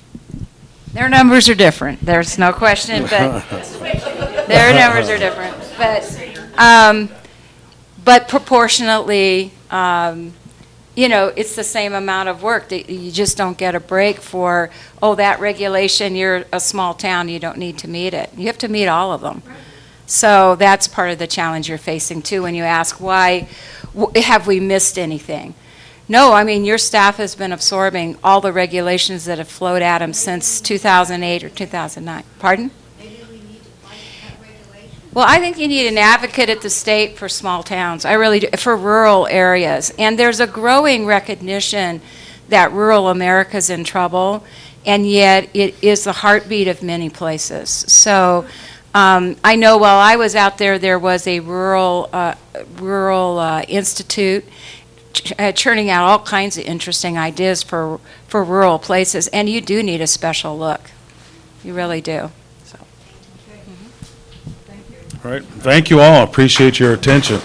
Their numbers are different. There's no question, but their numbers are different. But proportionately, it's the same amount of work. You just don't get a break for, that regulation, you're a small town, you don't need to meet it. You have to meet all of them. So that's part of the challenge you're facing too when you ask, why have we missed anything? No, your staff has been absorbing all the regulations that have flowed at them since 2008 or 2009. Pardon? Well, I think you need an advocate at the state for small towns. I really do, for rural areas. And there's a growing recognition that rural America's in trouble, and yet it is the heartbeat of many places. So I know while I was out there, there was a rural institute churning out all kinds of interesting ideas for rural places, and you do need a special look. You really do. All right. Thank you all. Appreciate your attention.